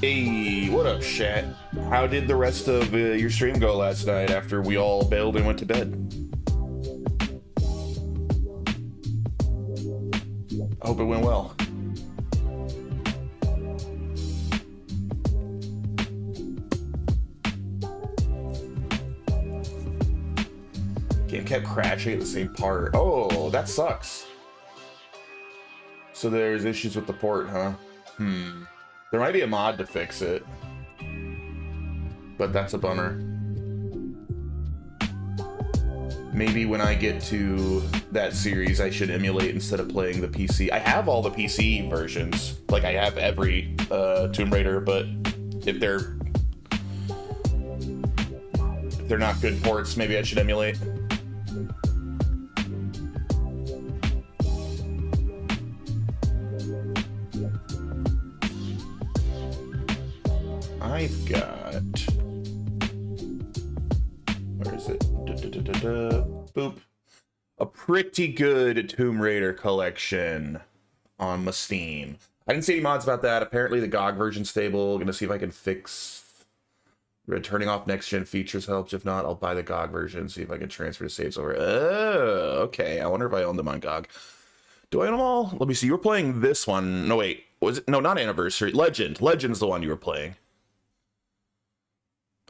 Hey, what up, chat? How did the rest of your stream go last night after we all bailed and went to bed? I hope it went well. Game kept crashing at the same part. Oh, that sucks. So there's issues with the port, huh? There might be a mod to fix it. But that's a bummer. Maybe when I get to that series, I should emulate instead of playing the PC. I have all the PC versions. Like, I have every Tomb Raider, but if they're not good ports, maybe I should emulate. I've got... Where is it? Boop. A pretty good Tomb Raider collection on my Steam. I didn't see any mods about that. Apparently the GOG version's stable. Gonna see if I can fix... Turning off next-gen features helps. If not, I'll buy the GOG version, see if I can transfer the saves over. Oh, okay. I wonder if I own them on GOG. Do I own them all? Let me see. You were playing this one. No, wait. Was it? No, not Anniversary. Legend. Legend's the one you were playing.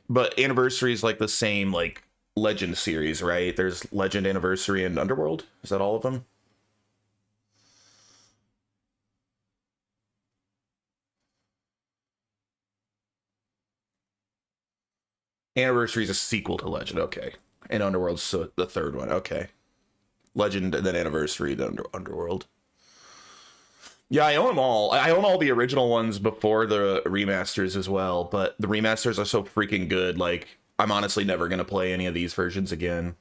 But Anniversary is like the same, like, Legend series, right? There's Legend, Anniversary, and Underworld. Is that all of them? Anniversary is a sequel to Legend, okay. And Underworld's the third one, okay. Legend, and then Anniversary, then Underworld. Yeah, I own them all. I own all the original ones before the remasters as well, but the remasters are so freaking good, like, I'm honestly never going to play any of these versions again.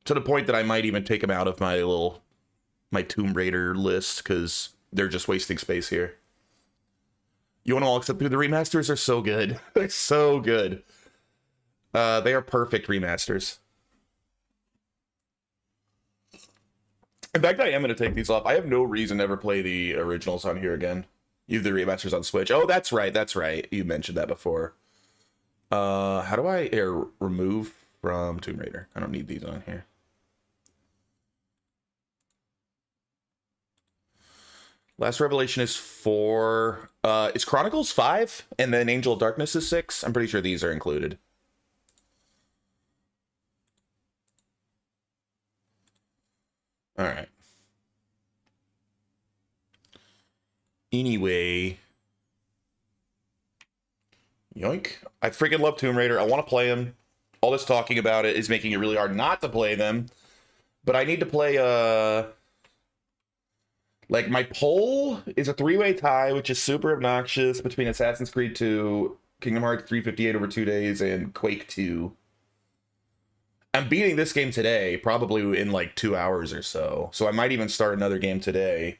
To the point that I might even take them out of my Tomb Raider list, because they're just wasting space here. You own them all except the remasters are so good. They're so good. They are perfect remasters. In fact, I am going to take these off. I have no reason to ever play the originals on here again. You have the remasters on Switch. Oh, that's right. That's right. You mentioned that before. How do I remove from Tomb Raider? I don't need these on here. Last Revelation is 4. Is Chronicles 5? And then Angel of Darkness is 6? I'm pretty sure these are included. All right. Anyway. Yoink. I freaking love Tomb Raider. I want to play them. All this talking about it is making it really hard not to play them. But I need to play, like, my poll is a 3-way tie, which is super obnoxious, between Assassin's Creed 2, Kingdom Hearts 358 over 2 days, and Quake 2. I'm beating this game today, probably in like 2 hours or so. So I might even start another game today.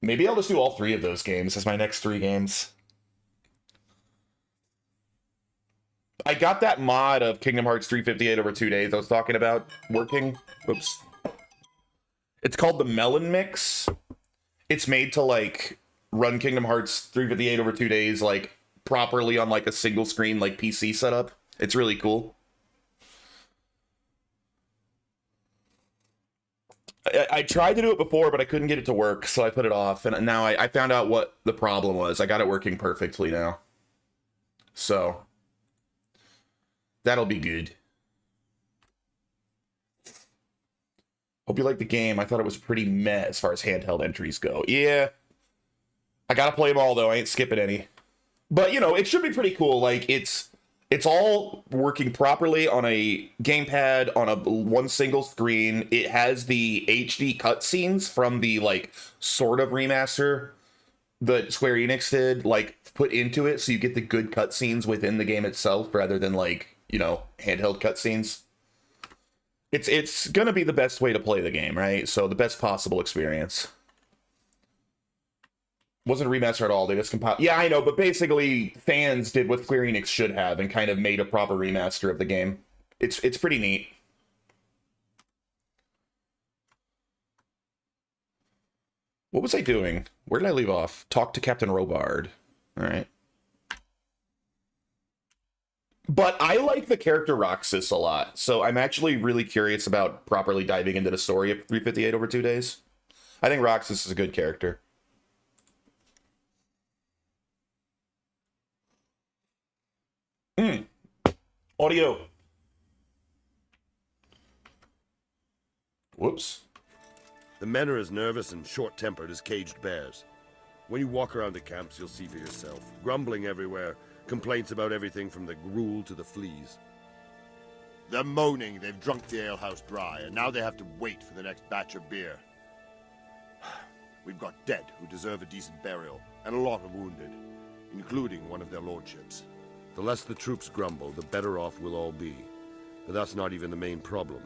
Maybe I'll just do all 3 of those games as my next 3 games. I got that mod of Kingdom Hearts 358 over 2 days I was talking about working. Oops. It's called the Melon Mix. It's made to, like, run Kingdom Hearts 358 over 2 days, like, properly on, like, a single screen, like, PC setup. It's really cool. I tried to do it before, but I couldn't get it to work, so I put it off. And now I found out what the problem was. I got it working perfectly now. So, that'll be good. Hope you like the game. I thought it was pretty meh as far as handheld entries go. Yeah. I gotta play them all, though. I ain't skipping any. But, you know, it should be pretty cool. Like, it's all working properly on a gamepad, on a one single screen. It has the HD cutscenes from the, like, sort of remaster that Square Enix did, like, put into it, so you get the good cutscenes within the game itself, rather than, like, you know, handheld cutscenes. It's gonna be the best way to play the game, right? So the best possible experience. Wasn't a remaster at all. They just compiled. Yeah, I know, but basically fans did what Square Enix should have and kind of made a proper remaster of the game. It's pretty neat. What was I doing? Where did I leave off? Talk to Captain Robard. All right. But I like the character Roxas a lot, so I'm actually really curious about properly diving into the story of 358 over 2 days. I think Roxas is a good character. Audio. Whoops. The men are as nervous and short-tempered as caged bears. When you walk around the camps, you'll see for yourself. Grumbling everywhere, complaints about everything from the gruel to the fleas. They're moaning they've drunk the alehouse dry, and now they have to wait for the next batch of beer. We've got dead who deserve a decent burial, and a lot of wounded, including one of their lordships. The less the troops grumble, the better off we'll all be. But that's not even the main problem.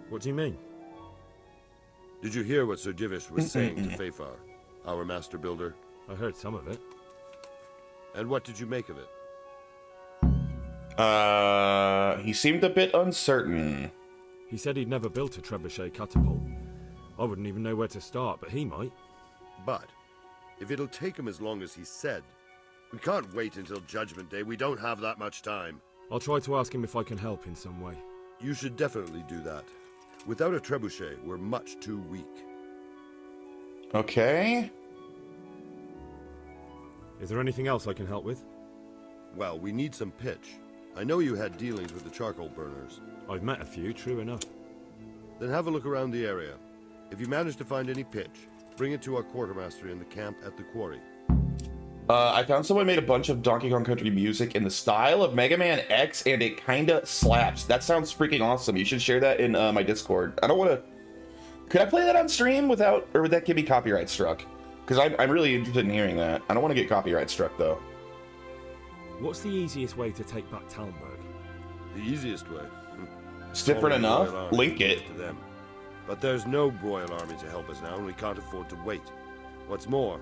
What do you mean? Did you hear what Sir Divish was saying to Fafar, our master builder? I heard some of it. And what did you make of it? He seemed a bit uncertain. He said he'd never built a trebuchet catapult. I wouldn't even know where to start, but he might. But, if it'll take him as long as he said, we can't wait until Judgment Day. We don't have that much time. I'll try to ask him if I can help in some way. You should definitely do that. Without a trebuchet, we're much too weak. Okay. Is there anything else I can help with? Well, we need some pitch. I know you had dealings with the charcoal burners. I've met a few, true enough. Then have a look around the area. If you manage to find any pitch, bring it to our quartermaster in the camp at the quarry. I found someone made a bunch of Donkey Kong Country music in the style of Mega Man X, and it kinda slaps. That sounds freaking awesome. You should share that in my Discord. I don't want to... Could I play that on stream without... Or would that get me copyright struck? Because I'm really interested in hearing that. I don't want to get copyright struck, though. What's the easiest way to take back Talmberg? The easiest way? It's different enough. Link it. To them. But there's no royal army to help us now, and we can't afford to wait. What's more,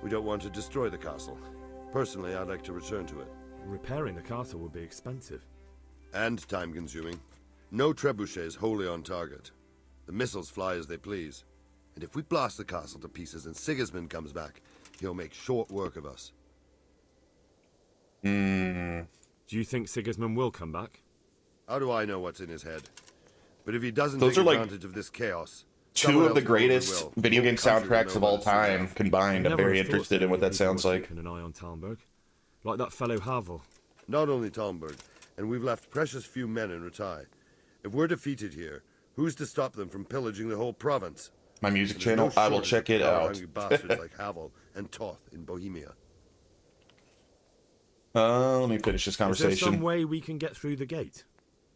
we don't want to destroy the castle. Personally, I'd like to return to it. Repairing the castle would be expensive. And time-consuming. No trebuchets wholly on target. The missiles fly as they please. And if we blast the castle to pieces and Sigismund comes back, he'll make short work of us. Do you think Sigismund will come back? How do I know what's in his head? But if he doesn't Those take are advantage of this chaos... Two of the will. greatest video game soundtracks of all time combined. I'm very interested in what that sounds like. Keeping an eye on Talmberg. Like that fellow Havel. Not only Talmberg, and we've left precious few men in Ratai. If we're defeated here, who's to stop them from pillaging the whole province? My music channel, I will check it out. Hungry bastards like Havel and Toth in Bohemia. Let me finish this Is there conversation. some way we can get through the gate?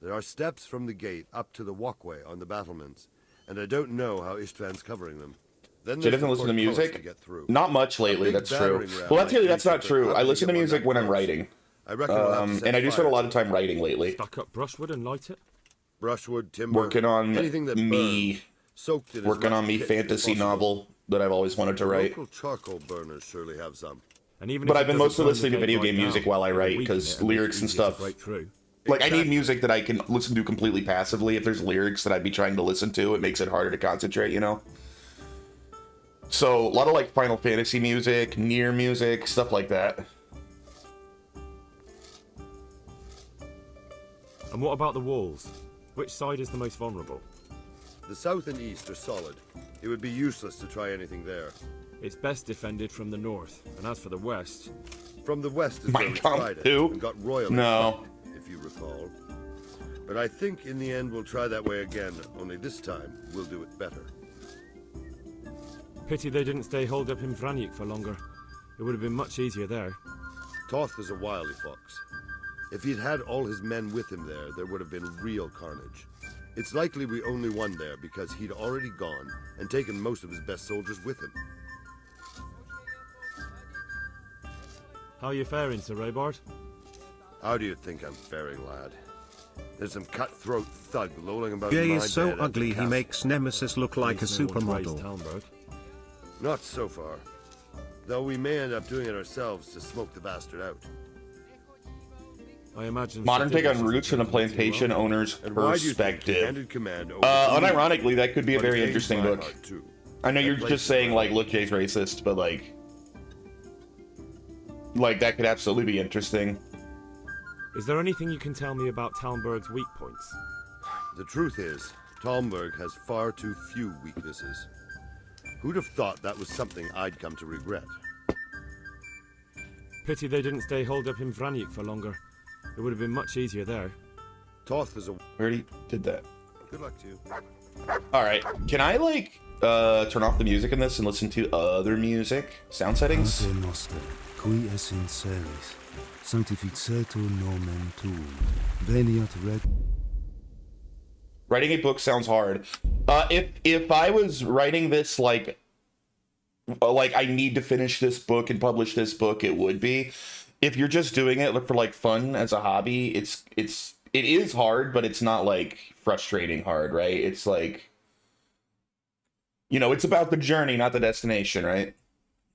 There are steps from the gate up to the walkway on the battlements, and I don't know how Istvan's covering them. Then She there's doesn't the listen to portcullis music? get through. Not much lately, big that's true. battering ram Well, like that's not these, true. but I listen to probably music get when I'm close. writing. I reckon we'll have to set And I do spend a fire lot of to time it. writing lately. Stack up brushwood and light it? Brushwood, timber, Working on anything that me, burns, soaked in as working much on me pitch as fantasy possible. novel that I've always wanted to write. Local charcoal burners surely have some. And even But if I've it been doesn't mostly burn the listening to gate video right game music now, while I it'll write, weaken because it and make it lyrics and easier to stuff. break through. Like, I need Exactly. music that I can listen to completely passively. If there's lyrics that I'd be trying to listen to, it makes it harder to concentrate, you know? So, a lot of, like, Final Fantasy music, Nier music, stuff like that. And what about the walls? Which side is the most vulnerable? The south and east are solid. It would be useless to try anything there. It's best defended from the north, and as for the west... From the west is Mein where we Kampf tried it too? and got royally No. fucked, if you recall. But I think in the end we'll try that way again, only this time we'll do it better. Pity they didn't stay holed up in Vranyk for longer. It would have been much easier there. Toth is a wily fox. If he'd had all his men with him there would have been real carnage. It's likely we only won there because he'd already gone and taken most of his best soldiers with him. How are you faring, Sir Robard? How do you think I'm faring, lad? There's some cutthroat thug lolling about Gay my is so bed at the ugly he castle. makes Nemesis look like a At least no one's raised supermodel. Talmberg. Not so far. Though we may end up doing it ourselves to smoke the bastard out. I imagine... Modern Sir take on Divish roots from the isn't doing too plantation well. owner's And why do you think he perspective. handed command over to me? Unironically, that could be a But it very pains interesting my book. heart, too. I know you're just saying, like, look, Jay's racist, but, like, that could absolutely be interesting. Is there anything you can tell me about Talmberg's weak points? The truth is, Talmberg has far too few weaknesses. Who'd have thought that was something I'd come to regret? Pity they didn't stay holed up in Vranyuk for longer. It would have been much easier there. Toth is a... We already did that. Good luck to you. Alright, can I, like, turn off the music in this and listen to other music? Sound settings? Ante noster, qui es in celis, sanctificetur nomen tuum, veniat reg... Writing a book sounds hard. If I was writing this, like I need to finish this book and publish this book, it would be. If you're just doing it for, like, fun as a hobby, it is hard, but it's not, like, frustrating hard, right? It's like, you know, it's about the journey, not the destination, right?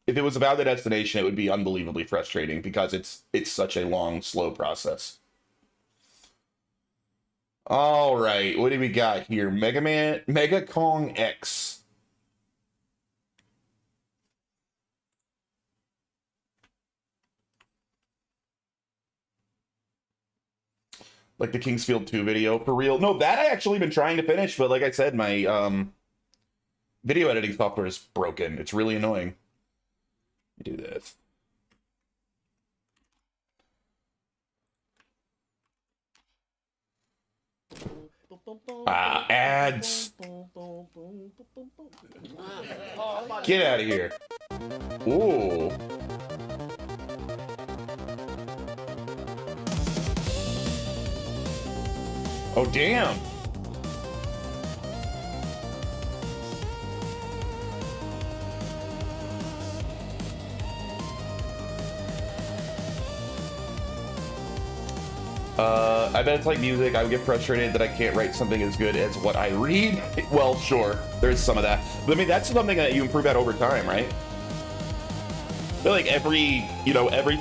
If it was about the destination, it would be unbelievably frustrating because it's such a long, slow process. All right, what do we got here? Mega Kong X. Like the Kingsfield 2 video, for real. No, that I actually been trying to finish, but like I said, my video editing software is broken. It's really annoying. Let me do this. Ads. Get out of here. Ooh. Oh, damn. I bet it's like music. I would get frustrated that I can't write something as good as what I read. Well, sure, there's some of that. But I mean, that's something that you improve at over time, right? I feel like every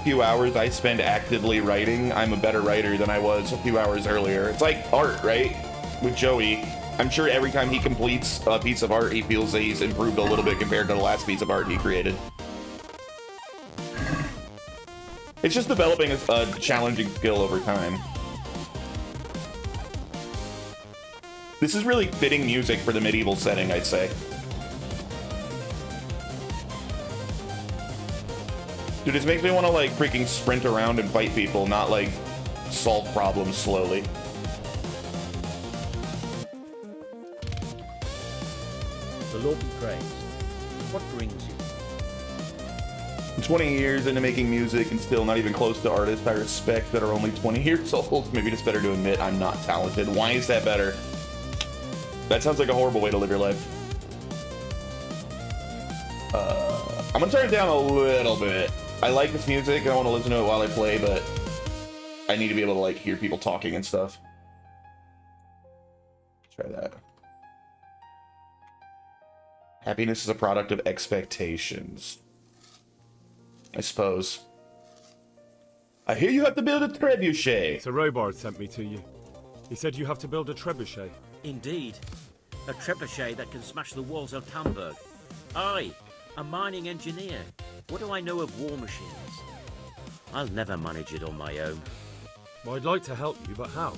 few hours I spend actively writing, I'm a better writer than I was a few hours earlier. It's like art, right? With Joey. I'm sure every time he completes a piece of art, he feels that he's improved a little bit compared to the last piece of art he created. It's just developing a challenging skill over time. This is really fitting music for the medieval setting, I'd say. Dude, this makes me want to, like, freaking sprint around and fight people, not, like, solve problems slowly. The Lord be praised. What brings you? I'm 20 years into making music and still not even close to artists I respect that are only 20 years old. Maybe it's better to admit I'm not talented. Why is that better? That sounds like a horrible way to live your life. I'm gonna turn it down a little bit. I like this music and I want to listen to it while I play, but I need to be able to, like, hear people talking and stuff. Try that. Happiness is a product of expectations, I suppose. I hear you have to build a trebuchet. Sir Robard sent me to you. He said you have to build a trebuchet. Indeed. A trebuchet that can smash the walls of Talmberg. I, a mining engineer. What do I know of war machines? I'll never manage it on my own. Well, I'd like to help you, but how?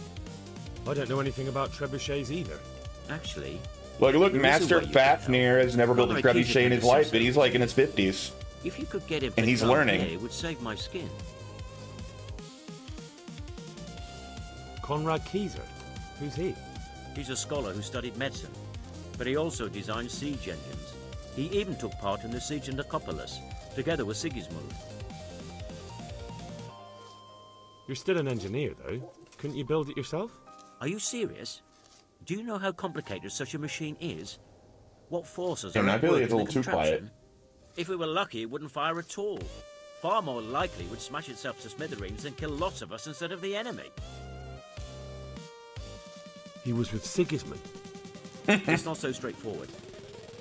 I don't know anything about trebuchets either. Actually... Look, Master Fafnir has never built a trebuchet in his life, but he's, like, in his 50s. If you could get him and he's learning. It would save my skin. Conrad Kieser? Who's he? He's a scholar who studied medicine, but he also designed siege engines. He even took part in the siege of Nicopolis, together with Sigismund. You're still an engineer, though. Couldn't you build it yourself? Are you serious? Do you know how complicated such a machine is? What forces Yeah, are I at feel like work it's a in the little too quiet. contraption? If we were lucky, it wouldn't fire at all. Far more likely, it would smash itself to smithereens and kill lots of us instead of the enemy. He was with Sigismund. It's not so straightforward.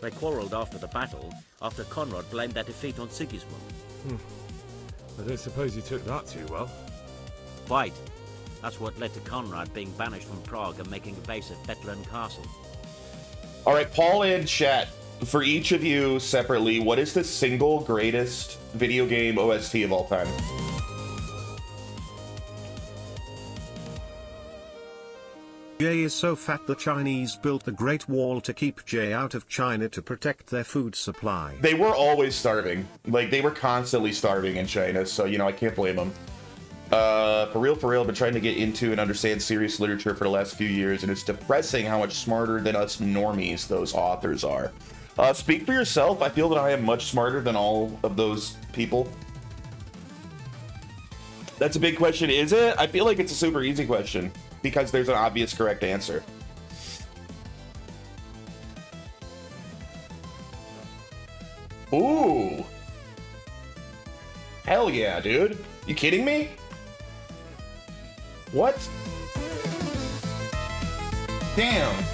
They quarrelled after the battle, after Conrad blamed their defeat on Sigismund. I don't suppose you took that too well. Quite. That's what led to Conrad being banished from Prague and making a base at Bethlehem Castle. All right, Paul in chat. For each of you separately, what is the single greatest video game OST of all time? Jay is so fat the Chinese built the Great Wall to keep Jay out of China to protect their food supply. They were always starving. Like, they were constantly starving in China, so, you know, I can't blame them. For real, I've been trying to get into and understand serious literature for the last few years, and it's depressing how much smarter than us normies those authors are. Speak for yourself. I feel that I am much smarter than all of those people. That's a big question, is it? I feel like it's a super easy question, because there's an obvious correct answer. Ooh. Hell yeah, dude. You kidding me? What? Damn.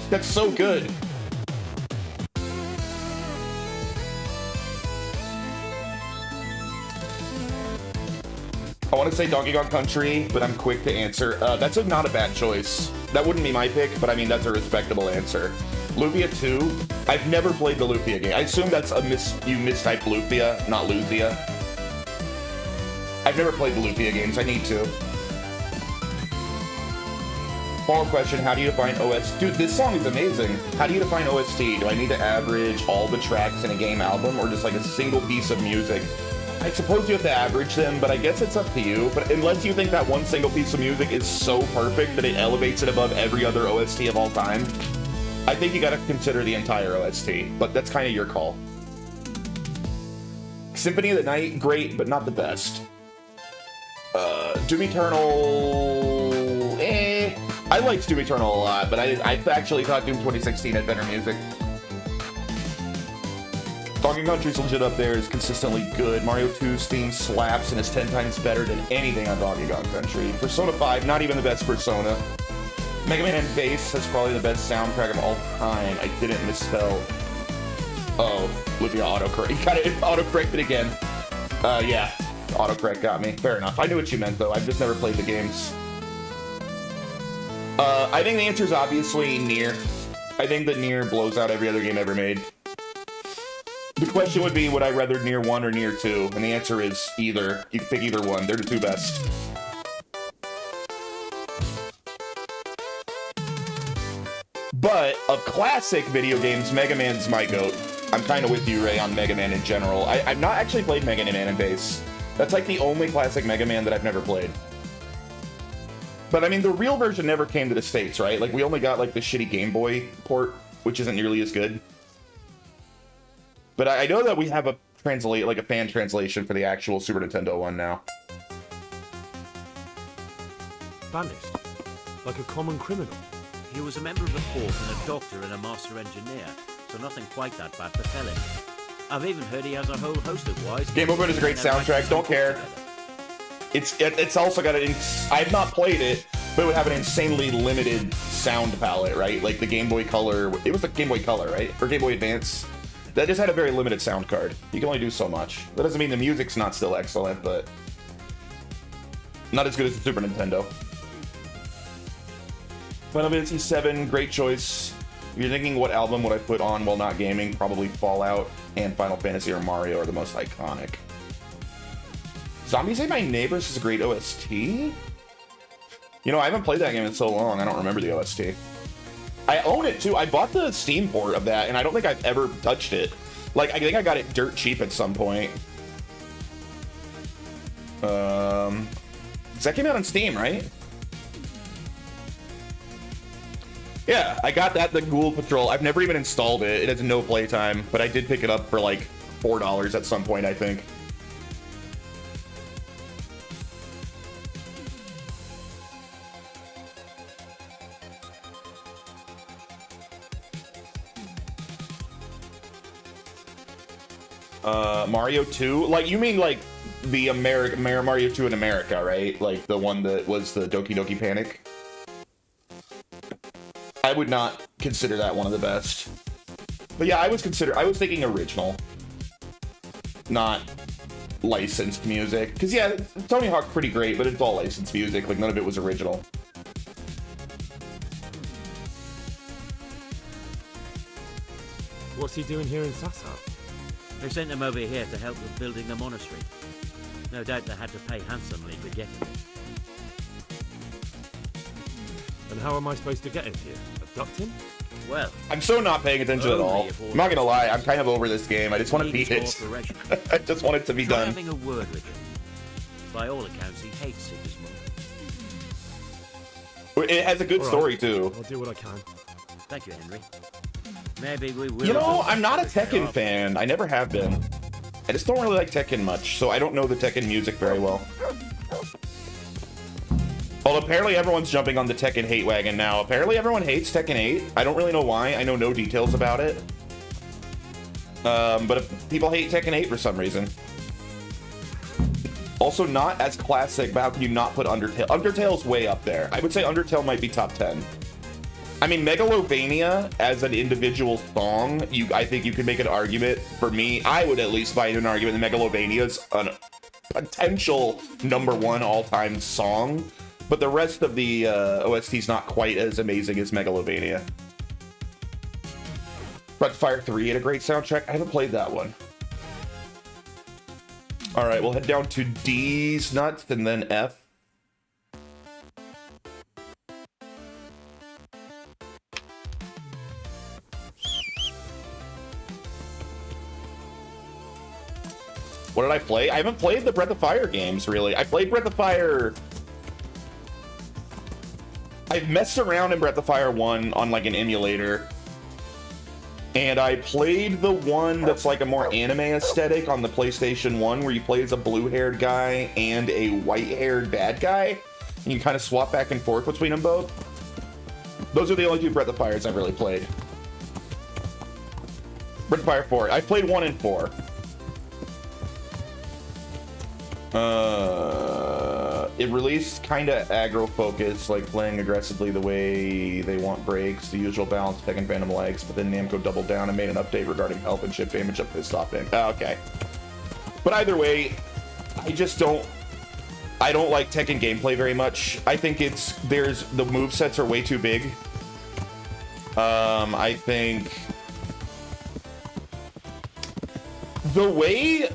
That's so good. I want to say Donkey Kong Country, but I'm quick to answer. That's not a bad choice. That wouldn't be my pick, but I mean, that's a respectable answer. Lupia 2? I've never played the Lupia game. I assume that's a you mistyped Lupia, not Lupia. I've never played the Lupia games. I need to. Follow-up question, how do you define OST? Dude, this song is amazing. How do you define OST? Do I need to average all the tracks in a game album or just like a single piece of music? I suppose you have to average them, but I guess it's up to you. But unless you think that one single piece of music is so perfect that it elevates it above every other OST of all time, I think you gotta consider the entire OST, but that's kind of your call. Symphony of the Night, great, but not the best. Doom Eternal, I liked Doom Eternal a lot, but I actually thought Doom 2016 had better music. Donkey Kong Country's legit up there, is consistently good. Mario 2's theme slaps and is 10 times better than anything on Donkey Kong Country. Persona 5, not even the best Persona. Mega Man and Bass has probably the best soundtrack of all time. I didn't misspell. Oh, Lupia autocorrect. You got it autocorrected again. Yeah, autocorrect got me. Fair enough. I knew what you meant though. I've just never played the games. I think the answer is obviously Nier. I think that Nier blows out every other game ever made. The question would be, would I rather Nier 1 or Nier 2? And the answer is either. You can pick either one. They're the two best. But of classic video games, Mega Man's my GOAT. I'm kind of with you, Ray, on Mega Man in general. I've not actually played Mega Man and Bass. That's like the only classic Mega Man that I've never played. But I mean, the real version never came to the States, right? Like, we only got like the shitty Game Boy port, which isn't nearly as good. But I know that we have a fan translation for the actual Super Nintendo one now. Banished? Like a common criminal? He was a member of the Corps and a doctor and a master engineer, so nothing quite that bad for telling. I've even heard he has a whole host of wives. Game Over is a great soundtrack, don't care. It's also got an... I've not played it, but it would have an insanely limited sound palette, right? Like the Game Boy Color... It was the Game Boy Color, right? Or Game Boy Advance. That just had a very limited sound card. You can only do so much. That doesn't mean the music's not still excellent, but... not as good as the Super Nintendo. Final Fantasy 7, great choice. If you're thinking what album would I put on while not gaming, probably Fallout and Final Fantasy or Mario are the most iconic. Zombies Ate My Neighbors is a great OST? You know, I haven't played that game in so long, I don't remember the OST. I own it too. I bought the Steam port of that, and I don't think I've ever touched it. Like, I think I got it dirt cheap at some point. That came out on Steam, right? Yeah, I got that, the Ghoul Patrol. I've never even installed it. It has no playtime, but I did pick it up for like $4 at some point, I think. Mario 2? Like, you mean like the Mario 2 in America, right? Like the one that was the Doki Doki Panic? I would not consider that one of the best. But yeah, I was thinking original. Not licensed music. Because, yeah, Tony Hawk's pretty great, but it's all licensed music. Like, none of it was original. What's he doing here in Sasa? They sent him over here to help with building the monastery. No doubt they had to pay handsomely to get him. And how am I supposed to get him here? Abduct him? Well, I'm so not paying attention at all. I'm not gonna lie, I'm kind of over this game. I just want to beat it. I just want it to be try done. having a word with him. By all accounts, he hates Sigismund. It has a good All right. story, too. I'll do what I can. Thank you, Henry. Maybe we will. You know, I'm not a Tekken fan. I never have been. I just don't really like Tekken much, so I don't know the Tekken music very well. Well, apparently everyone's jumping on the Tekken hate wagon now. Apparently everyone hates Tekken 8. I don't really know why. I know no details about it. But people hate Tekken 8 for some reason. Also not as classic, but how can you not put Undertale? Undertale's way up there. I would say Undertale might be top 10. I mean, Megalovania as an individual song, I think you could make an argument. For me, I would at least find an argument that Megalovania's a potential #1 all-time song. But the rest of the OST's not quite as amazing as Megalovania. Breath of Fire 3 had a great soundtrack. I haven't played that one. All right, we'll head down to D's nuts and then F. What did I play? I haven't played the Breath of Fire games, really. I played Breath of Fire... I've messed around in Breath of Fire 1 on like an emulator. And I played the one that's like a more anime aesthetic on the PlayStation 1 where you play as a blue-haired guy and a white-haired bad guy. And you kind of swap back and forth between them both. Those are the only two Breath of Fires I've really played. Breath of Fire 4. I played 1 and 4. It released kind of aggro-focused, like playing aggressively the way they want breaks, the usual balance Tekken Phantom likes, but then Namco doubled down and made an update regarding health and chip damage up pissed off him. Okay. But either way, I don't like Tekken gameplay very much. I think the movesets are way too big. I think the way,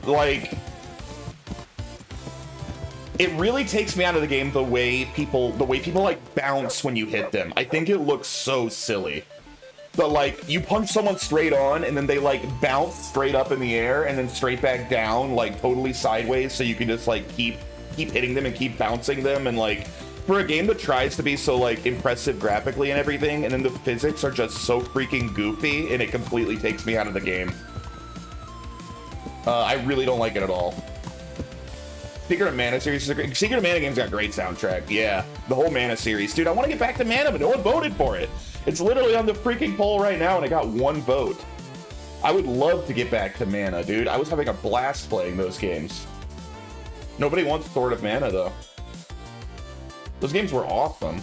like, it really takes me out of the game the way people like bounce when you hit them. I think it looks so silly. But like you punch someone straight on and then they like bounce straight up in the air and then straight back down, like totally sideways, so you can just like keep hitting them and keep bouncing them. And like for a game that tries to be so like impressive graphically and everything, and then the physics are just so freaking goofy, and it completely takes me out of the game. I really don't like it at all. Secret of Mana series is a great... Secret of Mana game's got great soundtrack. Yeah, the whole Mana series. Dude, I want to get back to Mana, but no one voted for it. It's literally on the freaking poll right now, and I got 1 vote. I would love to get back to Mana, dude. I was having a blast playing those games. Nobody wants Sword of Mana, though. Those games were awesome.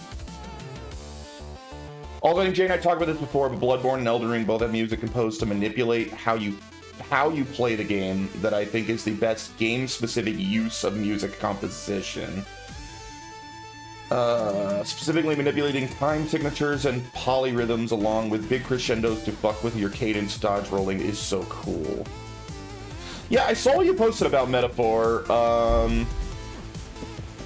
Although, I think Jay and I talked about this before, but Bloodborne and Elden Ring both have music composed to manipulate how you play the game that I think is the best game-specific use of music composition. Specifically manipulating time signatures and polyrhythms along with big crescendos to fuck with your cadence dodge rolling is so cool. Yeah, I saw what you posted about Metaphor.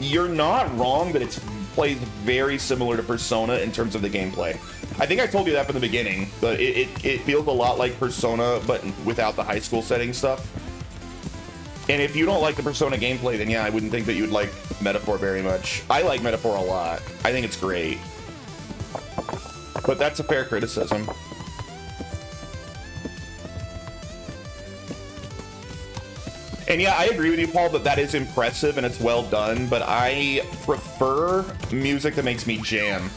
You're not wrong that it plays very similar to Persona in terms of the gameplay. I think I told you that from the beginning, but it feels a lot like Persona, but without the high school setting stuff. And if you don't like the Persona gameplay, then yeah, I wouldn't think that you would like Metaphor very much. I like Metaphor a lot. I think it's great. But that's a fair criticism. And yeah, I agree with you, Paul, that that is impressive and it's well done, but I prefer music that makes me jam.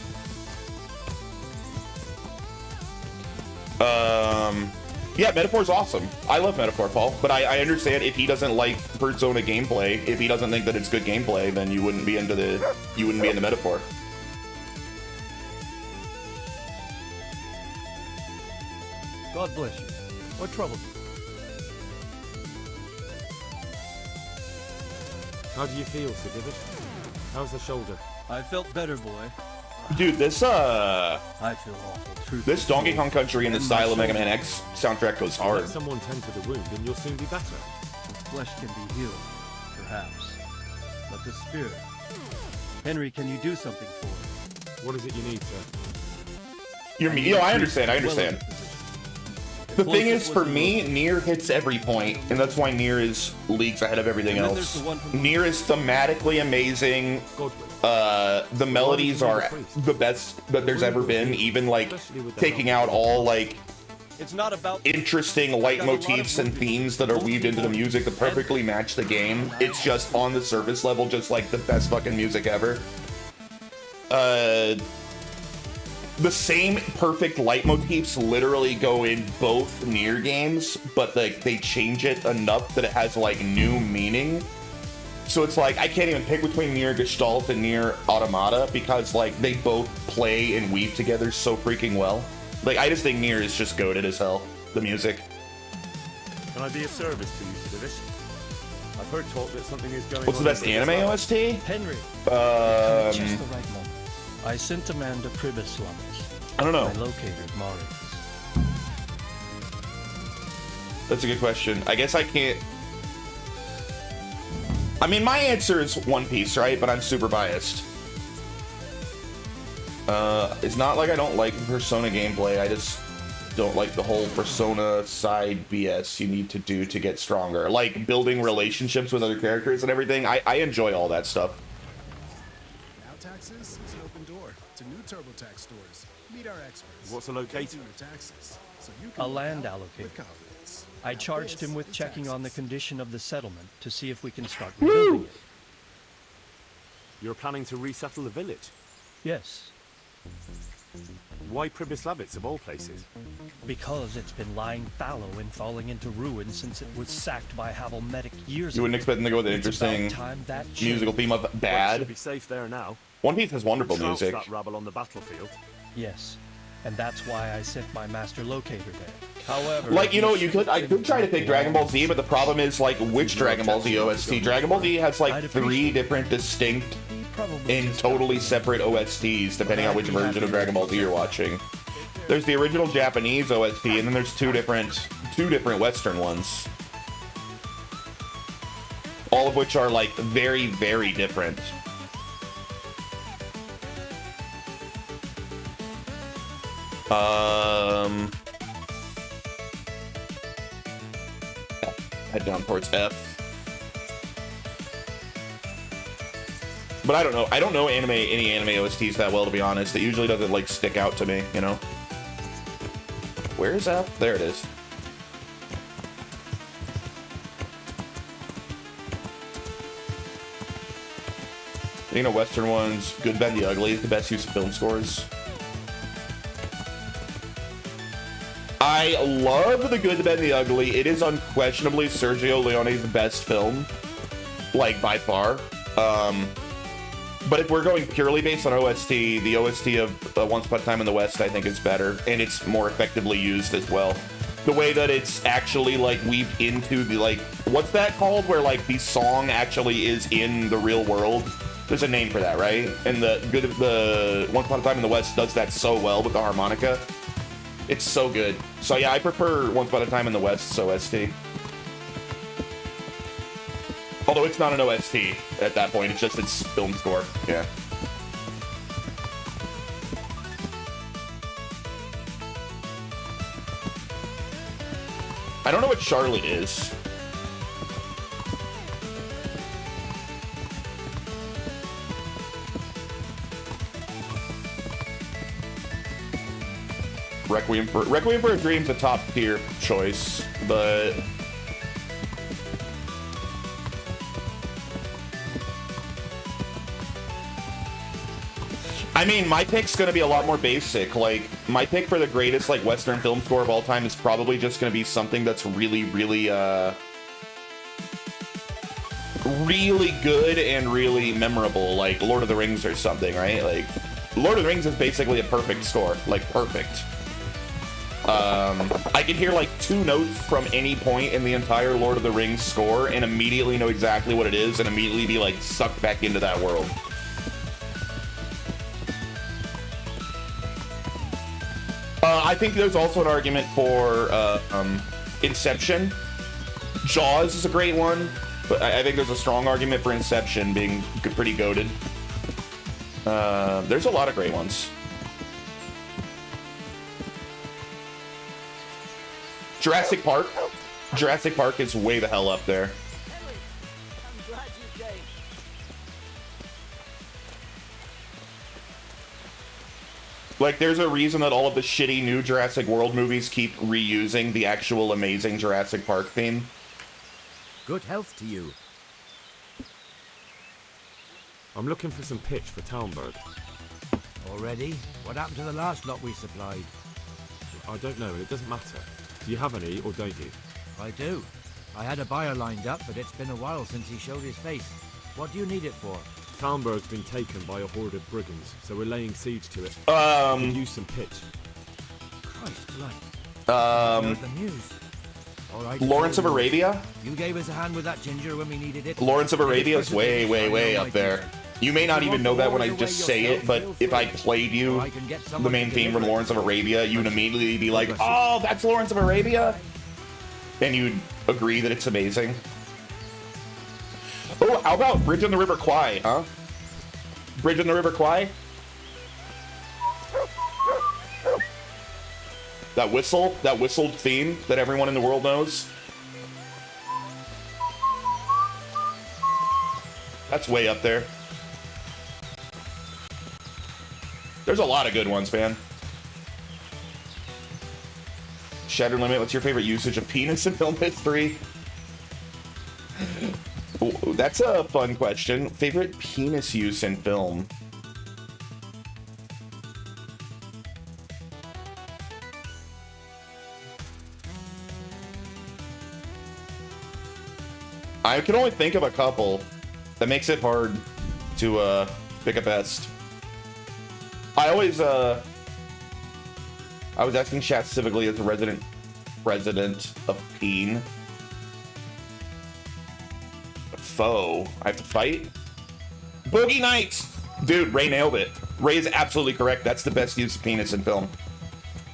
Yeah, Metaphor's awesome. I love Metaphor, Paul, but I understand if he doesn't like Persona gameplay, if he doesn't think that it's good gameplay, then you wouldn't be into Metaphor. God bless you. What troubles you? How do you feel, Sir Divish? How's the shoulder? I felt better, boy. Dude, this I feel awful. Truth this be Donkey told. Kong Country in the And style my of Mega Man shoulder. X soundtrack goes hard. Let someone tend to the wound and you'll soon be better. The flesh can be healed, perhaps. But the spirit... Henry, can you do something for it? What is it you need, sir? I understand. The thing is, for me, Nier hits every point, and that's why Nier is leagues ahead of everything And then else. there's the one from- Nier is thematically amazing. Godwin. The melodies are the best that there's ever been, even like taking out all like It's not about... interesting leitmotifs and themes that are weaved into the music that perfectly match the game. It's just on the surface level, just like the best fucking music ever. The same perfect leitmotifs literally go in both Nier games, but like they change it enough that it has like new meaning. So it's like I can't even pick between Nier Gestalt and Nier Automata because like they both play and weave together so freaking well. Like I just think Nier is just goated as hell. The music. Can I be of service to you, Sir Divish? I've heard talk that something is going on. What's the best in anime Brazil. OST? Henry, Um, just the right moment. I sent Amanda Pribbis Slummers. I don't know. I located Marius. That's a good question. I guess I can't. I mean, my answer is One Piece, right? But I'm super biased. It's not like I don't like Persona gameplay. I just don't like the whole Persona side BS you need to do to get stronger. Like building relationships with other characters and everything. I enjoy all that stuff. Now Taxes is an open door to new TurboTax stores. Meet our experts. What's the locator? Consumer taxes, so you A can land with allocator. confidence. I charged This him with is checking on the taxes. condition of the settlement to see if we can start rebuilding it. You're planning to resettle the village. Yes, Why Pribyslavitz of all places? because it's been lying fallow and falling into ruin since it was sacked by Havel Medic years You ago. wouldn't expect them to go with an It's about interesting time that musical changed. theme of Well, it bad. should be safe there now. One Piece has wonderful Trounced music. that rabble on the battlefield. Yes, and that's why I sent my master locator there. However, Like, you know, I could try to pick Dragon Ball Z, but the problem is, like, which Dragon Ball Z OST? Dragon Ball Z has, like, 3 different distinct probably and just totally got- separate OSTs, depending on which version of Dragon Ball Z you're watching. There's the original Japanese OST, and then there's two different Western ones. All of which are, like, very, very different. Head down towards F. But I don't know. I don't know any anime OSTs that well, to be honest. It usually doesn't like stick out to me, you know. Where is F? There it is. You know, Western ones, Good, Bad, the Ugly is the best use of film scores. I love The Good, the Bad, and the Ugly. It is unquestionably Sergio Leone's best film, like by far. But if we're going purely based on OST, the OST of Once Upon a Time in the West, I think is better, and it's more effectively used as well. The way that it's actually like weaved into the like, what's that called? Where like the song actually is in the real world. There's a name for that, right? And the Once Upon a Time in the West does that so well with the harmonica. It's so good. So yeah, I prefer Once Upon a Time in the West's OST. Although it's not an OST at that point, it's just its film score. Yeah. I don't know what Charlotte is. Requiem for a Dream's a top tier choice, but I mean, my pick's gonna be a lot more basic. Like, my pick for the greatest like Western film score of all time is probably just gonna be something that's really, really, really good and really memorable, like Lord of the Rings or something, right? Like, Lord of the Rings is basically a perfect score, like perfect. I can hear like 2 notes from any point in the entire Lord of the Rings score and immediately know exactly what it is and immediately be like sucked back into that world. I think there's also an argument for Inception. Jaws is a great one, but I think there's a strong argument for Inception being pretty goated. There's a lot of great ones. Jurassic Park. Jurassic Park is way the hell up there. Henry, I'm glad you came. Like, there's a reason that all of the shitty new Jurassic World movies keep reusing the actual amazing Jurassic Park theme. Good health to you. I'm looking for some pitch for Talmberg. Already? What happened to the last lot we supplied? I don't know, and it doesn't matter. Do you have any, or don't you? I do. I had a buyer lined up, but it's been a while since he showed his face. What do you need it for? Talmberg's been taken by a horde of brigands, so we're laying siege to it. Could use some pitch. Christ blood. Um, The news. All right, Lawrence of Arabia? You gave us a hand with that ginger when we needed it. Lawrence of Arabia is way, way, way up there. You may not even know that when I just say it, but if I played you the main theme from Lawrence of Arabia, you'd immediately be like, oh, that's Lawrence of Arabia? And you'd agree that it's amazing. Oh, how about Bridge on the River Kwai, huh? Bridge on the River Kwai? That whistled theme that everyone in the world knows. That's way up there. There's a lot of good ones, man. Shattered Limit, what's your favorite usage of penis in film history? Ooh, that's a fun question. Favorite penis use in film? I can only think of a couple. That makes it hard to pick a best. I was asking chat specifically as the resident president of Peen. Foe. I have to fight? Boogie Nights! Dude, Ray nailed it. Ray is absolutely correct. That's the best use of penis in film.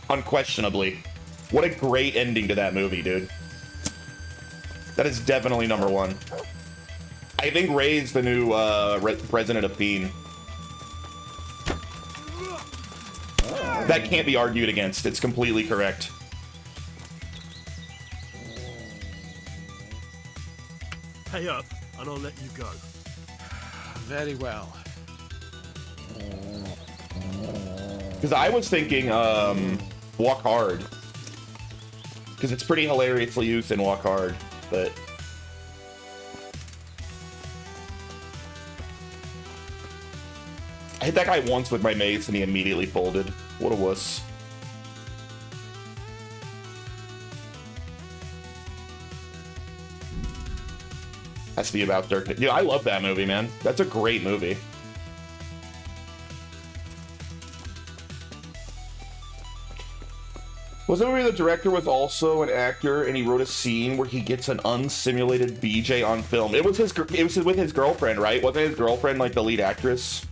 Unquestionably. What a great ending to that movie, dude. That is definitely number 1. I think Ray's the new president of Peen. That can't be argued against. It's completely correct. Pay up, and I'll let you go. Very well. Because I was thinking, Walk Hard. Because it's pretty hilariously used in Walk Hard, but... I hit that guy once with my mace and he immediately folded. What a wuss. Has to be about Dirk. Yeah, I love that movie, man. That's a great movie. Was it where the director was also an actor and he wrote a scene where he gets an unsimulated BJ on film? It was with his girlfriend, right? Wasn't his girlfriend like the lead actress?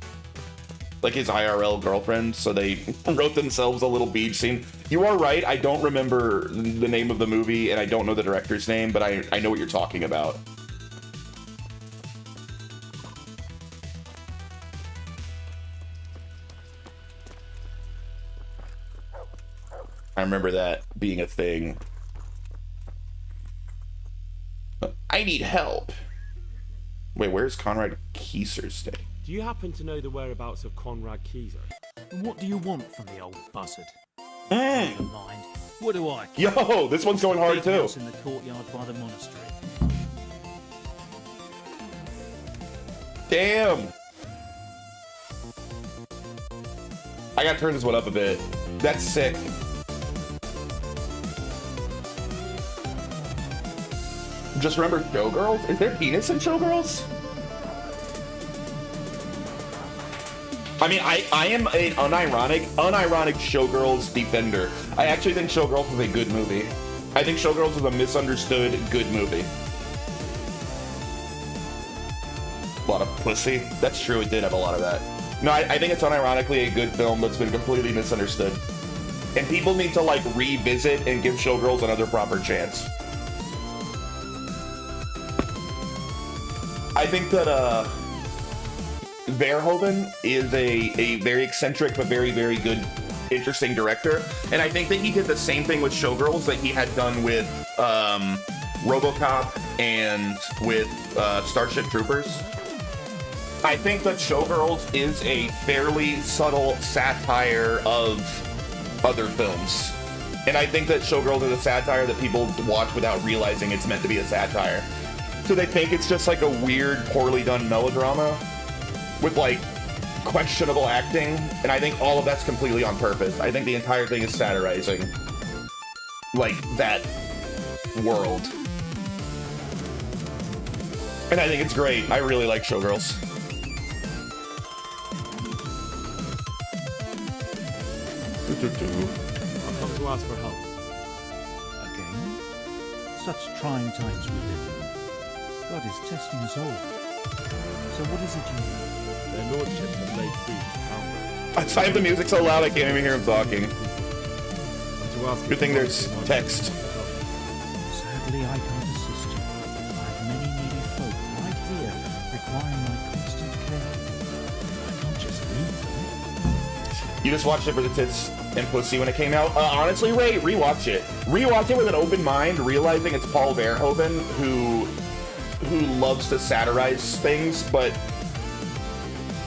Like his IRL girlfriend, so they wrote themselves a little beach scene. You are right, I don't remember the name of the movie and I don't know the director's name, but I know what you're talking about. I remember that being a thing. I need help. Wait, where's Conrad Kieser stay? Do you happen to know the whereabouts of Conrad Kieser? What do you want from the old buzzard? Mm. Never mind. What do I? Yo, this one's going hard Big too. house in the courtyard by the monastery. Damn. I gotta turn this one up a bit. That's sick. Just remember Showgirls? Is there penis in Showgirls? I mean, I am an unironic Showgirls defender. I actually think Showgirls is a good movie. I think Showgirls is a misunderstood good movie. A lot of pussy. That's true, it did have a lot of that. No, I think it's unironically a good film that's been completely misunderstood. And people need to, like, revisit and give Showgirls another proper chance. I think that, Verhoeven is a very eccentric but very, very good, interesting director. And I think that he did the same thing with Showgirls that he had done with, RoboCop and with, Starship Troopers. I think that Showgirls is a fairly subtle satire of other films. And I think that Showgirls is a satire that people watch without realizing it's meant to be a satire. So they think it's just like a weird, poorly done melodrama with like questionable acting. And I think all of that's completely on purpose. I think the entire thing is satirizing like that world. And I think it's great. I really like Showgirls. I've come to ask for help. Again? Such trying times we live in. God is testing us all. So what is it you need? Their lordships have laid siege to Hamburg. I have the music so loud I can't even hear him talking. Good thing there's text. Sadly, I can't assist you. I have many needy folk right here requiring my constant care. I can't just leave them. You just watched it for the tits and pussy when it came out? Honestly, Ray, rewatch it. Rewatch it with an open mind, realizing it's Paul Verhoeven who loves to satirize things, but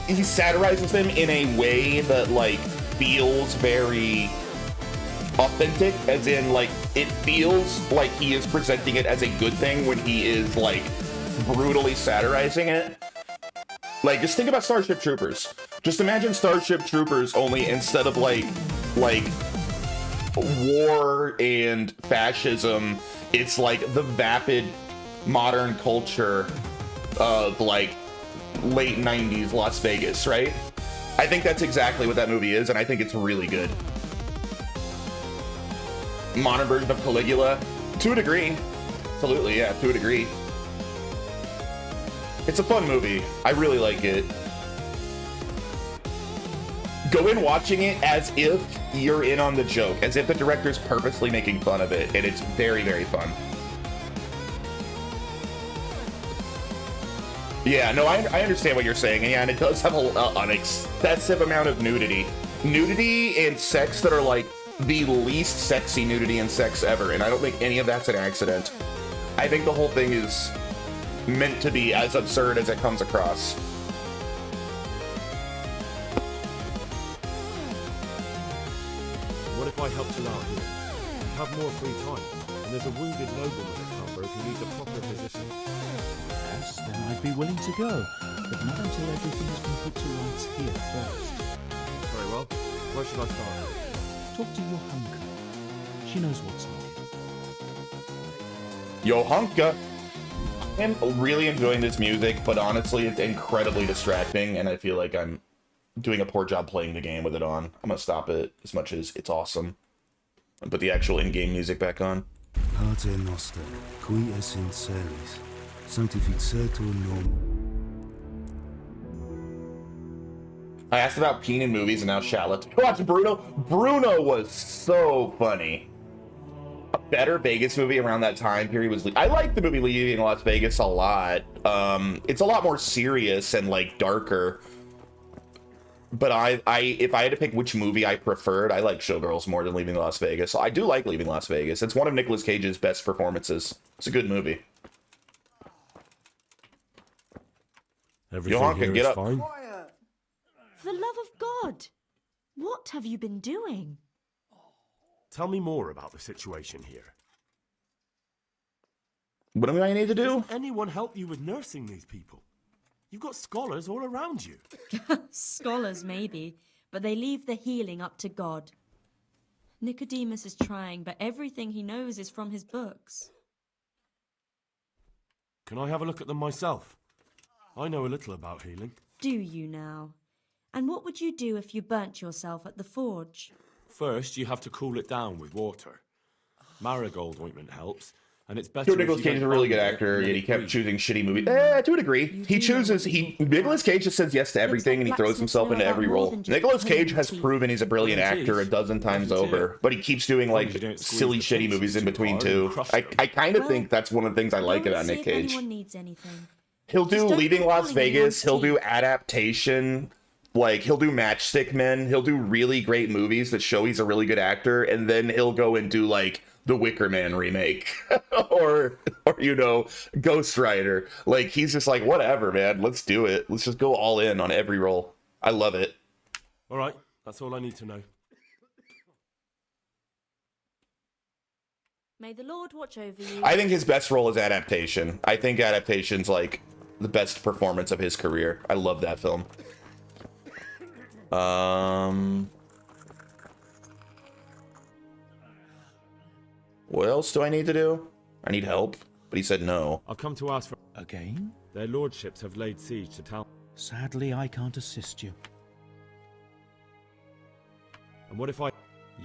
he satirizes them in a way that, like, feels very authentic, as in, like, it feels like he is presenting it as a good thing when he is, like, brutally satirizing it. Like, just think about Starship Troopers. Just imagine Starship Troopers only instead of, like war and fascism, it's like the vapid modern culture of, like, late 90s Las Vegas, right? I think that's exactly what that movie is, and I think it's really good. Modern version of Caligula, to a degree. Absolutely, yeah, to a degree. It's a fun movie. I really like it. Go in watching it as if you're in on the joke, as if the director's purposely making fun of it, and it's very, very fun. Yeah, no, I understand what you're saying, and yeah, and it does have an excessive amount of nudity. Nudity and sex that are, like, the least sexy nudity and sex ever, and I don't think any of that's an accident. I think the whole thing is meant to be as absurd as it comes across. What if I helped you out here? You have more free time, and there's a wounded nobleman at Hamburg who needs a proper physician. Yes, then I'd be willing to go, but not until everything has been put to rights here first. Very well. Where should I start? Talk to your hunker. She knows what's needed. Johanka. I'm really enjoying this music, but honestly, it's incredibly distracting, and I feel like I'm doing a poor job playing the game with it on. I'm gonna stop it as much as it's awesome and put the actual in-game music back on. Pater noster, qui es in celis, sanctificetur nomen. I asked about Peen in movies, and now Shallot. Watch Bruno. Bruno was so funny. A better Vegas movie around that time period was... I like the movie Leaving Las Vegas a lot. It's a lot more serious and, like, darker. But if I had to pick which movie I preferred, I like Showgirls more than Leaving Las Vegas. So I do like Leaving Las Vegas. It's one of Nicolas Cage's best performances. It's a good movie. Everything Johanka, here get is up. fine. For the love of God, what have you been doing? Tell me more about the situation here. What do I need to do? Does anyone help you with nursing these people? You've got scholars all around you. Scholars, maybe, but they leave the healing up to God. Nicodemus is trying, but everything he knows is from his books. Can I have a look at them myself? I know a little about healing. Do you now? And what would you do if you burnt yourself at the forge? First, you have to cool it down with water. Marigold ointment helps, and it's better. Stuart Nicolas Cage is a really good actor, yet he kept choosing shitty movies. To a degree. Nicolas Cage just says yes to everything, and he throws himself into every role. Nicolas Cage has proven he's a brilliant actor a dozen times over, but he keeps doing, like, silly, shitty movies in between, too. I kind of think that's one of the things I like about Nick Cage. He'll do Leaving Las Vegas, he'll do Adaptation, like, he'll do Matchstick Men, he'll do really great movies that show he's a really good actor, and then he'll go and do, like, the Wicker Man remake or you know, Ghost Rider. Like, he's just like, whatever, man, let's do it. Let's just go all in on every role. I love it. All right, that's all I need to know. May the Lord watch over you. I think his best role is Adaptation. I think Adaptation's like the best performance of his career. I love that film. What else do I need to do? I need help, but he said no. I'll come to ask for... Again? Their lordships have laid siege to town. Sadly, I can't assist you. And what if I...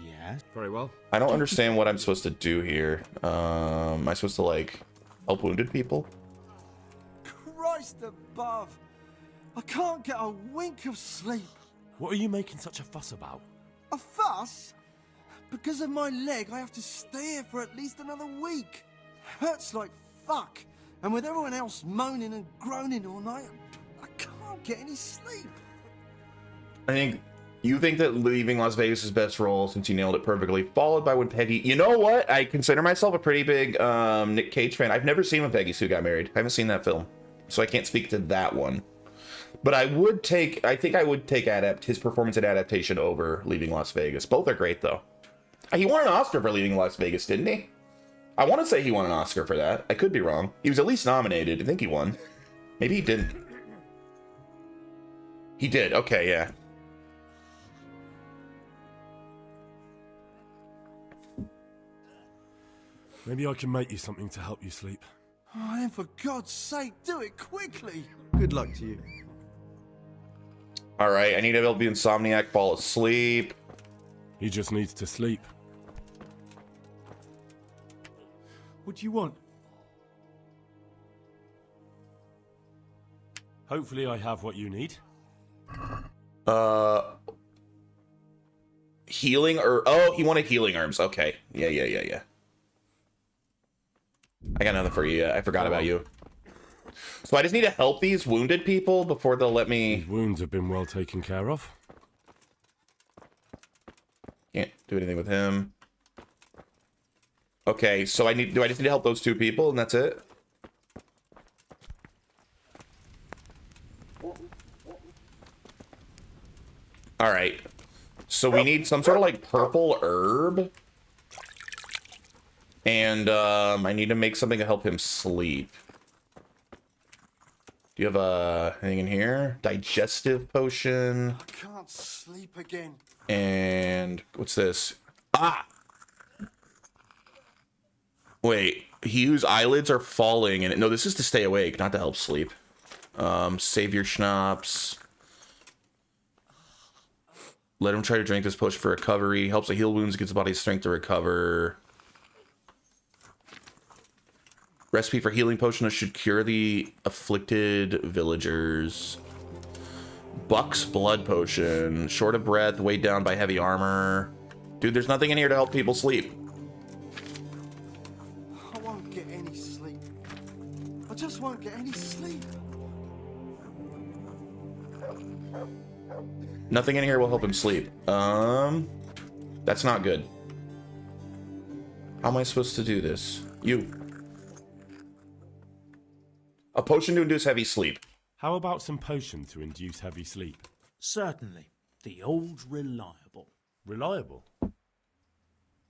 Yes? Very well. I don't understand what I'm supposed to do here. Am I supposed to, like, help wounded people? Christ above! I can't get a wink of sleep. What are you making such a fuss about? A fuss? Because of my leg, I have to stay here for at least another week. Hurts like fuck. And with everyone else moaning and groaning all night, I can't get any sleep. I think you think that Leaving Las Vegas is his best role since you nailed it perfectly, followed by When Peggy... You know what? I consider myself a pretty big Nick Cage fan. I've never seen When Peggy Sue Got Married. I haven't seen that film, so I can't speak to that one. But I would take... I think I would take his performance in Adaptation over Leaving Las Vegas. Both are great, though. He won an Oscar for Leaving Las Vegas, didn't he? I want to say he won an Oscar for that. I could be wrong. He was at least nominated. I think he won. Maybe he didn't. He did. Okay, yeah. Maybe I can make you something to help you sleep. Oh, then for God's sake, do it quickly. Good luck to you. All right, I need to help the insomniac fall asleep. He just needs to sleep. What do you want? Hopefully I have what you need. Healing or... Oh, he wanted healing herbs. Okay. Yeah. I got nothing for you yet. I forgot about you. So I just need to help these wounded people before they'll let me... These wounds have been well taken care of. Can't do anything with him. Okay, so I just need to help those two people and that's it? Alright. So we need some sort of like purple herb. And I need to make something to help him sleep. Do you have anything in here? Digestive potion. I can't sleep again. And what's this? Ah! Wait, he whose eyelids are falling, and no, this is to stay awake, not to help sleep. Save your schnapps. Let him try to drink this potion for recovery. Helps to heal wounds, gives the body strength to recover. Recipe for healing potion that should cure the afflicted villagers. Buck's blood potion. Short of breath, weighed down by heavy armor. Dude, there's nothing in here to help people sleep. I won't get any sleep. I just won't get any sleep. Nothing in here will help him sleep. That's not good. How am I supposed to do this? You. A potion to induce heavy sleep. How about some potion to induce heavy sleep? Certainly. The old reliable. Reliable?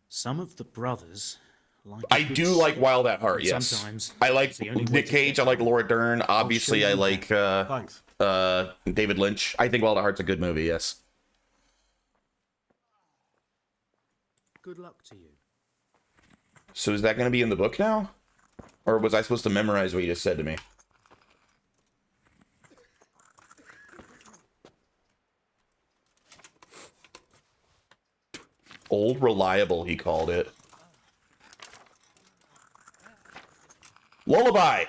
Some of the brothers like... I do like Wild at Heart, yes. Sometimes I like Nick Cage, I like Laura Dern. Obviously, I like Thanks. David Lynch. I think Wild at Heart's a good movie, yes. Good luck to you. So is that going to be in the book now? Or was I supposed to memorize what you just said to me? Old Reliable, he called it. Lullaby!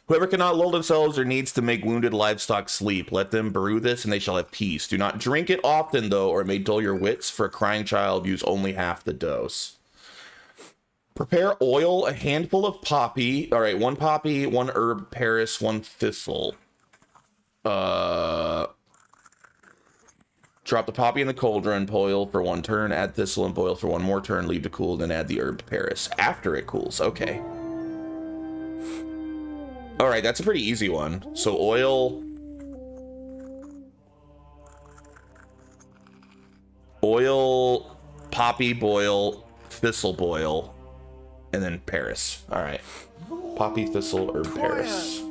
Whoever cannot lull themselves or needs to make wounded livestock sleep, let them brew this and they shall have peace. Do not drink it often, though, or it may dull your wits. For a crying child, use only half the dose. Prepare oil, a handful of poppy. All right, 1 poppy, 1 herb Paris, 1 thistle. Drop the poppy in the cauldron, boil for 1 turn, add thistle and boil for 1 more turn, leave to cool, then add the herb Paris after it cools. Okay. All right, that's a pretty easy one. So oil, poppy boil, thistle boil, and then Paris. All right, poppy, thistle, herb Paris.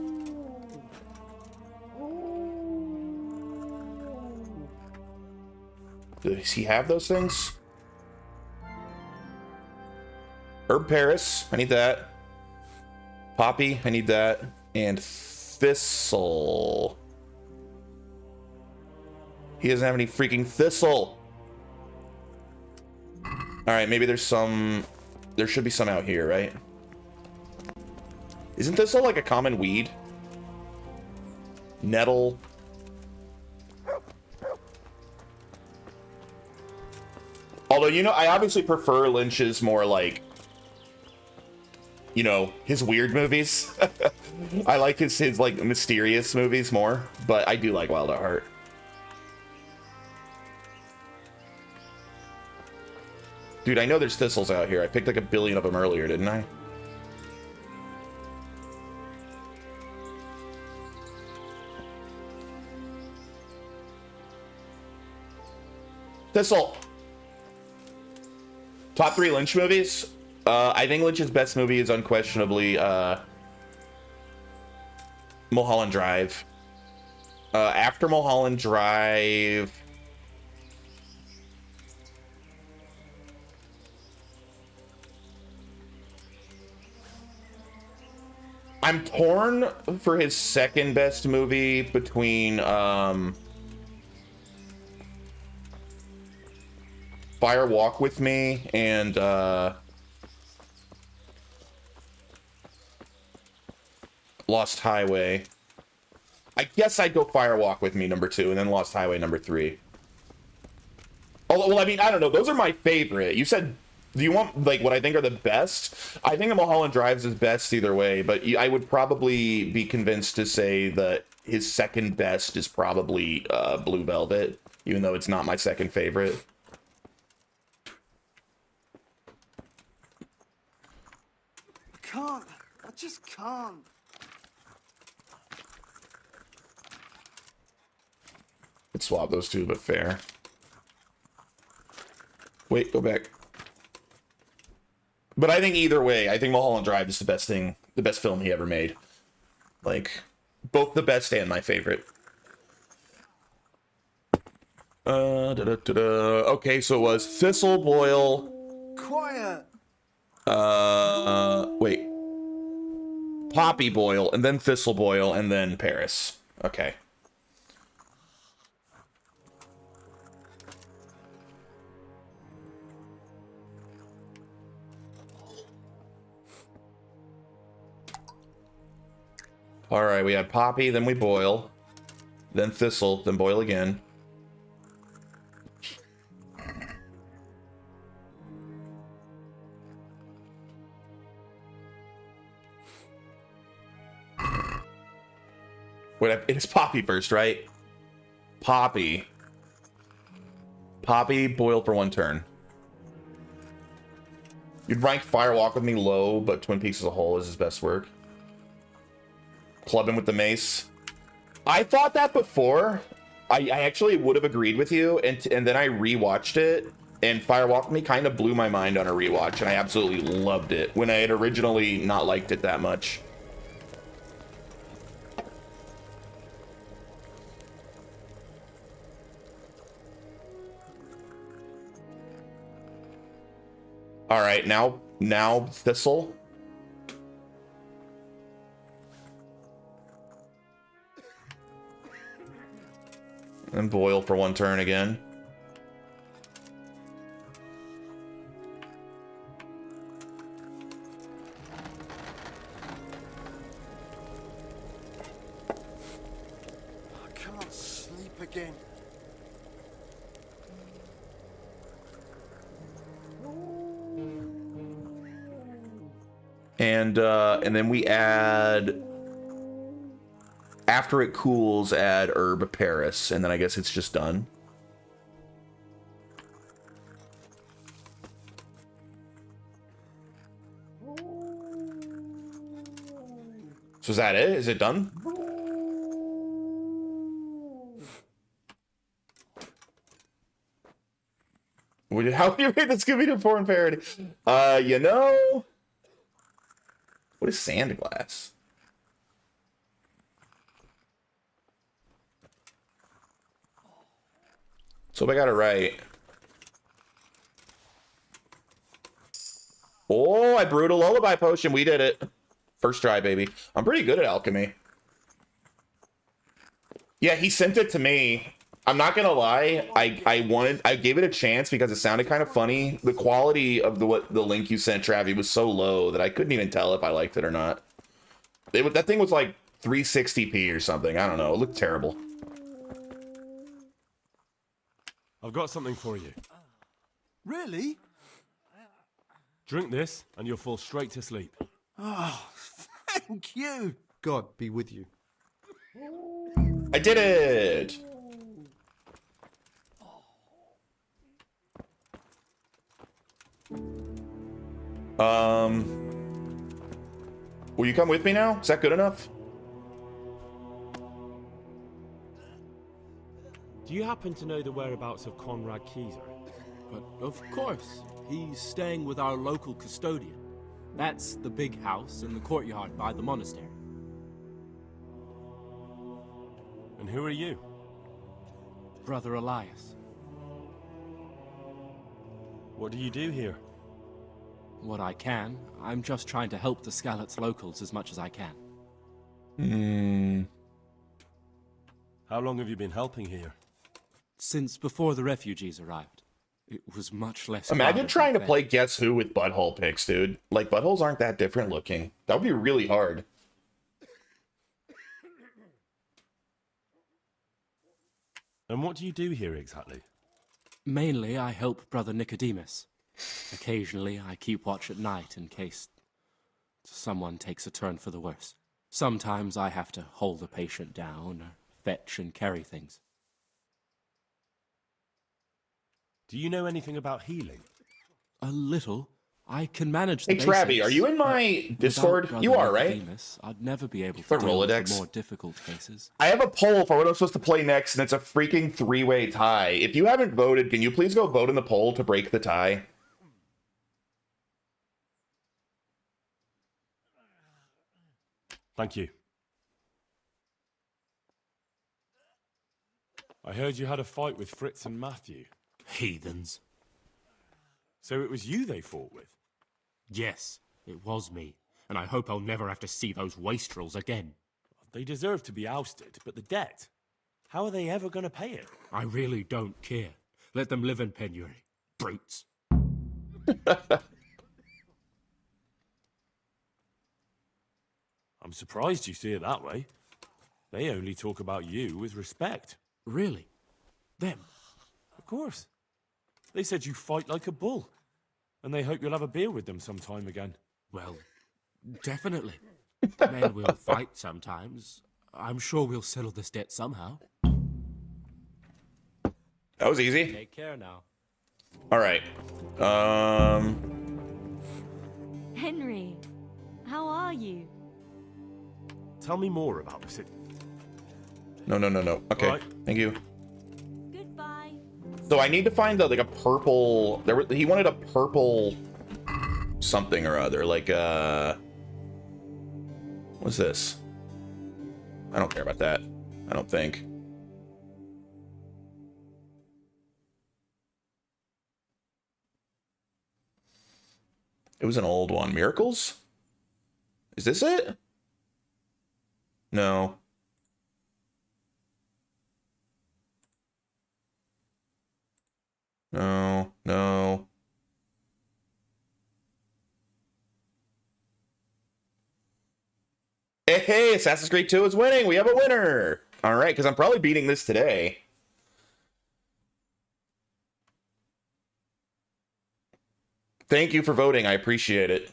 Does he have those things? Herb Paris, I need that. Poppy, I need that. And thistle. He doesn't have any freaking thistle. Alright, maybe there's some... There should be some out here, right? Isn't thistle like a common weed? Nettle. Although, you know, I obviously prefer Lynch's more like... You know, his weird movies. I like his like mysterious movies more, but I do like Wild at Heart. Dude, I know there's thistles out here. I picked like 1 billion of them earlier, didn't I? Thistle. Top 3 Lynch movies. I think Lynch's best movie is unquestionably Mulholland Drive. After Mulholland Drive, I'm torn for his second best movie between Fire Walk With Me and Lost Highway. I guess I'd go Fire Walk With Me number 2 and then Lost Highway number 3. Although, well, I mean, I don't know. Those are my favorite. You said, do you want like what I think are the best? I think Mulholland Drive's is best either way, but I would probably be convinced to say that his second best is probably Blue Velvet, even though it's not my second favorite. Can't. I just can't. Could swap those two, but fair. Wait, go back. But I think either way, I think Mulholland Drive is the best thing, the best film he ever made. Like, both the best and my favorite. Okay, so it was Thistle Boil. Quiet. Wait. Poppy Boil, and then Thistle Boil, and then Paris. Okay. All right, we had Poppy, then we boil, then Thistle, then boil again. Wait, it is Poppy first, right? Poppy. Poppy, boil for 1 turn. You'd rank Fire Walk With Me low, but Twin Peaks as a whole is his best work. Club him with the mace. I thought that before. I actually would have agreed with you, and then I rewatched it, and Fire Walk With Me kind of blew my mind on a rewatch, and I absolutely loved it when I had originally not liked it that much. All right, now Thistle. And boil for 1 turn again. again. And then we add, after it cools, add herb Paris, and then I guess it's just done. So is that it? Is it done? How do you rate the Scooby-Doo porn parody? You know, what is sand glass? So if I got it right. Oh, I brewed a lullaby potion. We did it. First try, baby. I'm pretty good at alchemy. Yeah, he sent it to me. I'm not gonna lie. I gave it a chance because it sounded kind of funny. The quality of the link you sent, Travi, was so low that I couldn't even tell if I liked it or not. That thing was like 360p or something. I don't know. It looked terrible. I've got something for you. Really? Drink this, and you'll fall straight to sleep. Oh, thank you. God be with you. I did it! Will you come with me now? Is that good enough? Do you happen to know the whereabouts of Conrad Keyser? But of course, he's staying with our local custodian. That's the big house in the courtyard by the monastery. And who are you? Brother Elias. What do you do here? What I can. I'm just trying to help the Skalitz locals as much as I can. How long have you been helping here? Since before the refugees arrived. It was much less. Imagine trying to play Guess Who with butthole pics, dude. Like, buttholes aren't that different looking. That would be really hard. And what do you do here exactly? Mainly, I help Brother Nicodemus. Occasionally, I keep watch at night in case someone takes a turn for the worse. Sometimes I have to hold a patient down or fetch and carry things. Do you know anything about healing? A little. I can manage the Hey, Travi, are you in my Discord? You are, right? I'd never be able The to deal with Rolodex. the more difficult cases. I have a poll for what I'm supposed to play next, and it's a freaking three-way tie. If you haven't voted, can you please go vote in the poll to break the tie? Thank you. I heard you had a fight with Fritz and Matthew. Heathens. So it was you they fought with? Yes, it was me. And I hope I'll never have to see those wastrels again. They deserve to be ousted, but the debt? How are they ever going to pay it? I really don't care. Let them live in penury. Brutes. I'm surprised you see it that way. They only talk about you with respect. Really? Them? Of course. They said you fight like a bull. And they hope you'll have a beer with them sometime again. Well, definitely. Men will fight sometimes. I'm sure we'll settle this debt somehow. That was easy. Take care now. All right. Henry, how are you? Tell me more about this. No. Okay, All right. Thank you. Goodbye. So I need to find like a purple. He wanted a purple something or other. Like what's this? I don't care about that. I don't think. It was an old one. Miracles? Is this it? No. No. Hey, Assassin's Creed 2 is winning. We have a winner. All right, because I'm probably beating this today. Thank you for voting. I appreciate it.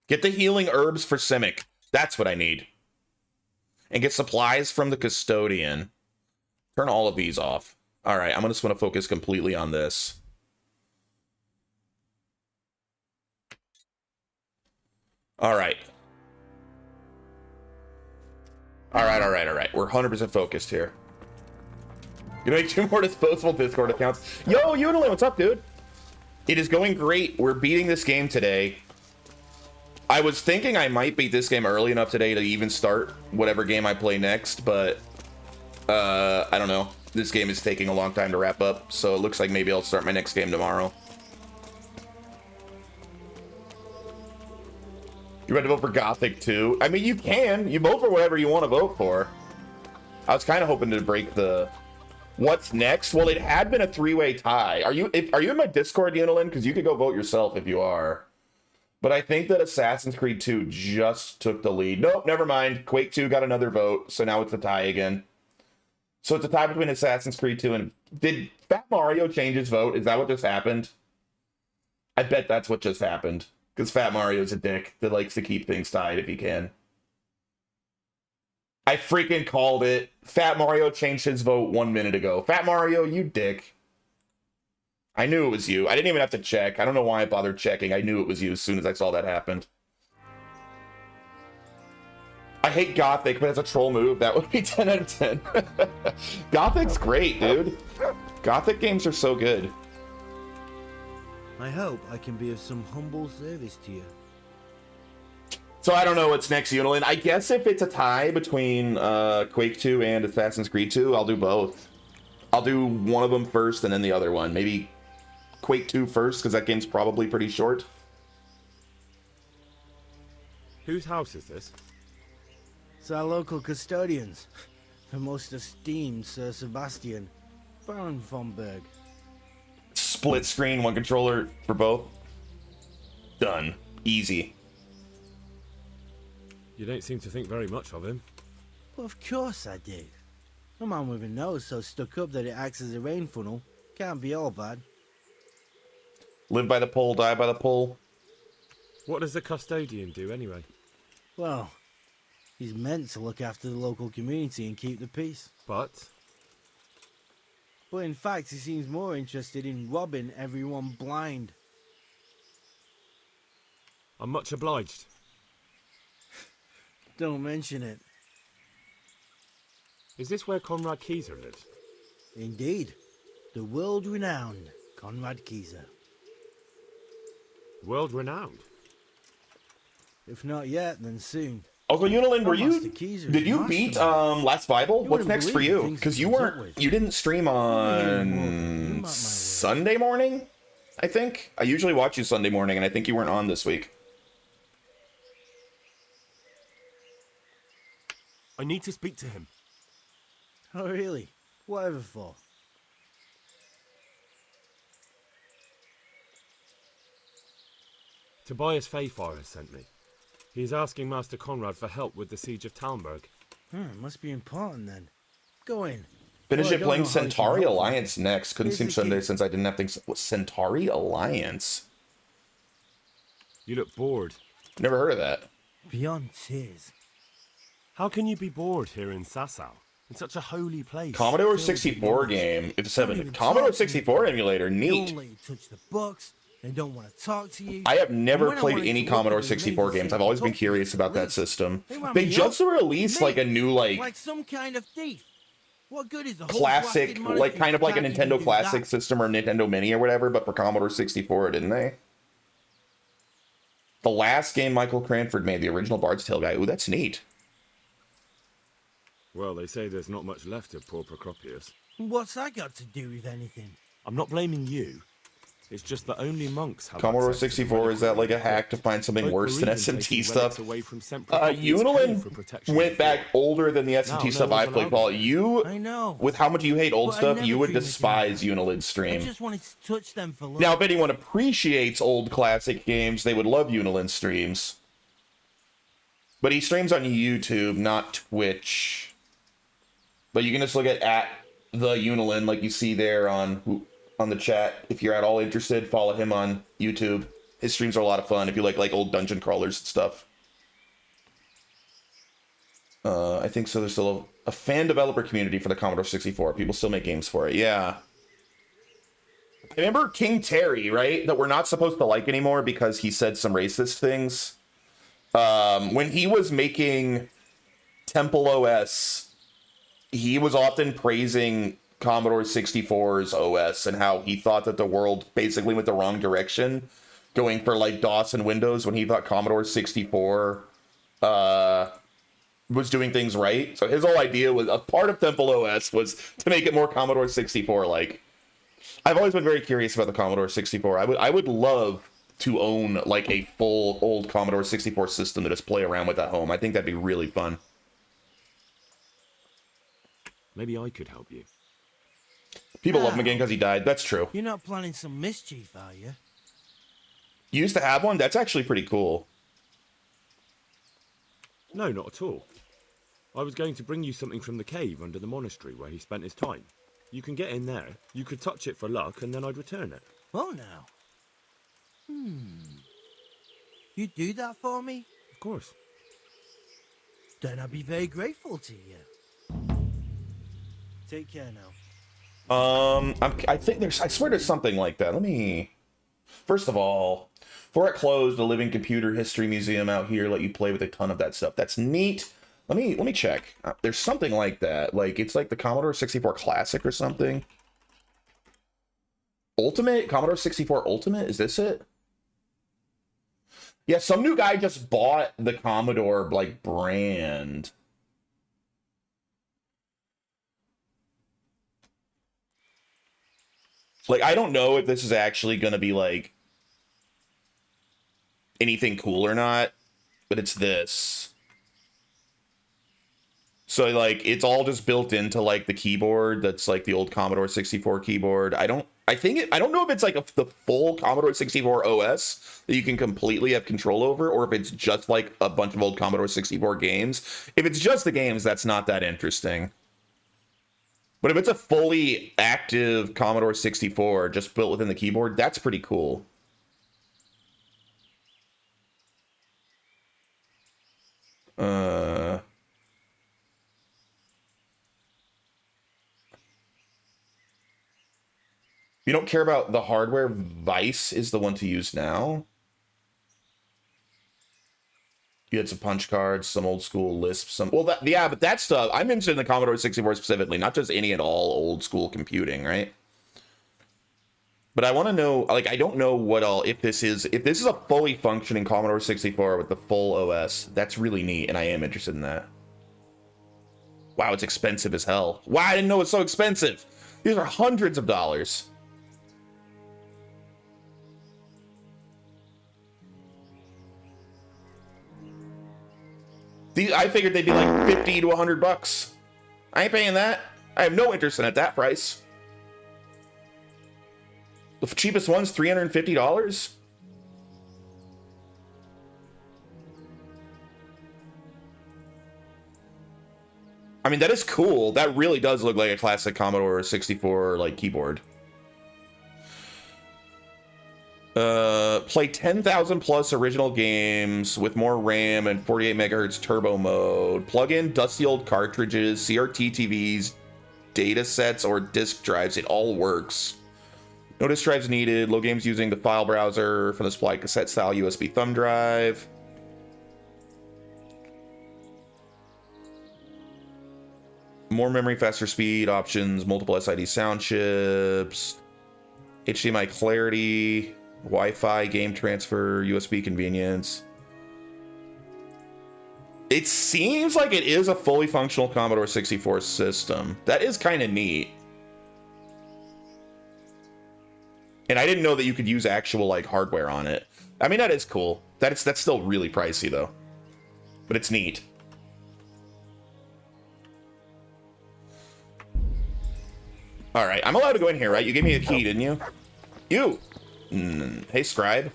Get the healing herbs for Simic. That's what I need. And get supplies from the custodian. Turn all of these off. All right, I'm just going to focus completely on this. All right. All right. We're 100% focused here. You make 2 more disposable Discord accounts. Yo, Unilin, what's up, dude? It is going great. We're beating this game today. I was thinking I might beat this game early enough today to even start whatever game I play next, but I don't know. This game is taking a long time to wrap up, so it looks like maybe I'll start my next game tomorrow. You ready to vote for Gothic 2? I mean, you can. You vote for whatever you want to vote for. I was kind of hoping to break the... What's next? Well, it had been a 3-way tie. Are you in my Discord, Unilin? Because you could go vote yourself if you are. But I think that Assassin's Creed 2 just took the lead. Nope, never mind. Quake 2 got another vote, so now it's a tie again. So it's a tie between Assassin's Creed 2 and... Did Fat Mario change his vote? Is that what just happened? I bet that's what just happened. Because Fat Mario's a dick that likes to keep things tied if he can. I freaking called it. Fat Mario changed his vote 1 minute ago. Fat Mario, you dick. I knew it was you. I didn't even have to check. I don't know why I bothered checking. I knew it was you as soon as I saw that happened. I hate Gothic, but as a troll move, that would be 10 out of 10. Gothic's great, dude. Gothic games are so good. I hope I can be of some humble service to you. So I don't know what's next, Unilin. I guess if it's a tie between Quake 2 and Assassin's Creed 2, I'll do both. I'll do one of them first and then the other one. Maybe Quake 2 first, because that game's probably pretty short. Whose house is this? It's our local custodians. The most esteemed Sir Sebastian, Baron von Berg. Split screen, one controller for both. Done. Easy. You don't seem to think very much of him. Well, of course I do. A man with a nose so stuck up that it acts as a rain funnel can't be all bad. Live by the pole, die by the pole. What does the custodian do anyway? Well, he's meant to look after the local community and keep the peace. But in fact, he seems more interested in robbing everyone blind. I'm much obliged. Don't mention it. Is this where Conrad Kieser lives? Indeed. The world-renowned Conrad Kieser. World-renowned? If not yet, then soon. Uncle Unilin, did you beat Last Bible? What's next for you? Because you didn't stream on Sunday morning, I think. I usually watch you Sunday morning, and I think you weren't on this week. I need to speak to him. Oh, really? Whatever for? Tobias Fayfire has sent me. He's asking Master Conrad for help with the siege of Talmberg. Must be important then. Go in. Finish it playing Centauri Alliance next. Couldn't seem Sunday since I didn't have things. Centauri Alliance? You look bored. Never heard of that. Beyond tears. How can you be bored here in Sasau? In such a holy place. Commodore 64 game. It's a 7. Commodore 64 emulator. Neat. Don't let you touch the books. They don't want to talk to you. I have never played any Commodore 64 games. I've always been curious about that system. They just released like a new like some kind of thief. What good is the classic, like kind of like a Nintendo Classic system or Nintendo Mini or whatever, but for Commodore 64, didn't they? The last game Michael Cranford made, the original Bard's Tale guy. Ooh, that's neat. Well, they say there's not much left of poor Procropius. What's that got to do with anything? I'm not blaming you. It's just that only monks have Commodore access to the 64, is that like a relic hack to find something Folk worse were than even SMT taking stuff? relics away from Semper Fidelis cave for Unilin protection went before. back older than the Now SMT no stuff one's I've played, allowed Paul. it. You, I know. with how much you hate old But I stuff, never you would dreamed of despise doing Unilin's I stream. just wanted to touch them for love. Now, if anyone appreciates old classic games, they would love Unilin's streams. But he streams on YouTube, not Twitch. But you can just look at the Unilin, like you see there on the chat. If you're at all interested, follow him on YouTube. His streams are a lot of fun if you like old dungeon crawlers and stuff. I think so. There's still a fan developer community for the Commodore 64. People still make games for it. Yeah. I remember King Terry, right? That we're not supposed to like anymore because he said some racist things. When he was making Temple OS, he was often praising Commodore 64's OS and how he thought that the world basically went the wrong direction, going for like DOS and Windows when he thought Commodore 64 was doing things right. So his whole idea was, a part of Temple OS was to make it more Commodore 64 like. I've always been very curious about the Commodore 64. I would love to own like a full old Commodore 64 system to just play around with at home. I think that'd be really fun. Maybe I could help you. People love him again because he died. That's true. You're not planning some mischief, are you? You used to have one? That's actually pretty cool. No, not at all. I was going to bring you something from the cave under the monastery where he spent his time. You can get in there, you could touch it for luck, and then I'd return it. Well, now. You do that for me? Of course. Then I'd be very grateful to you. Take care now. I think I swear there's something like that. Let me. First of all, before it closed, the Living Computer History Museum out here let you play with a ton of that stuff. That's neat. Let me check. There's something like that. Like it's like the Commodore 64 Classic or something. Ultimate? Commodore 64 Ultimate? Is this it? Yeah, some new guy just bought the Commodore like brand. Like, I don't know if this is actually going to be, like, anything cool or not, but it's this. So, like, it's all just built into, like, the keyboard that's, like, the old Commodore 64 keyboard. I don't know if it's, like, the full Commodore 64 OS that you can completely have control over, or if it's just, like, a bunch of old Commodore 64 games. If it's just the games, that's not that interesting. But if it's a fully active Commodore 64 just built within the keyboard, that's pretty cool. You don't care about the hardware? Vice is the one to use now. You had some punch cards, some old school Lisp, but that stuff, I'm interested in the Commodore 64 specifically, not just any and all old school computing, right? But I want to know, like, I don't know what all, if this is a fully functioning Commodore 64 with the full OS, that's really neat, and I am interested in that. Wow, it's expensive as hell. Wow, I didn't know it's so expensive. These are hundreds of dollars. I figured they'd be like 50 to 100 bucks. I ain't paying that. I have no interest in at that price. The cheapest one's $350. I mean, that is cool. That really does look like a classic Commodore 64 like keyboard. Play 10,000 plus original games with more RAM and 48 megahertz turbo mode. Plug in dusty old cartridges, CRT TVs, data sets, or disk drives. It all works. No disk drives needed. Load games using the file browser from the supply cassette style USB thumb drive. More memory, faster speed options, multiple SID sound chips, HDMI clarity, Wi-Fi, game transfer, USB convenience. It seems like it is a fully functional Commodore 64 system. That is kind of neat. And I didn't know that you could use actual like hardware on it. I mean, that is cool. That's still really pricey though, but it's neat. All right, I'm allowed to go in here, right? You gave me a key, didn't you? You. Hey, scribe.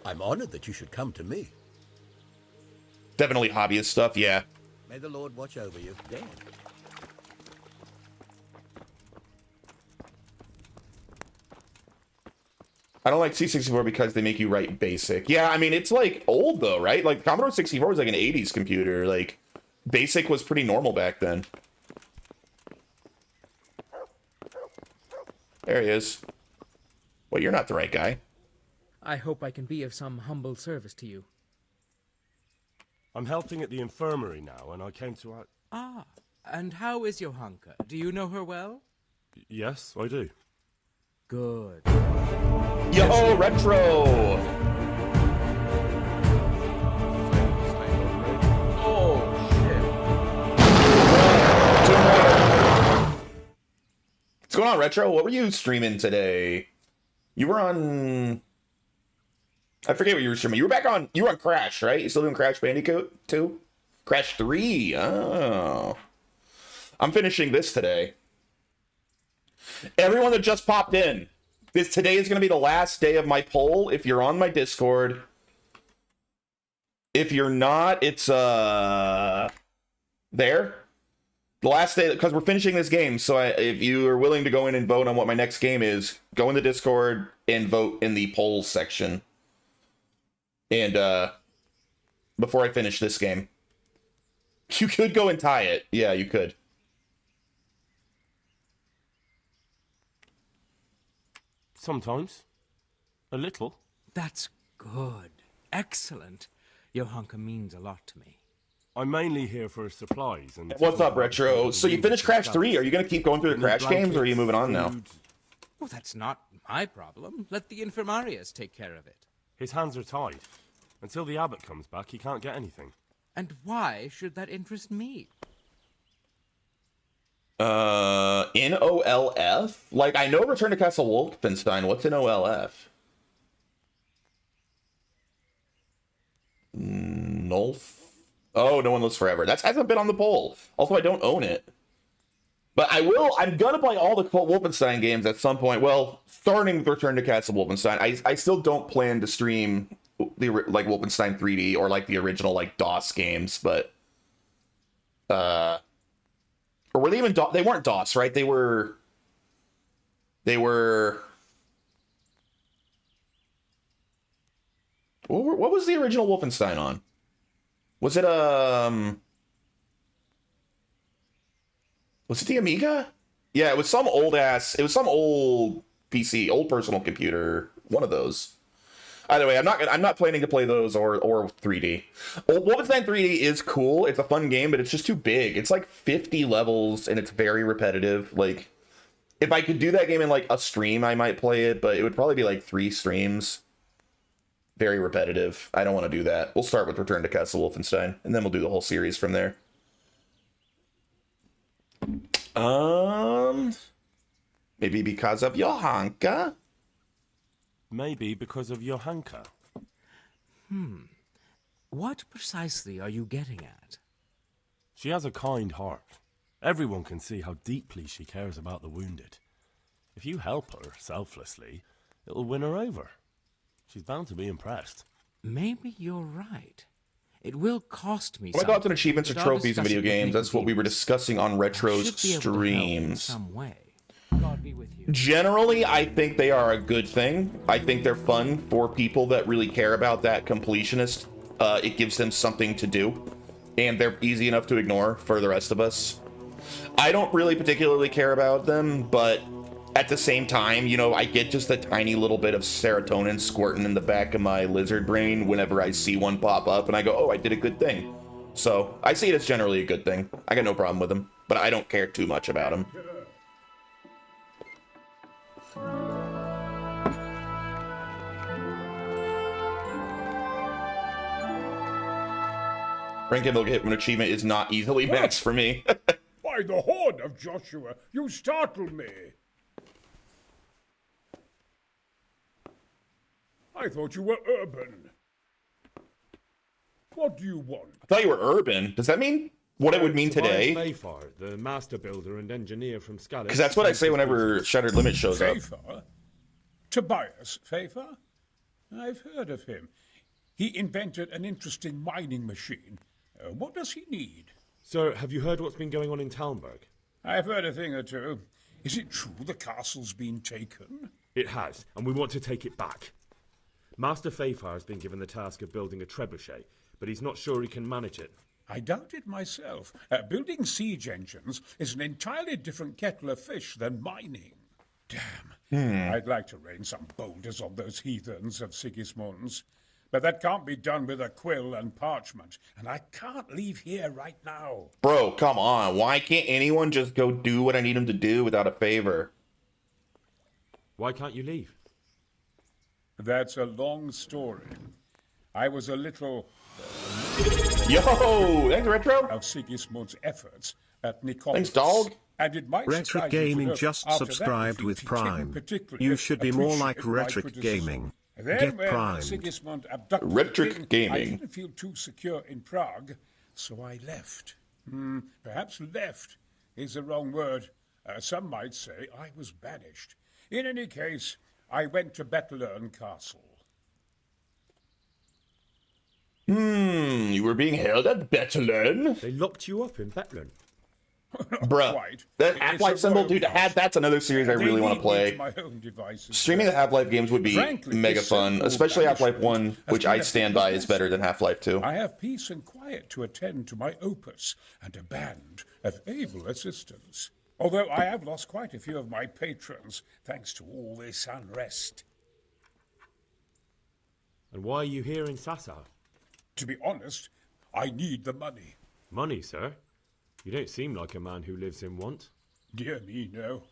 I'm honored that you should come to me. Definitely hobbyist stuff, yeah. May the Lord watch over you. Yeah. I don't like C64 because they make you write BASIC. Yeah, I mean, it's like old though, right? Like Commodore 64 was like an 80s computer. Like BASIC was pretty normal back then. There he is. Well, you're not the right guy. I hope I can be of some humble service to you. I'm helping at the infirmary now, and I came to... Ah, and how is Johanka? Do you know her well? Yes, I do. Good. Yo, Retro! Oh, shit. What's going on, Retro? What were you streaming today? You were on... I forget what you were streaming. You were on Crash, right? You still doing Crash Bandicoot 2? Crash 3? Oh. I'm finishing this today. Everyone that just popped in, today is going to be the last day of my poll. If you're on my Discord, if you're not, it's there. The last day, because we're finishing this game. So if you are willing to go in and vote on what my next game is, go in the Discord and vote in the polls section. And before I finish this game, you could go and tie it. Yeah, you could. Sometimes. A little. That's good. Excellent. Johanka means a lot to me. I'm mainly here for supplies. And what's up, Retro? So you finished Crash 3. Are you going to keep going through the Crash games, or are you moving on now? Well, that's not my problem. Let the infirmarius take care of it. His hands are tied. Until the abbot comes back, he can't get anything. And why should that interest me? NOLF? Like, I know Return to Castle Wolfenstein. What's NOLF? Nolf? Oh, No One Lives Forever. That hasn't been on the poll. Also, I don't own it. But I'm gonna play all the Wolfenstein games at some point. Well, starting with Return to Castle Wolfenstein. I still don't plan to stream the like Wolfenstein 3D or like the original like DOS games, but or were they even DOS? They weren't DOS, right? They were what was the original Wolfenstein on? Was it was it the Amiga? Yeah, it was some old PC, old personal computer, one of those. Either way, I'm not planning to play those or 3D. Wolfenstein 3D is cool. It's a fun game, but it's just too big. It's like 50 levels and it's very repetitive. Like, if I could do that game in like a stream, I might play it, but it would probably be like 3 streams. Very repetitive. I don't want to do that. We'll start with Return to Castle Wolfenstein, and then we'll do the whole series from there. Maybe because of Johanka? Maybe because of Johanka. What precisely are you getting at? She has a kind heart. Everyone can see how deeply she cares about the wounded. If you help her selflessly, it'll win her over. She's bound to be impressed. Maybe you're right. It will cost me my thoughts on achievements or trophies in video games. That's what we were discussing on Retro's streams. Some way. God be with you. Generally, I think they are a good thing. I think they're fun for people that really care about that completionist. It gives them something to do, and they're easy enough to ignore for the rest of us. I don't really particularly care about them, but at the same time, you know, I get just a tiny little bit of serotonin squirting in the back of my lizard brain whenever I see one pop up, and I go, oh, I did a good thing. So I see it as generally a good thing. I got no problem with them, but I don't care too much about them. Rank and an achievement is not easily matched for me. By the horn of Joshua, you startled me. I thought you were urban. What do you want? I thought you were urban. Does that mean what it would mean today? Tobias Fafar, the master builder and engineer from Scala. Because that's what I say whenever Shattered Limit shows up. Fafar? Tobias Fafar? I've heard of him. He invented an interesting mining machine. What does he need? Sir, have you heard what's been going on in Talmberg? I've heard a thing or two. Is it true the castle's been taken? It has, and we want to take it back. Master Fafar has been given the task of building a trebuchet, but he's not sure he can manage it. I doubt it myself. Building siege engines is an entirely different kettle of fish than mining. Damn. I'd like to rain some boulders on those heathens of Sigismund's. But that can't be done with a quill and parchment, and I can't leave here right now. Bro, come on. Why can't anyone just go do what I need them to do without a favor? Why can't you leave? That's a long story. I was a little... Yo, thanks, Retro. ...of Sigismund's efforts at Nicholas. Thanks, dog. And it might Rhetoric Gaming just subscribed with Prime. You should be more like Rhetoric Gaming. Then Get when Prime. Sigismund abducted Rhetoric the king, Gaming. I didn't feel too secure in Prague, so I left. Perhaps left is the wrong word. Some might say I was banished. In any case, I went to Bettelern Castle. You were being held at Bettelern? They locked you up in Bettelern. Bruh, that Half-Life symbol, dude, that's another series I really want to play. Streaming the Half-Life games would be mega fun, especially Half-Life 1, which I stand by is better than Half-Life 2. I have peace and quiet to attend to my opus and a band of able assistants. Although I have lost quite a few of my patrons thanks to all this unrest. And why are you here in Sassar? To be honest, I need the money. Money, sir? You don't seem like a man who lives in want. Dear me, no.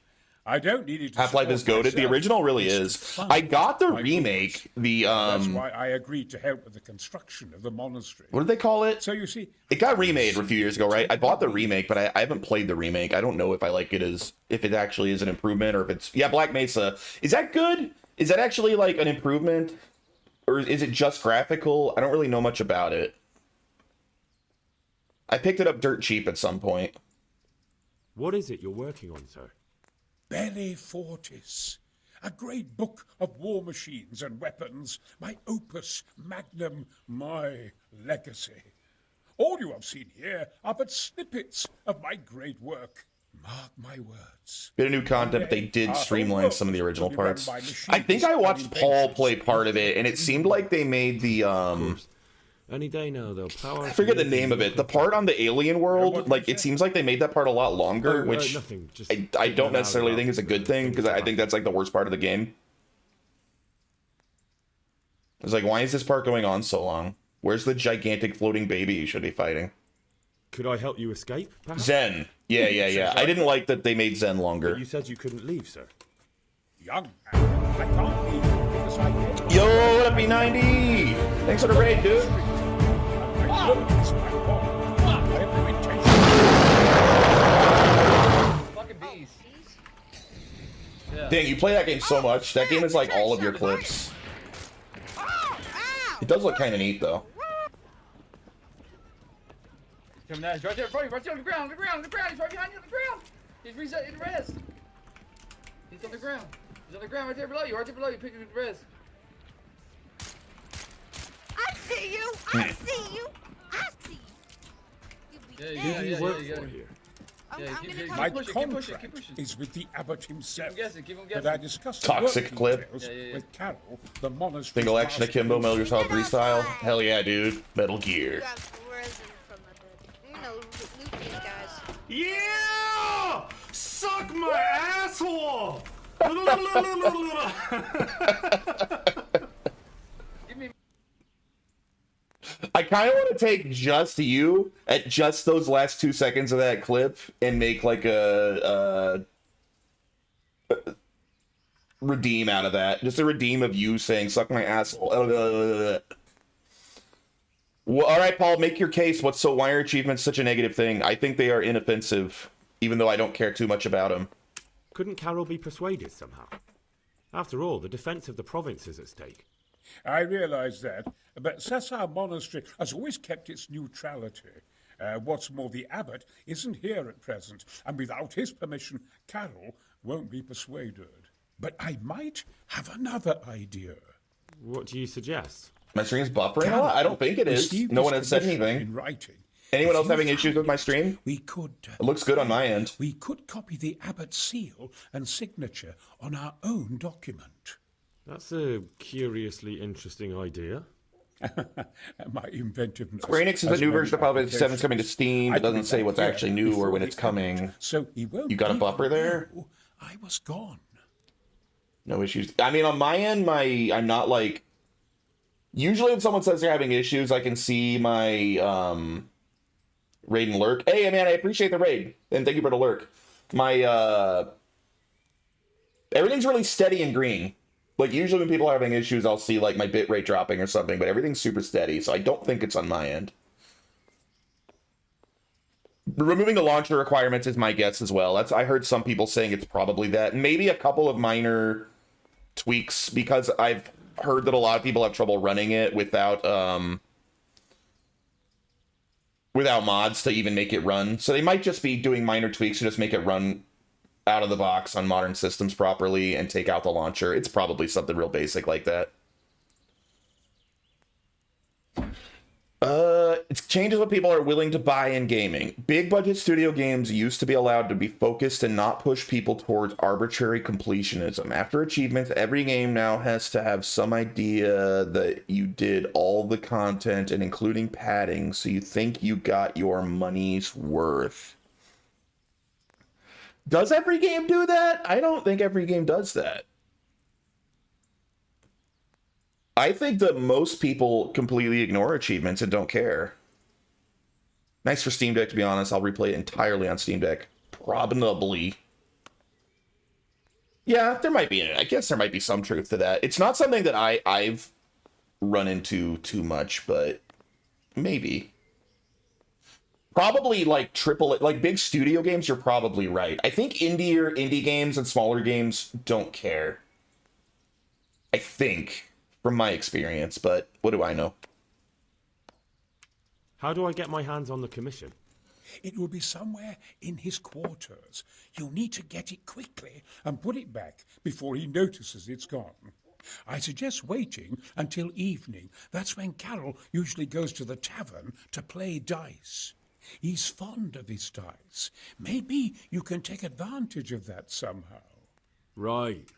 I don't need it to Half-Life is support goated. The myself. original really It's is. fun. I got the My remake. That's why I agreed to help with the construction of the monastery. What did they call it? So you see, it got remade a few years ago, right? I bought the remake, but I haven't played the remake. I don't know if I like it as if it actually is an improvement or if it's Black Mesa. Is that good? Is that actually like an improvement, or is it just graphical? I don't really know much about it. I picked it up dirt cheap at some point. What is it you're working on, sir? Belli Fortis, a great book of war machines and weapons, my opus magnum, my legacy. All you have seen here are but snippets of my great work. Mark my words. Bit of new content, but they did streamline some of the original parts. I think I watched Paul play part of it, and it seemed like they made the Any day now, they'll power. I forget the name of it. The part on the alien world, like it seems like they made that part a lot longer, which nothing. Just I don't necessarily think is a good thing because I think that's like the worst part of the game. It's like, why is this part going on so long? Where's the gigantic floating baby you should be fighting? Could I help you escape, perhaps? Zen. Yeah. I didn't like that they made Zen longer. But you said you couldn't leave, sir. Young man, I can't leave because I can't. Yo, what up, B90? Thanks for the raid, dude. Fucking bees. Dang, you play that game so much. That game is like all of your clips. It does look kind of neat, though. Come now, he's right there in front of you, right there on the ground, he's right behind you on the ground. He's resetting the res. He's on the ground. He's on the ground right there below you, picking up the res. I see you! I see you! I see you! Yeah. Here. My contract is with the abbot himself. Keep him But guessing. I discussed the Toxic work clip. details with Carol, the monastery. Single action akimbo, Metal Gear Solid 3 style. Hell yeah, dude. Metal Gear. You know, loot these guys. Yeah! Suck my asshole! I kind of want to take just you at just those last 2 seconds of that clip and make like a redeem out of that. Just a redeem of you saying, suck my asshole. Well, all right, Paul, make your case. Why are achievements such a negative thing? I think they are inoffensive, even though I don't care too much about them. Couldn't Carol be persuaded somehow? After all, the defense of the province is at stake. I realize that, but Sassar Monastery has always kept its neutrality. What's more, the abbot isn't here at present, and without his permission, Carol won't be persuaded. But I might have another idea. What do you suggest? My stream's buffering a lot? I don't think it is. No one has said anything. In writing. Anyone else having issues with my stream? We could. It looks good on my end. We could copy the abbot's seal and signature on our own document. That's a curiously interesting idea. My inventiveness. Square Enix is a new version of Final Fantasy VII coming to Steam. It doesn't say what's actually new or when it's coming. So he won't. You got a buffer there? I was gone. No issues. I mean, on my end, I'm not like. Usually, if someone says they're having issues, I can see my raid and lurk. Hey, man, I appreciate the raid and thank you for the lurk. My everything's really steady and green. Like usually when people are having issues, I'll see like my bitrate dropping or something, but everything's super steady, so I don't think it's on my end. Removing the launcher requirements is my guess as well. I heard some people saying it's probably that. Maybe a couple of minor tweaks, because I've heard that a lot of people have trouble running it without mods to even make it run. So they might just be doing minor tweaks to just make it run out of the box on modern systems properly and take out the launcher. It's probably something real basic like that. It changes what people are willing to buy in gaming. Big budget studio games used to be allowed to be focused and not push people towards arbitrary completionism. After achievements, every game now has to have some idea that you did all the content and including padding, so you think you got your money's worth. Does every game do that? I don't think every game does that. I think that most people completely ignore achievements and don't care. Nice for Steam Deck, to be honest. I'll replay it entirely on Steam Deck. Probably. Yeah, there might be. I guess there might be some truth to that. It's not something that I've run into too much, but maybe. Probably like big studio games, you're probably right. I think indie games and smaller games don't care. I think, from my experience, but what do I know? How do I get my hands on the commission? It will be somewhere in his quarters. You'll need to get it quickly and put it back before he notices it's gone. I suggest waiting until evening. That's when Carol usually goes to the tavern to play dice. He's fond of his dice. Maybe you can take advantage of that somehow. Right.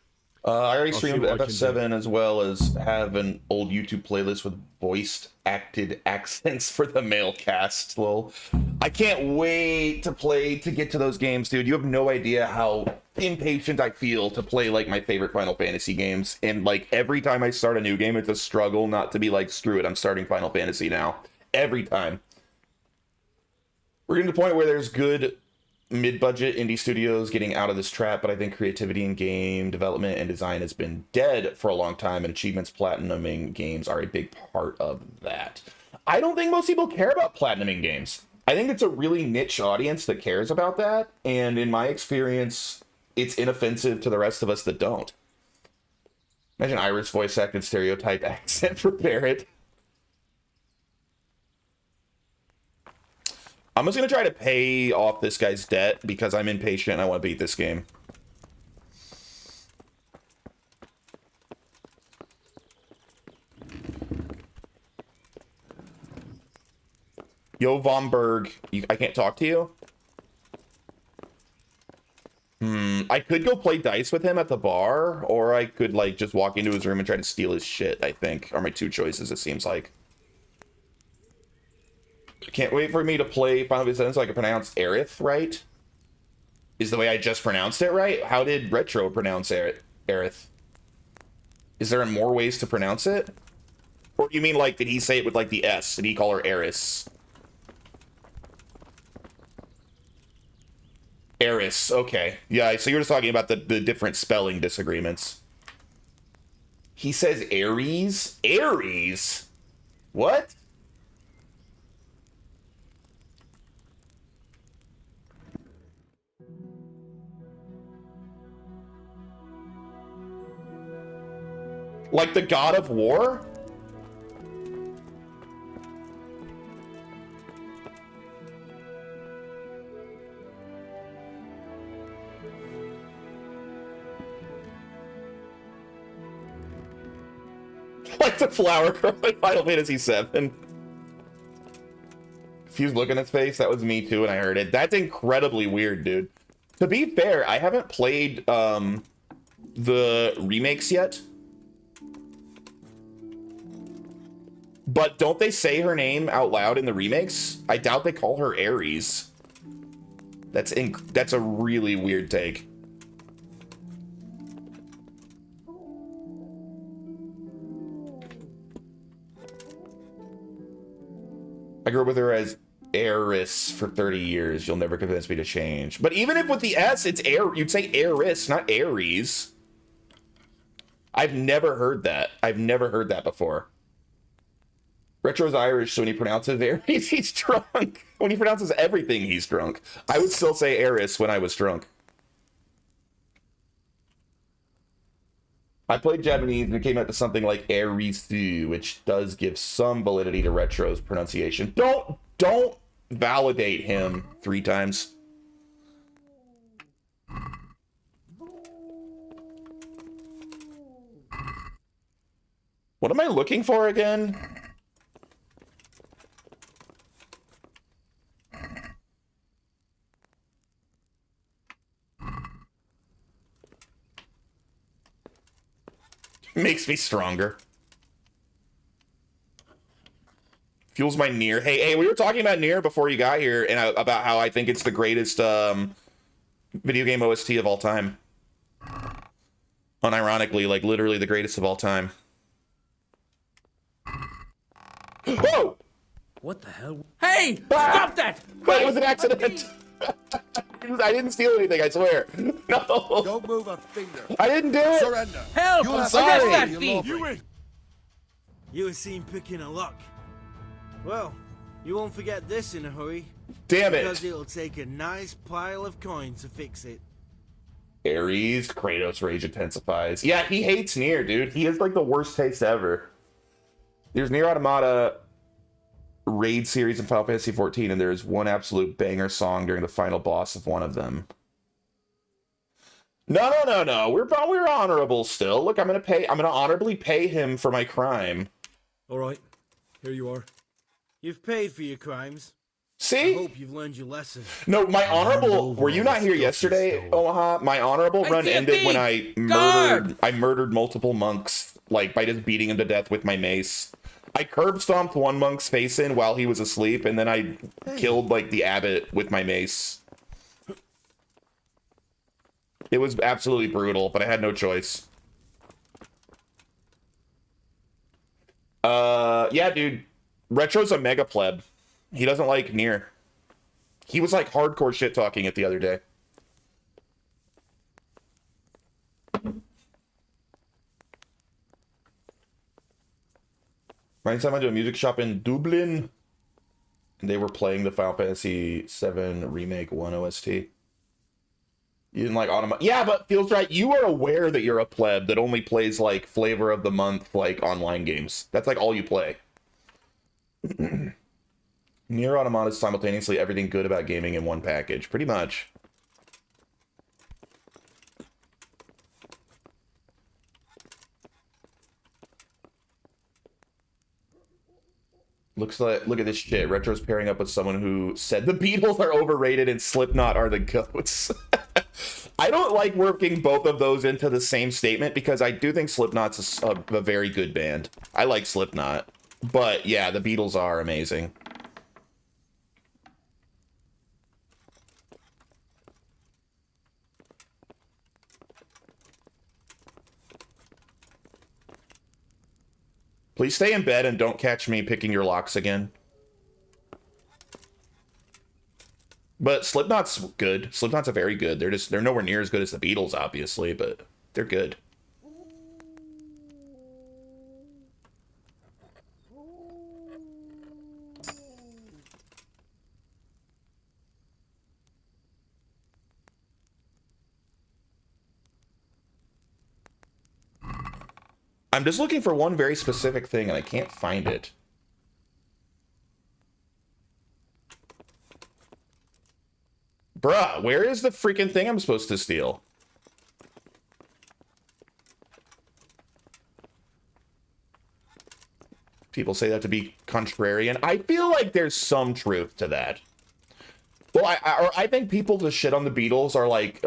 I already streamed FF7 as well as have an old YouTube playlist with voiced acted accents for the male cast. Well, I can't wait to get to those games, dude. You have no idea how impatient I feel to play like my favorite Final Fantasy games. And like every time I start a new game, it's a struggle not to be like, screw it, I'm starting Final Fantasy now. Every time. We're getting to the point where there's good mid-budget indie studios getting out of this trap, but I think creativity in game development and design has been dead for a long time, and achievements platinuming games are a big part of that. I don't think most people care about platinuming games. I think it's a really niche audience that cares about that, and in my experience, it's inoffensive to the rest of us that don't. Imagine Irish voice acted stereotype accent for Barrett. I'm just going to try to pay off this guy's debt because I'm impatient and I want to beat this game. Yo, Vomberg, I can't talk to you? I could go play dice with him at the bar, or I could, like, just walk into his room and try to steal his shit, I think. Are my two choices, it seems like. Can't wait for me to play Final Fantasy VII so I can pronounce Aerith right. Is the way I just pronounced it right? How did Retro pronounce Aerith? Is there more ways to pronounce it? Or you mean like, did he say it with like the S? Did he call her Eris? Eris, okay. Yeah, so you're just talking about the different spelling disagreements. He says Aries? Aries? What? Like the God of War? Like the flower girl in Final Fantasy VII. If he was looking at his face, that was me too, and I heard it. That's incredibly weird, dude. To be fair, I haven't played the remakes yet. But don't they say her name out loud in the remakes? I doubt they call her Ares. That's a really weird take. I grew up with her as Eris for 30 years. You'll never convince me to change. But even if with the S, it's you'd say Eris, not Ares. I've never heard that. I've never heard that before. Retro's Irish, so when he pronounces Aries, he's drunk. When he pronounces everything, he's drunk. I would still say Eris when I was drunk. I played Japanese and it came out to something like Erisu, which does give some validity to Retro's pronunciation. Don't validate him 3 times. What am I looking for again? Makes me stronger. Fuels my Nier. Hey, we were talking about Nier before you got here, and about how I think it's the greatest video game OST of all time. Unironically, like literally the greatest of all time. Whoa! What the hell? Hey! Stop that! But it was an accident. I didn't steal anything, I swear. No. Don't move a finger. I didn't do it. Surrender. Help! I'm sorry. That thief! You were seen picking a lock. Well, you won't forget this in a hurry. Damn it. Because it'll take a nice pile of coins to fix it. Ares, Kratos rage intensifies. Yeah, he hates Nier, dude. He has like the worst taste ever. There's Nier Automata raid series in Final Fantasy XIV, and there's one absolute banger song during the final boss of one of them. No. We're honorable still. Look, I'm gonna honorably pay him for my crime. All right, here you are. You've paid for your crimes. See? I hope you've learned your lesson. No, my honorable. Were you not here yesterday, Omaha? My honorable run ended when I murdered multiple monks, like by just beating him to death with my mace. I curb stomped one monk's face in while he was asleep, and then I killed like the abbot with my mace. It was absolutely brutal, but I had no choice. Yeah, dude. Retro's a mega pleb. He doesn't like Nier. He was like hardcore shit talking it the other day. Right time I went to a music shop in Dublin, and they were playing the Final Fantasy VII Remake 1 OST. You didn't like Automata? Yeah, but feels right. You are aware that you're a pleb that only plays like flavor of the month, like online games. That's like all you play. Nier Automata is simultaneously everything good about gaming in one package, pretty much. Looks like, look at this shit. Retro's pairing up with someone who said the Beatles are overrated and Slipknot are the goats. I don't like working both of those into the same statement because I do think Slipknot's a very good band. I like Slipknot. But yeah, the Beatles are amazing. Please stay in bed and don't catch me picking your locks again. But Slipknot's good. Slipknot's a very good. They're nowhere near as good as the Beatles, obviously, but they're good. I'm just looking for one very specific thing and I can't find it. Bruh, where is the freaking thing I'm supposed to steal? People say that to be contrarian. I feel like there's some truth to that. Well, I think people to shit on the Beatles are like,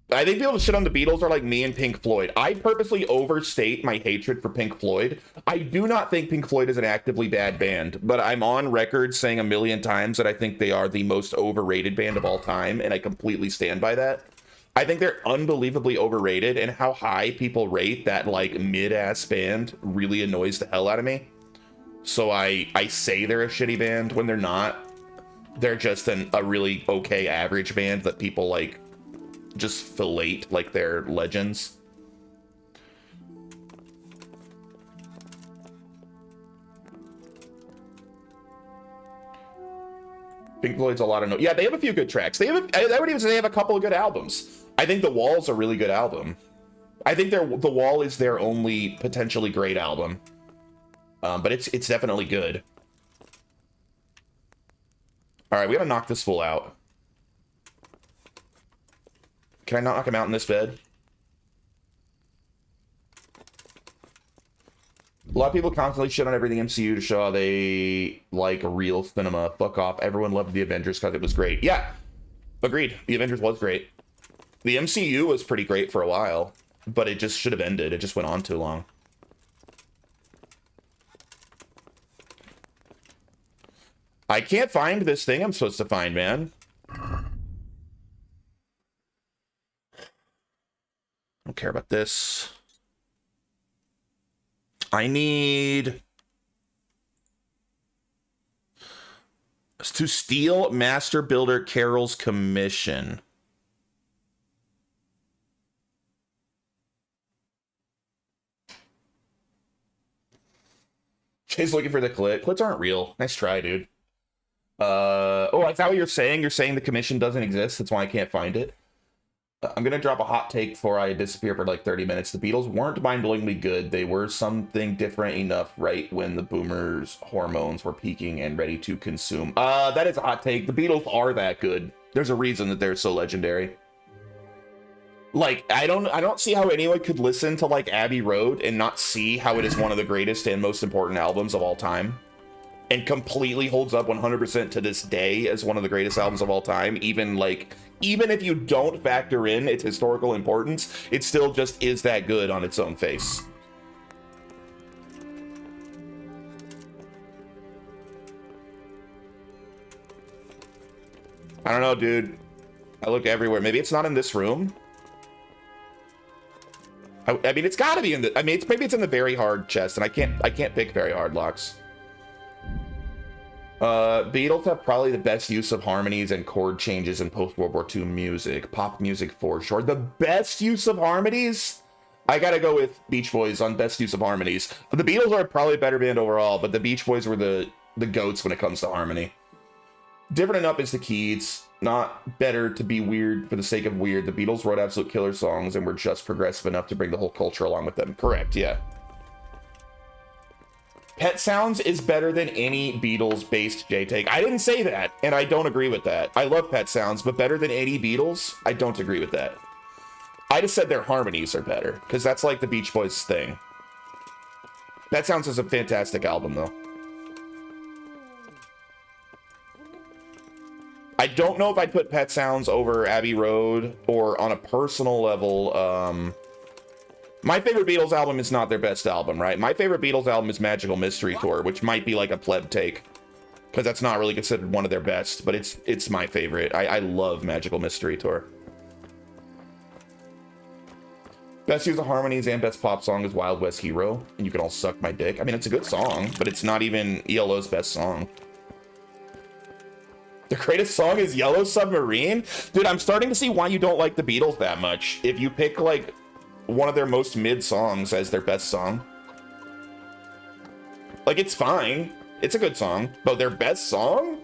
I think people to shit on the Beatles are like me and Pink Floyd. I purposely overstate my hatred for Pink Floyd. I do not think Pink Floyd is an actively bad band, but I'm on record saying a million times that I think they are the most overrated band of all time, and I completely stand by that. I think they're unbelievably overrated, and how high people rate that like mid-ass band really annoys the hell out of me. So I say they're a shitty band when they're not. They're just a really okay average band that people like just fillet like they're legends. Pink Floyd's a lot of yeah, they have a few good tracks. I would even say they have a couple of good albums. I think The Wall's a really good album. I think The Wall is their only potentially great album. But it's definitely good. All right, we gotta knock this fool out. Can I not knock him out in this bed? A lot of people constantly shit on everything MCU to show how they like real cinema. Fuck off. Everyone loved the Avengers because it was great. Yeah, agreed. The Avengers was great. The MCU was pretty great for a while, but it just should have ended. It just went on too long. I can't find this thing I'm supposed to find, man. I don't care about this. I need to steal Master Builder Carol's commission. Jay's looking for the clit. Clits aren't real. Nice try, dude. Oh, is that what you're saying? You're saying the commission doesn't exist? That's why I can't find it. I'm gonna drop a hot take before I disappear for like 30 minutes. The Beatles weren't mind-blowingly good. They were something different enough right when the boomers' hormones were peaking and ready to consume. That is a hot take. The Beatles are that good. There's a reason that they're so legendary. Like, I don't see how anyone could listen to like Abbey Road and not see how it is one of the greatest and most important albums of all time. And completely holds up 100% to this day as one of the greatest albums of all time. Even if you don't factor in its historical importance, it still just is that good on its own face. I don't know, dude. I look everywhere. Maybe it's not in this room. I mean, it's got to be in the. I mean, maybe it's in the very hard chest, and I can't pick very hard locks. Beatles have probably the best use of harmonies and chord changes in post-World War II music. Pop music for sure. The best use of harmonies? I gotta go with Beach Boys on best use of harmonies. The Beatles are probably a better band overall, but the Beach Boys were the goats when it comes to harmony. Different enough is the keys. Not better to be weird for the sake of weird. The Beatles wrote absolute killer songs and were just progressive enough to bring the whole culture along with them. Correct, yeah. Pet Sounds is better than any Beatles-based J-Take. I didn't say that, and I don't agree with that. I love Pet Sounds, but better than any Beatles? I don't agree with that. I just said their harmonies are better, because that's like the Beach Boys thing. Pet Sounds is a fantastic album, though. I don't know if I'd put Pet Sounds over Abbey Road, or on a personal level, my favorite Beatles album is not their best album, right? My favorite Beatles album is Magical Mystery Tour, which might be like a pleb take, because that's not really considered one of their best, but it's my favorite. I love Magical Mystery Tour. Best use of harmonies and best pop song is Wild West Hero, and You Can All Suck My Dick. I mean, it's a good song, but it's not even ELO's best song. The greatest song is Yellow Submarine? Dude, I'm starting to see why you don't like the Beatles that much. If you pick, like, one of their most mid songs as their best song. Like, it's fine. It's a good song. But their best song?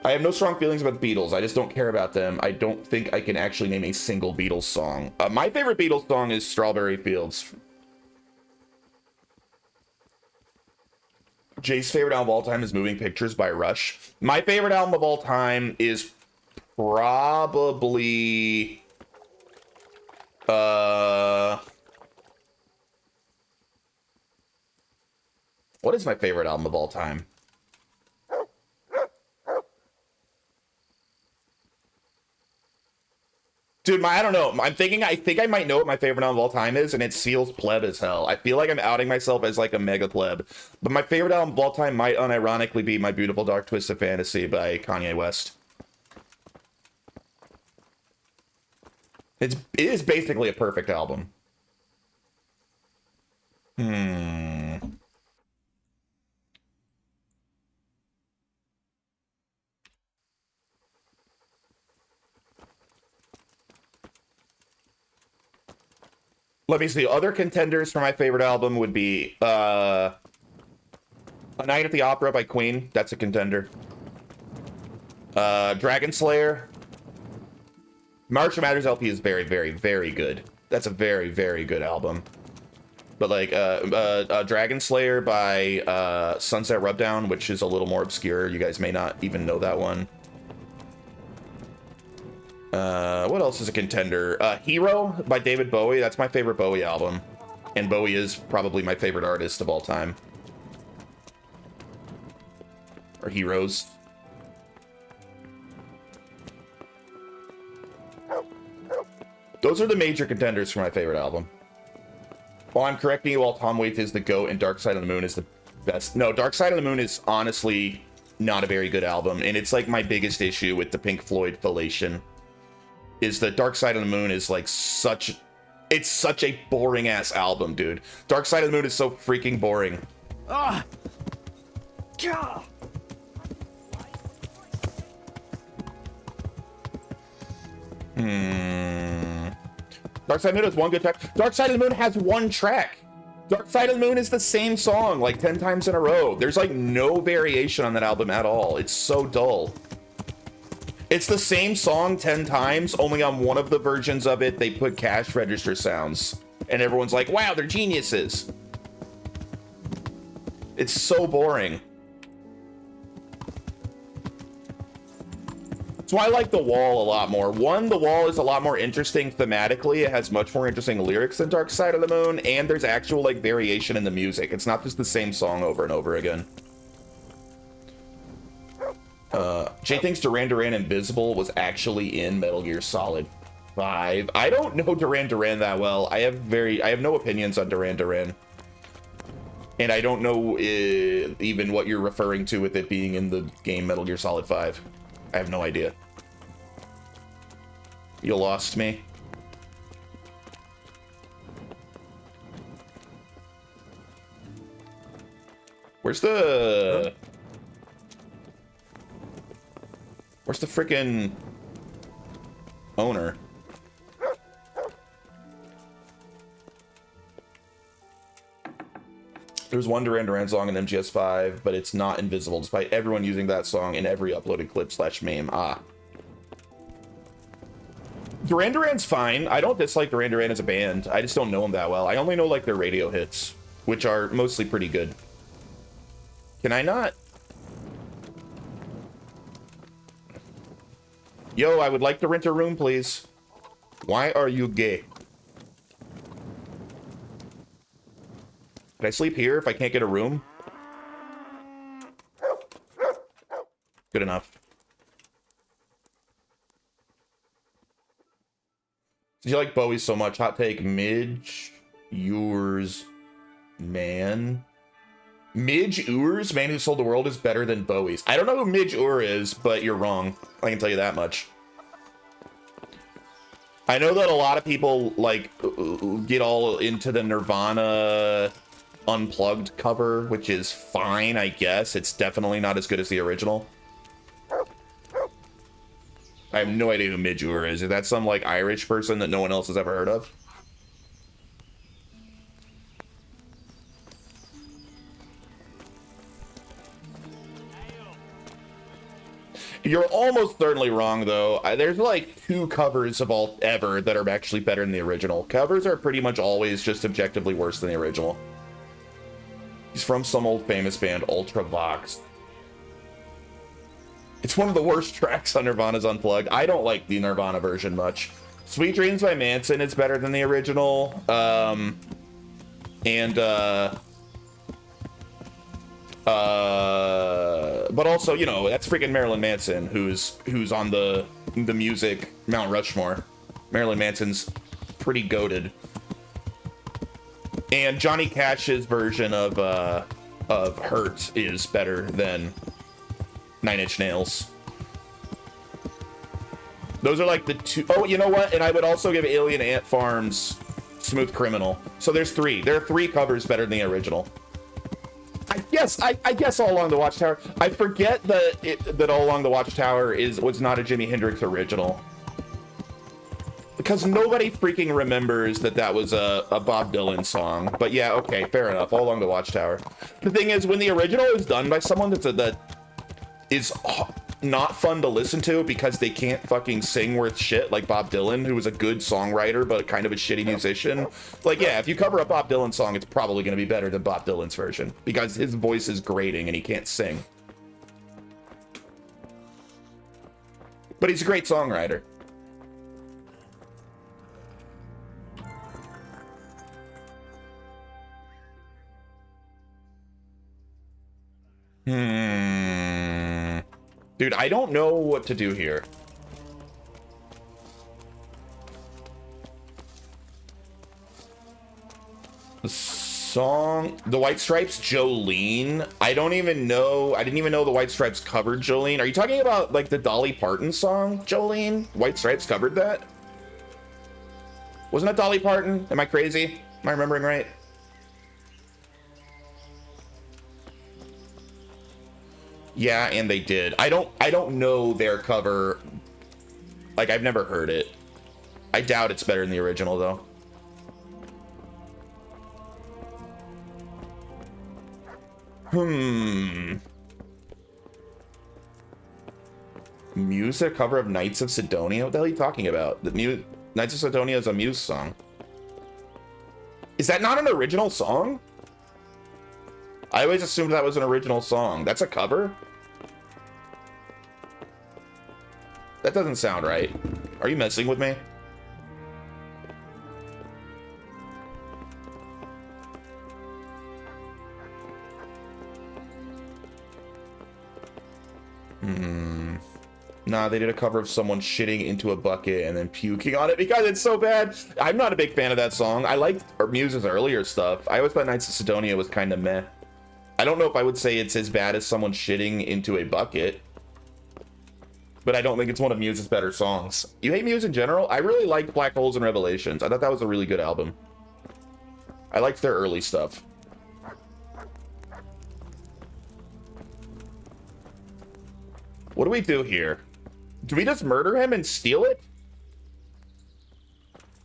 I have no strong feelings about the Beatles. I just don't care about them. I don't think I can actually name a single Beatles song. My favorite Beatles song is Strawberry Fields. Jay's favorite album of all time is Moving Pictures by Rush. My favorite album of all time is probably... What is my favorite album of all time? Dude, I don't know. I think I might know what my favorite album of all time is, and it feels pleb as hell. I feel like I'm outing myself as like a mega pleb. But my favorite album of all time might unironically be My Beautiful Dark Twisted Fantasy by Kanye West. It is basically a perfect album. Let me see. Other contenders for my favorite album would be A Night at the Opera by Queen. That's a contender. Dragon Slayer. March of Matters LP is very, very, very good. That's a very, very good album. But like Dragon Slayer by Sunset Rubdown, which is a little more obscure. You guys may not even know that one. What else is a contender? Hero by David Bowie. That's my favorite Bowie album. And Bowie is probably my favorite artist of all time. Or Heroes. Those are the major contenders for my favorite album. While I'm correcting you all, Tom Waits is the GOAT and Dark Side of the Moon is the best. No, Dark Side of the Moon is honestly not a very good album. And it's like my biggest issue with the Pink Floyd Fellation. Is that Dark Side of the Moon is like such... It's such a boring ass album, dude. Dark Side of the Moon is so freaking boring. Ah! Dark Side of the Moon has one good track. Dark Side of the Moon has one track. Dark Side of the Moon is the same song like 10 times in a row. There's like no variation on that album at all. It's so dull. It's the same song 10 times, only on one of the versions of it, they put cash register sounds. And everyone's like, wow, they're geniuses. It's so boring. That's why I like The Wall a lot more. One, The Wall is a lot more interesting thematically. It has much more interesting lyrics than Dark Side of the Moon, and there's actual like variation in the music. It's not just the same song over and over again. Jay thinks Duran Duran Invisible was actually in Metal Gear Solid 5. I don't know Duran Duran that well. I have no opinions on Duran Duran. And I don't know even what you're referring to with it being in the game Metal Gear Solid 5. I have no idea. You lost me. Where's the... Where's the frickin' owner? There's one Duran Duran song in MGS5, but it's not invisible, despite everyone using that song in every uploaded clip / meme. Duran Duran's fine. I don't dislike Duran Duran as a band. I just don't know them that well. I only know like their radio hits, which are mostly pretty good. Can I not? Yo, I would like to rent a room, please. Why are you gay? Can I sleep here if I can't get a room? Good enough. Did you like Bowie so much? Hot take, Midge, yours, man. Midge Urs, Man Who Sold the World, is better than Bowie's. I don't know who Midge Ur is, but you're wrong. I can tell you that much. I know that a lot of people, like, get all into the Nirvana Unplugged cover, which is fine, I guess. It's definitely not as good as the original. I have no idea who Midge Ur is. Is that some, like, Irish person that no one else has ever heard of? You're almost certainly wrong, though. There's like 2 covers of all ever that are actually better than the original. Covers are pretty much always just objectively worse than the original. He's from some old famous band, Ultravox. It's one of the worst tracks on Nirvana's Unplugged. I don't like the Nirvana version much. Sweet Dreams by Manson is better than the original. But also, you know, that's freaking Marilyn Manson, who's on the music Mount Rushmore. Marilyn Manson's pretty goated. And Johnny Cash's version of Hurt is better than Nine Inch Nails. Those are like the 2. Oh, you know what? And I would also give Alien Ant Farm's Smooth Criminal. So there's 3. There are 3 covers better than the original. I guess All Along the Watchtower. I forget that All Along the Watchtower was not a Jimi Hendrix original. Because nobody freaking remembers that was a Bob Dylan song. But yeah, okay, fair enough. All Along the Watchtower. The thing is, when the original is done by someone that is not fun to listen to because they can't fucking sing worth shit, like Bob Dylan, who was a good songwriter but kind of a shitty musician. Like, yeah, if you cover a Bob Dylan song, it's probably going to be better than Bob Dylan's version because his voice is grating and he can't sing. But he's a great songwriter. Dude, I don't know what to do here. The song, The White Stripes, Jolene. I don't even know. I didn't even know the White Stripes covered Jolene. Are you talking about like the Dolly Parton song, Jolene? White Stripes covered that? Wasn't that Dolly Parton? Am I crazy? Am I remembering right? Yeah, and they did. I don't know their cover. Like, I've never heard it. I doubt it's better than the original, though. Muse, cover of Knights of Sidonia? What the hell are you talking about? Knights of Sidonia is a Muse song. Is that not an original song? I always assumed that was an original song. That's a cover? That doesn't sound right. Are you messing with me? Nah, they did a cover of someone shitting into a bucket and then puking on it because it's so bad. I'm not a big fan of that song. I liked Muse's earlier stuff. I always thought Knights of Sidonia was kind of meh. I don't know if I would say it's as bad as someone shitting into a bucket, but I don't think it's one of Muse's better songs. You hate Muse in general? I really liked Black Holes and Revelations. I thought that was a really good album. I liked their early stuff. What do we do here? Do we just murder him and steal it?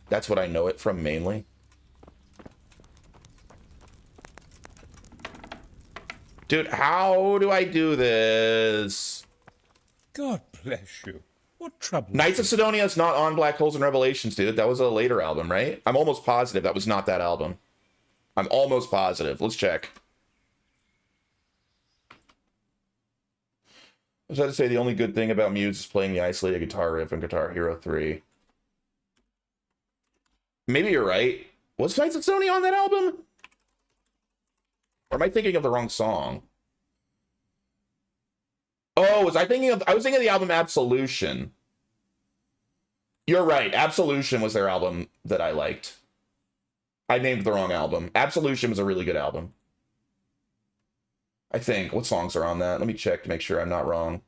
That's what I know it from mainly. Dude, how do I do this? God bless you. What trouble? Knights of Sidonia is not on Black Holes and Revelations, dude. That was a later album, right? I'm almost positive that was not that album. I'm almost positive. Let's check. I was about to say the only good thing about Muse is playing the isolated guitar riff in Guitar Hero 3. Maybe you're right. Was Knights of Sidonia on that album? Or am I thinking of the wrong song? Oh, I was thinking of the album Absolution. You're right. Absolution was their album that I liked. I named the wrong album. Absolution was a really good album. I think. What songs are on that? Let me check to make sure I'm not wrong.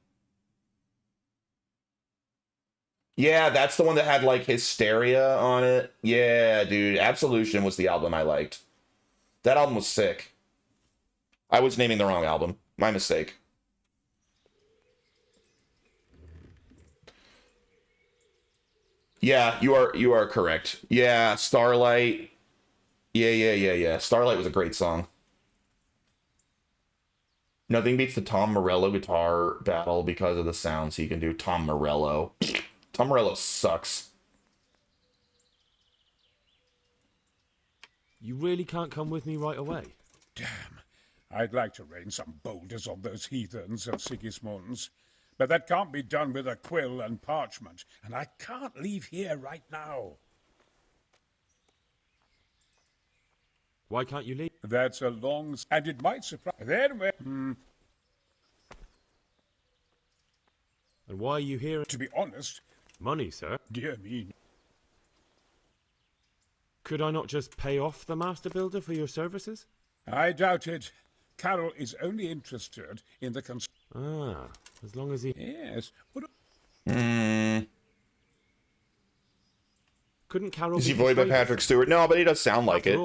Yeah, that's the one that had like Hysteria on it. Yeah, dude. Absolution was the album I liked. That album was sick. I was naming the wrong album. My mistake. Yeah, you are correct. Yeah, Starlight. Yeah. Starlight was a great song. Nothing beats the Tom Morello guitar battle because of the sounds he can do. Tom Morello. Tom Morello sucks. You really can't come with me right away? Damn. I'd like to rain some boulders on those heathens of Sigismund's. But that can't be done with a quill and parchment, and I can't leave here right now. Why can't you leave? That's a long... and it might surprise... Then we... And why are you here? To be honest... Money, sir? Dear me. Could I not just pay off the Master Builder for your services? I doubt it. Carol is only interested in the... as long as he... Yes. Couldn't Carol... Is he voiced by Patrick Stewart? No, but he does sound like it.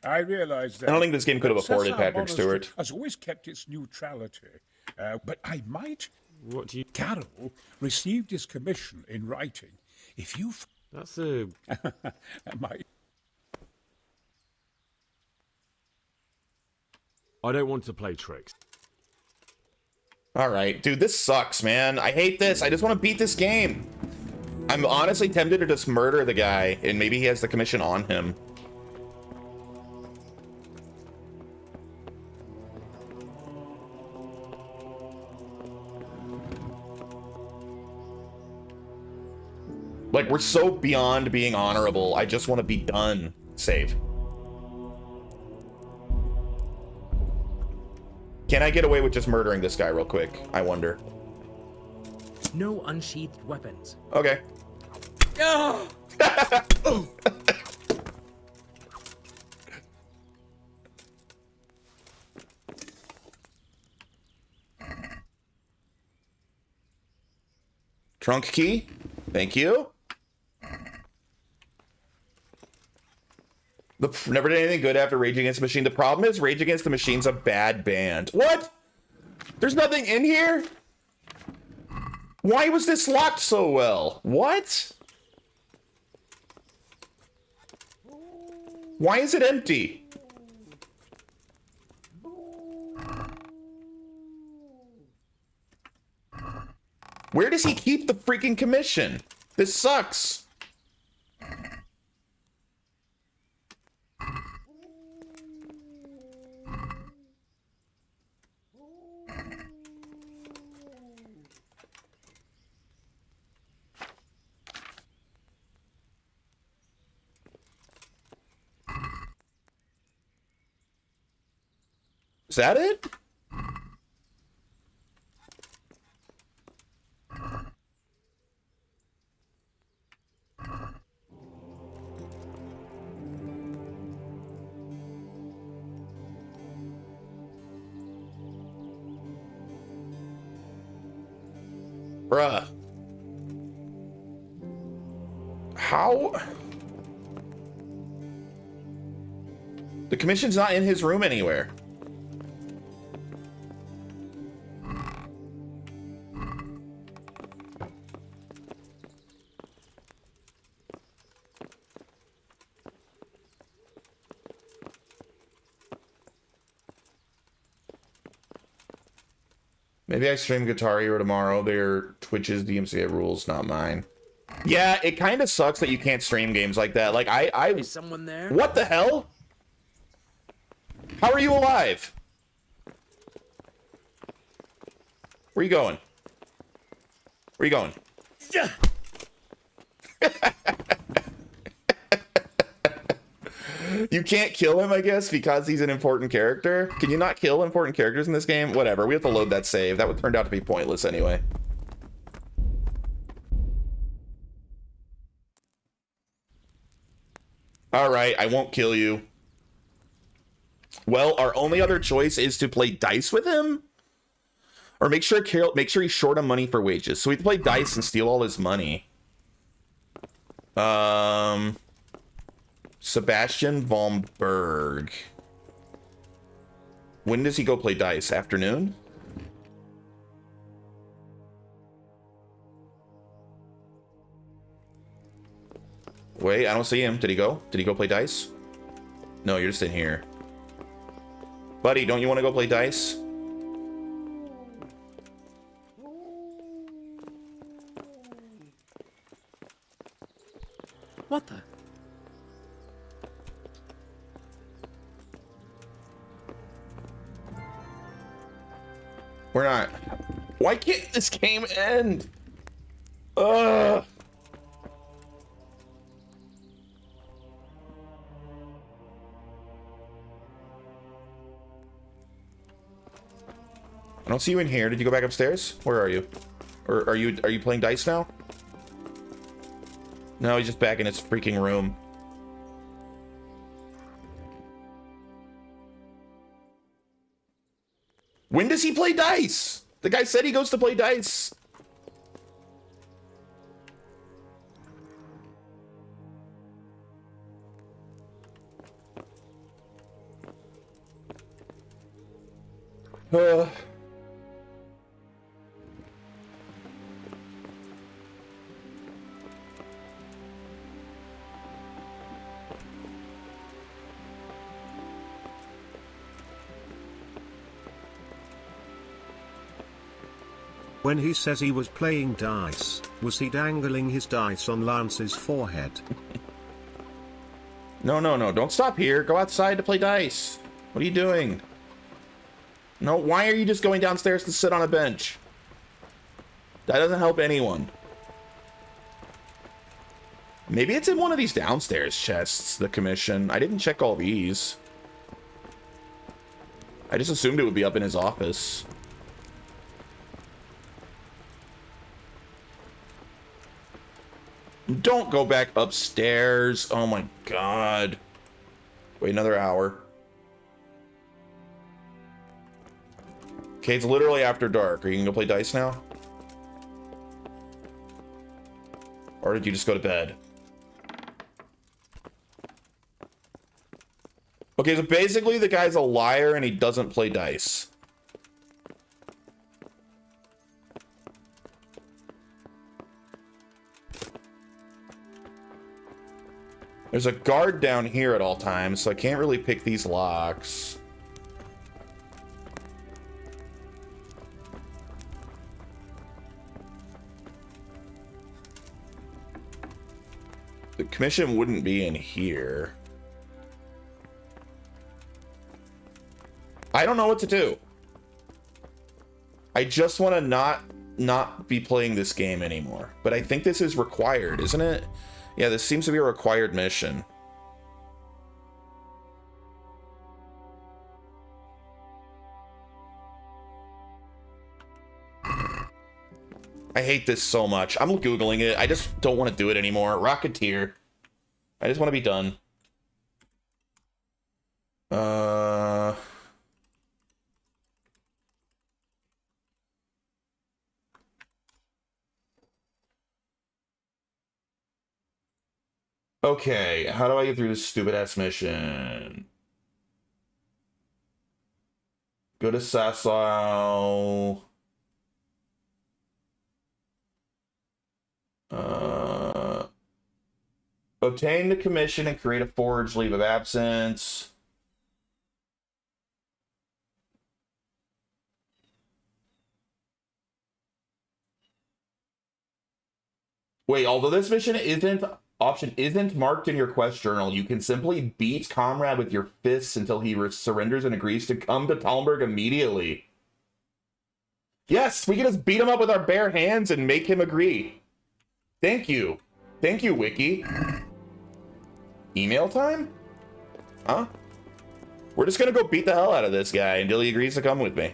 I realize that... I don't think this game could have afforded Patrick Stewart. Has always kept its neutrality. But I might... What do you... Carol received his commission in writing. If you... That's a... I don't want to play tricks. Alright, dude, this sucks, man. I hate this. I just want to beat this game. I'm honestly tempted to just murder the guy, and maybe he has the commission on him. Like, we're so beyond being honorable. I just want to be done. Save. Can I get away with just murdering this guy real quick? I wonder. No unsheathed weapons. Okay. Oh! Trunk key. Thank you. Never did anything good after Rage Against the Machine. The problem is Rage Against the Machine's a bad band. What? There's nothing in here? Why was this locked so well? What? Why is it empty? Where does he keep the freaking commission? This sucks. Is that it? Bruh. How? The commission's not in his room anywhere. Maybe I stream Guitar Hero tomorrow. They're Twitch's DMCA rules, not mine. Yeah, it kind of sucks that you can't stream games like that. Like, Is someone there? What the hell? How are you alive? Where are you going? Where are you going? You can't kill him, I guess, because he's an important character. Can you not kill important characters in this game? Whatever, we have to load that save. That would turn out to be pointless anyway. Alright, I won't kill you. Well, our only other choice is to play dice with him? Or make sure he's short on money for wages. So we play dice and steal all his money. Sebastian Volberg. When does he go play dice? Afternoon? Wait, I don't see him. Did he go? Did he go play dice? No, you're just in here. Buddy, don't you want to go play dice? We're not. Why can't this game end? Ugh. I don't see you in here. Did you go back upstairs? Where are you? Or are you playing dice now? No, he's just back in his freaking room. When does he play dice? The guy said he goes to play dice. When he says he was playing dice, was he dangling his dice on Lance's forehead? No, no, no. Don't stop here. Go outside to play dice. What are you doing? No, why are you just going downstairs to sit on a bench? That doesn't help anyone. Maybe it's in one of these downstairs chests, the commission. I didn't check all these. I just assumed it would be up in his office. Don't go back upstairs. Oh my god. Wait another hour. Okay, it's literally after dark. Are you gonna go play dice now? Or did you just go to bed? Okay, so basically the guy's a liar and he doesn't play dice. There's a guard down here at all times, so I can't really pick these locks. The commission wouldn't be in here. I don't know what to do. I just want to not be playing this game anymore. But I think this is required, isn't it? Yeah, this seems to be a required mission. I hate this so much. I'm Googling it. I just don't want to do it anymore. Rocketeer. I just want to be done. Okay, how do I get through this stupid ass mission? Go to Sasau. Obtain the commission and create a forged leave of absence. Wait, although this mission isn't marked in your quest journal, you can simply beat Comrade with your fists until he surrenders and agrees to come to Talmberg immediately. Yes, we can just beat him up with our bare hands and make him agree. Thank you. Thank you, Wiki. Email time? Huh? We're just gonna go beat the hell out of this guy until he agrees to come with me.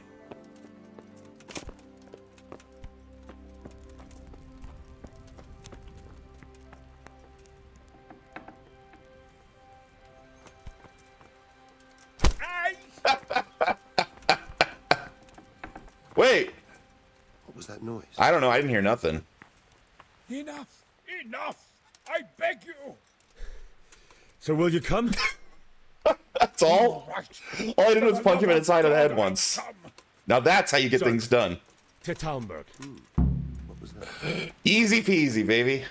Wait. What was that noise? I don't know. I didn't hear nothing. Enough! Enough! I beg you! So will you come? That's all? Right. All I did was punch him in the side of the head once. Now that's how you get things done. To Talmberg. What was that? Easy peasy, baby.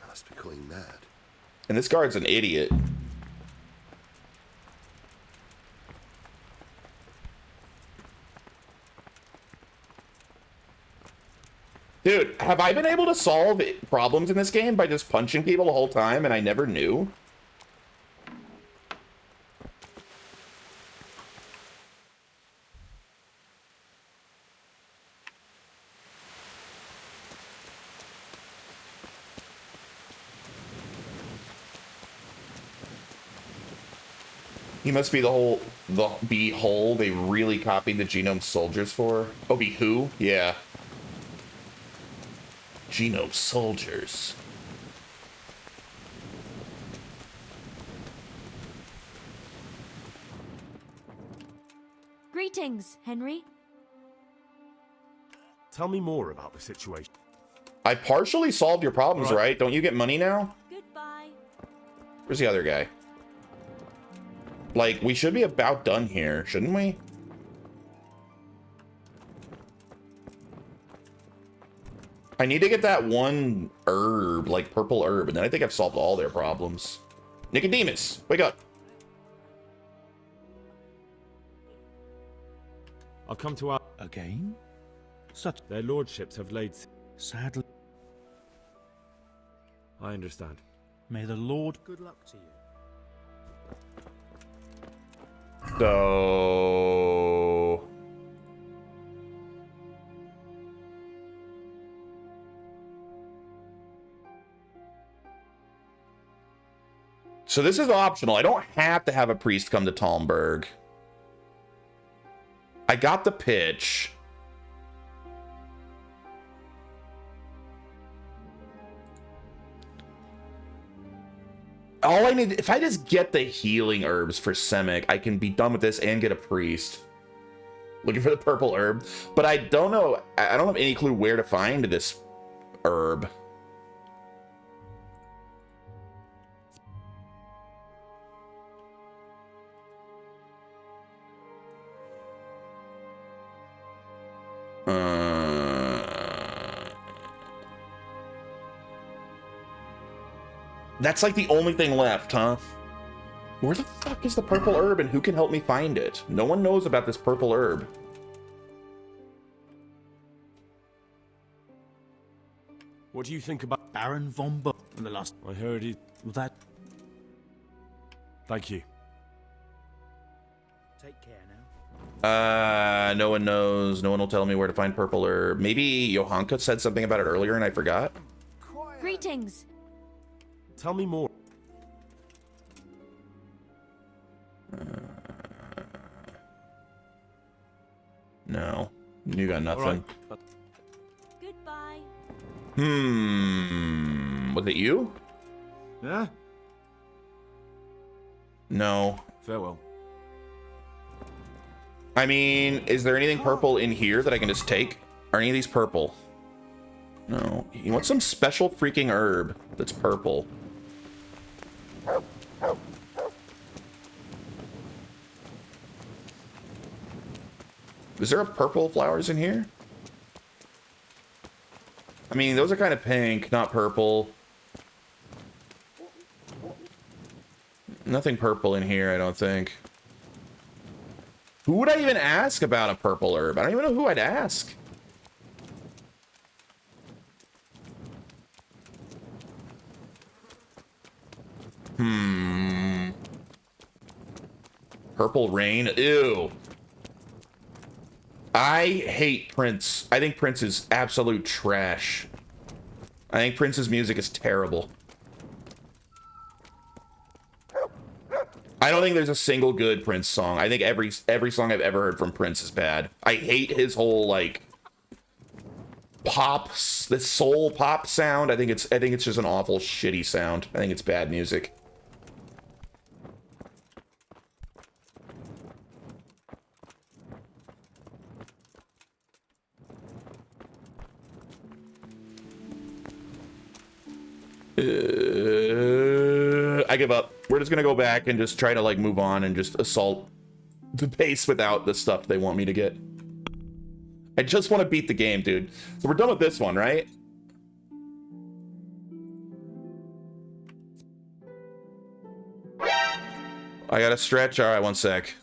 I must be going mad. And this guard's an idiot. Dude, have I been able to solve problems in this game by just punching people the whole time and I never knew? He must be the be whole they really copied the Genome Soldiers for. Oh, be who? Yeah. Genome Soldiers. Greetings, Henry. Tell me more about the situation. I partially solved your problems, All right? Don't you get money now? Goodbye. Where's the other guy? Like, we should be about done here, shouldn't we? I need to get that one herb, like purple herb, and then I think I've solved all their problems. Nicodemus, wake up. I'll come to our... Again? Such... Their lordships have laid... Sadly... I understand. May the Lord... Good luck to you. So... So this is optional. I don't have to have a priest come to Talmberg. I got the pitch. All I need, if I just get the healing herbs for Semic, I can be done with this and get a priest. Looking for the purple herb. But I don't know, I don't have any clue where to find this herb. That's like the only thing left, huh? Where the fuck is the purple herb and who can help me find it? No one knows about this purple herb. What do you think about Baron von Bo in the last... I heard he... That... Thank you. Take care now. No one knows. No one will tell me where to find purple herb. Maybe Johanka said something about it earlier and I forgot? Greetings. Tell me more. No. You got nothing. Right. Goodbye. Was it you? Yeah? No. Farewell. I mean, is there anything purple in here that I can just take? Are any of these purple? No. You want some special freaking herb that's purple. Is there a purple flowers in here? I mean, those are kind of pink, not purple. Nothing purple in here, I don't think. Who would I even ask about a purple herb? I don't even know who I'd ask. Purple rain? Ew. I hate Prince. I think Prince is absolute trash. I think Prince's music is terrible. I don't think there's a single good Prince song. I think every song I've ever heard from Prince is bad. I hate his whole like pop, this soul pop sound. I think it's just an awful shitty sound. I think it's bad music. I give up. We're just gonna go back and just try to like move on and just assault the base without the stuff they want me to get. I just want to beat the game, dude. So we're done with this one, right? I gotta stretch. All right, one sec.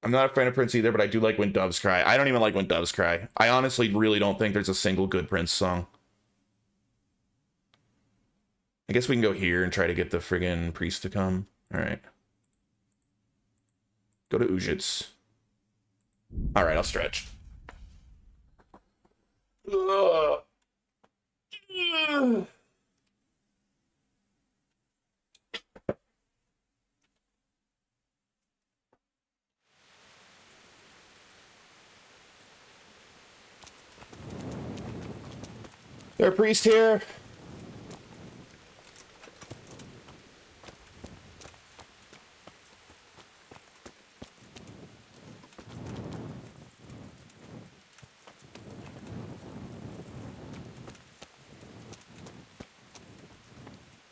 I'm not a fan of Prince either, but I do like When Doves Cry. I don't even like When Doves Cry. I honestly really don't think there's a single good Prince song. I guess we can go here and try to get the friggin' priest to come. All right. Go to Ujits. All right, I'll stretch. Ugh. There a priest here?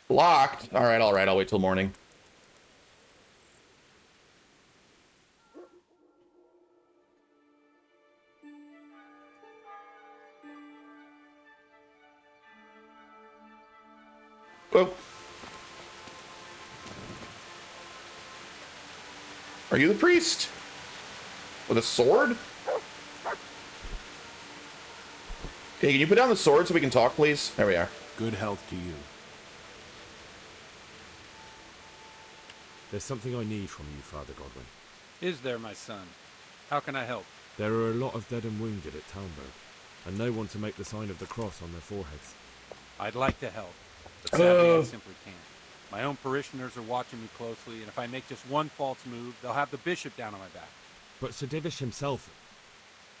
Locked. All right, I'll wait till morning. Oh. Are you the priest? With a sword? Okay, can you put down the sword so we can talk, please? There we are. Good health to you. There's something I need from you, Father Godwin. Is there, my son? How can I help? There are a lot of dead and wounded at Talmberg, and no one to make the sign of the cross on their foreheads. I'd like to help, but sadly I simply can't. My own parishioners are watching me closely, and if I make just one false move, they'll have the bishop down on my back. But Sir Divish himself...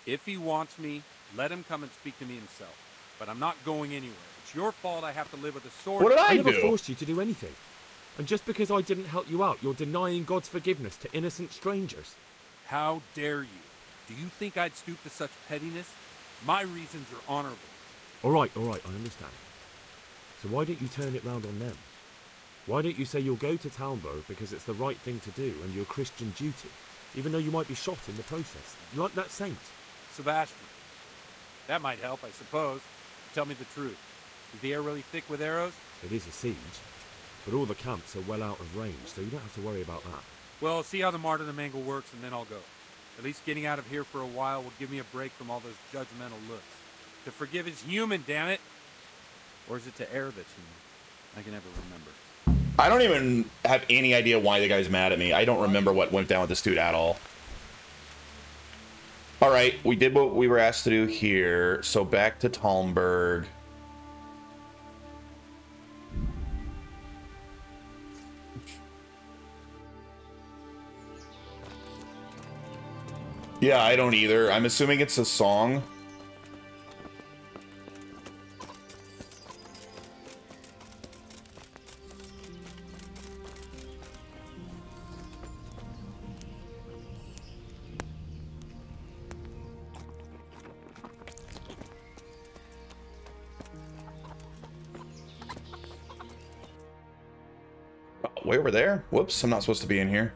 If he wants me, let him come and speak to me himself. But I'm not going anywhere. It's your fault I have to live with a sword. What did I never forced you to do anything. And just because I didn't help you out, you're denying God's forgiveness to innocent strangers. How dare you? Do you think I'd stoop to such pettiness? My reasons are honorable. All right, I understand. So why don't you turn it round on them? Why don't you say you'll go to Talmberg because it's the right thing to do and your Christian duty, even though you might be shot in the process, like that saint? Sebastian. That might help, I suppose. Tell me the truth. Is the air really thick with arrows? It is a siege, but all the camps are well out of range, so you don't have to worry about that. Well, see how the martyrdom angle works, and then I'll go. At least getting out of here for a while will give me a break from all those judgmental looks. To forgive is human, damn it! Or is it to err that's human? I can never remember. I don't even have any idea why the guy's mad at me. I don't remember what went down with this dude at all. All right, we did what we were asked to do here. So back to Talmberg. Yeah, I don't either. I'm assuming it's a song. Way over there? Whoops, I'm not supposed to be in here.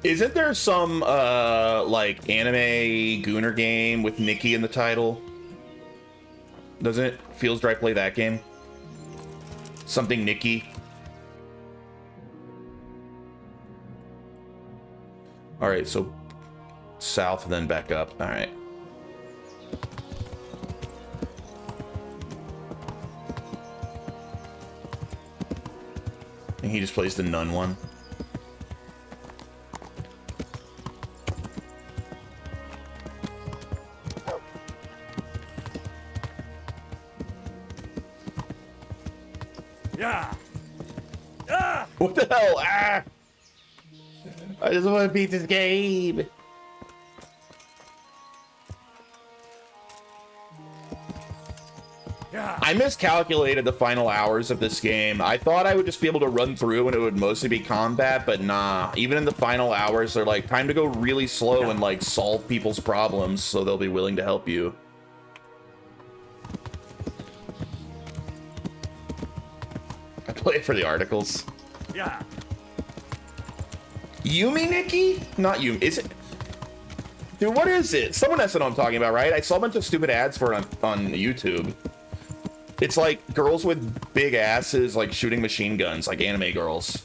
Isn't there some, like, anime Gooner game with Nikki in the title? Doesn't it Feels Dry play that game? Something Nikki. Alright, so south and then back up. Alright. And he just plays the nun one. What the hell? Ah! I just want to beat this game. I miscalculated the final hours of this game. I thought I would just be able to run through and it would mostly be combat, but nah. Even in the final hours, they're like, time to go really slow and like solve people's problems so they'll be willing to help you. I play it for the articles. Yeah. Yumi Nikki? Not Yumi. Is it? Dude, what is it? Someone has to know what I'm talking about, right? I saw a bunch of stupid ads for it on YouTube. It's like girls with big asses, like shooting machine guns, like anime girls.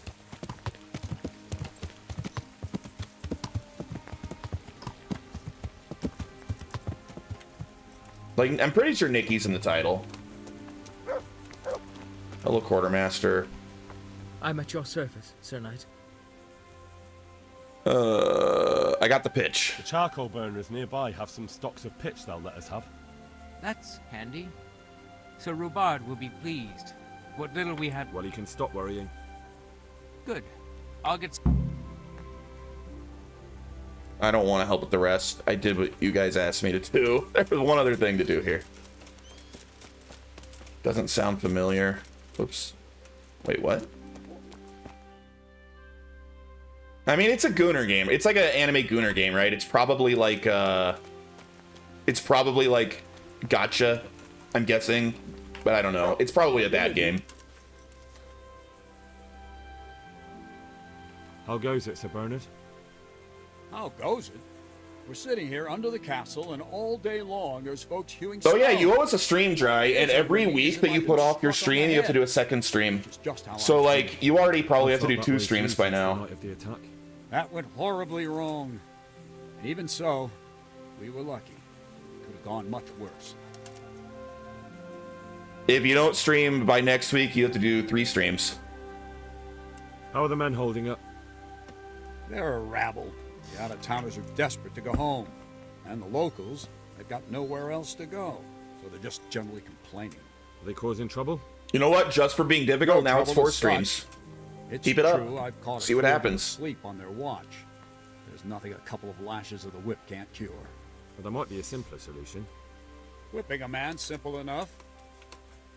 Like, I'm pretty sure Nikki's in the title. Hello, Quartermaster. I'm at your service, Sir Knight. I got the pitch. The charcoal burners nearby have some stocks of pitch they'll let us have. That's handy. Sir Rubard will be pleased. What little we had... Well, you can stop worrying. Good. I'll get... I don't want to help with the rest. I did what you guys asked me to do. There was one other thing to do here. Doesn't sound familiar. Oops. Wait, what? I mean, it's a Gooner game. It's like an anime Gooner game, right? It's probably like, Gotcha, I'm guessing. But I don't know. It's probably a bad game. How goes it, Sir Bernard? How goes it? We're sitting here under the castle, and all day long there's folks hewing Oh yeah, stone. you owe us a stream, Dry, and every week that you put off your stream, you have to do a second stream. So, like, you already probably have to do 2 streams by now. That went horribly wrong. And even so, we were lucky. Could have gone much worse. If you don't stream by next week, you have to do 3 streams. How are the men holding up? They're a rabble. The out-of-towners are desperate to go home. And the locals, they've got nowhere else to go. So they're just generally complaining. Are they causing trouble? You know what? Just for being difficult, now it's 4 streams. It's Keep it up. true, I've caught See what happens. Sleep on their watch. There's nothing a couple of lashes of the whip can't cure. But there might be a simpler solution. Whipping a man, simple enough.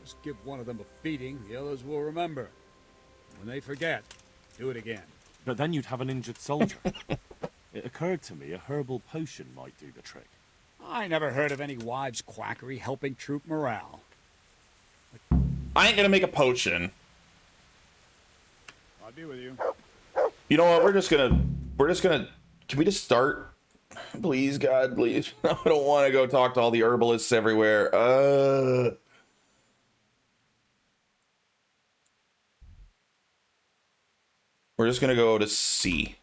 Just give one of them a beating, the others will remember. When they forget, do it again. But then you'd have an injured soldier. It occurred to me a herbal potion might do the trick. I never heard of any wives' quackery helping troop morale. I ain't gonna make a potion. I'll be with you. You know what? We're just gonna. Can we just start? Please, God, please. I don't want to go talk to all the herbalists everywhere. We're just gonna go to C.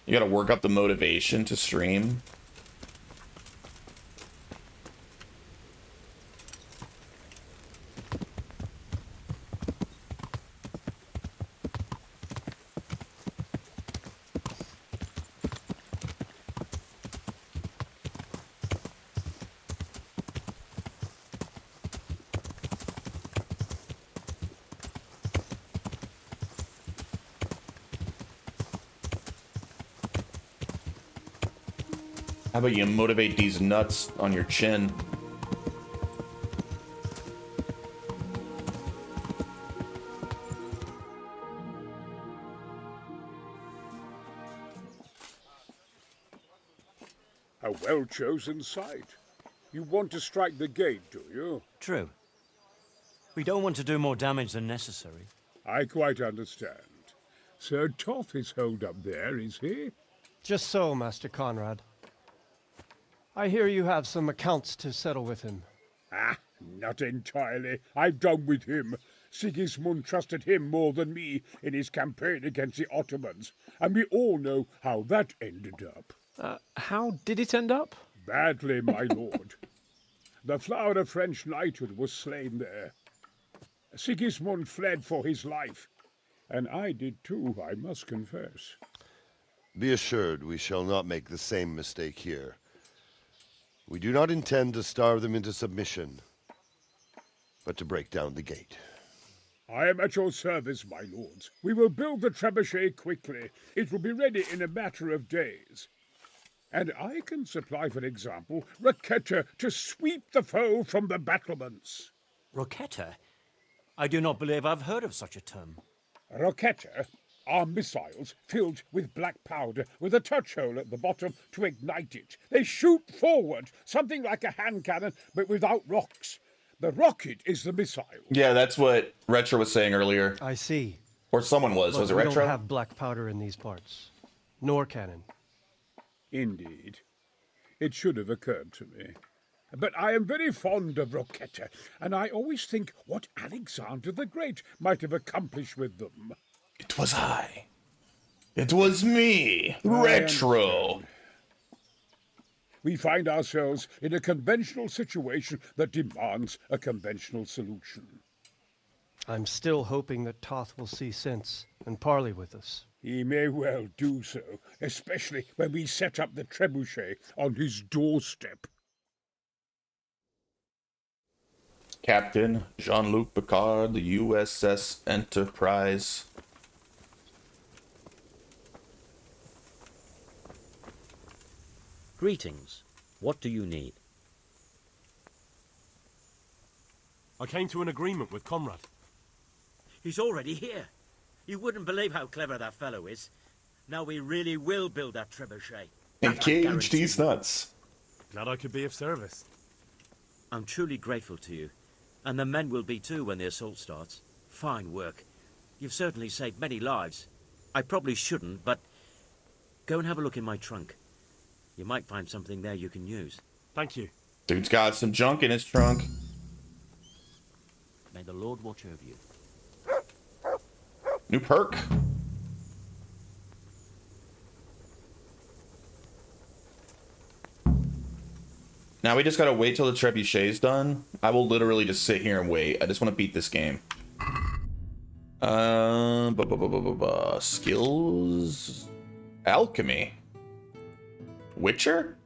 You gotta work up the motivation to stream. How about you motivate these nuts on your chin? A well-chosen site. You want to strike the gate, do you? True. We don't want to do more damage than necessary. I quite understand. Sir Toth is holed up there, is he? Just so, Master Conrad. I hear you have some accounts to settle with him. Ah, not entirely. I've done with him. Sigismund trusted him more than me in his campaign against the Ottomans, and we all know how that ended up. How did it end up? Badly, my lord. The flower of French knighthood was slain there. Sigismund fled for his life, and I did too, I must confess. Be assured we shall not make the same mistake here. We do not intend to starve them into submission, but to break down the gate. I am at your service, my lords. We will build the trebuchet quickly. It will be ready in a matter of days. And I can supply, for example, Roquetta to sweep the foe from the battlements. Roquetta? I do not believe I've heard of such a term. Roquetta are missiles filled with black powder with a touch hole at the bottom to ignite it. They shoot forward, something like a hand cannon, but without rocks. The rocket is the missile. Yeah, that's what Retro was saying earlier. I see. Or someone was. But Was it we Retro? don't have black powder in these parts. Nor cannon. Indeed. It should have occurred to me. But I am very fond of Rocchetta, and I always think what Alexander the Great might have accomplished with them. It was I. It was me, I Retro. understand. We find ourselves in a conventional situation that demands a conventional solution. I'm still hoping that Toth will see sense and parley with us. He may well do so, especially when we set up the trebuchet on his doorstep. Captain Jean-Luc Picard, the USS Enterprise. Greetings. What do you need? I came to an agreement with Conrad. He's already here. You wouldn't believe how clever that fellow is. Now we really will build that trebuchet. Engage these nuts. Glad I could be of service. I'm truly grateful to you. And the men will be too when the assault starts. Fine work. You've certainly saved many lives. I probably shouldn't, but go and have a look in my trunk. You might find something there you can use. Thank you. Dude's got some junk in his trunk. May the Lord watch over you. New perk. Now we just gotta wait till the trebuchet's done. I will literally just sit here and wait. I just want to beat this game. Skills. Alchemy. Witcher?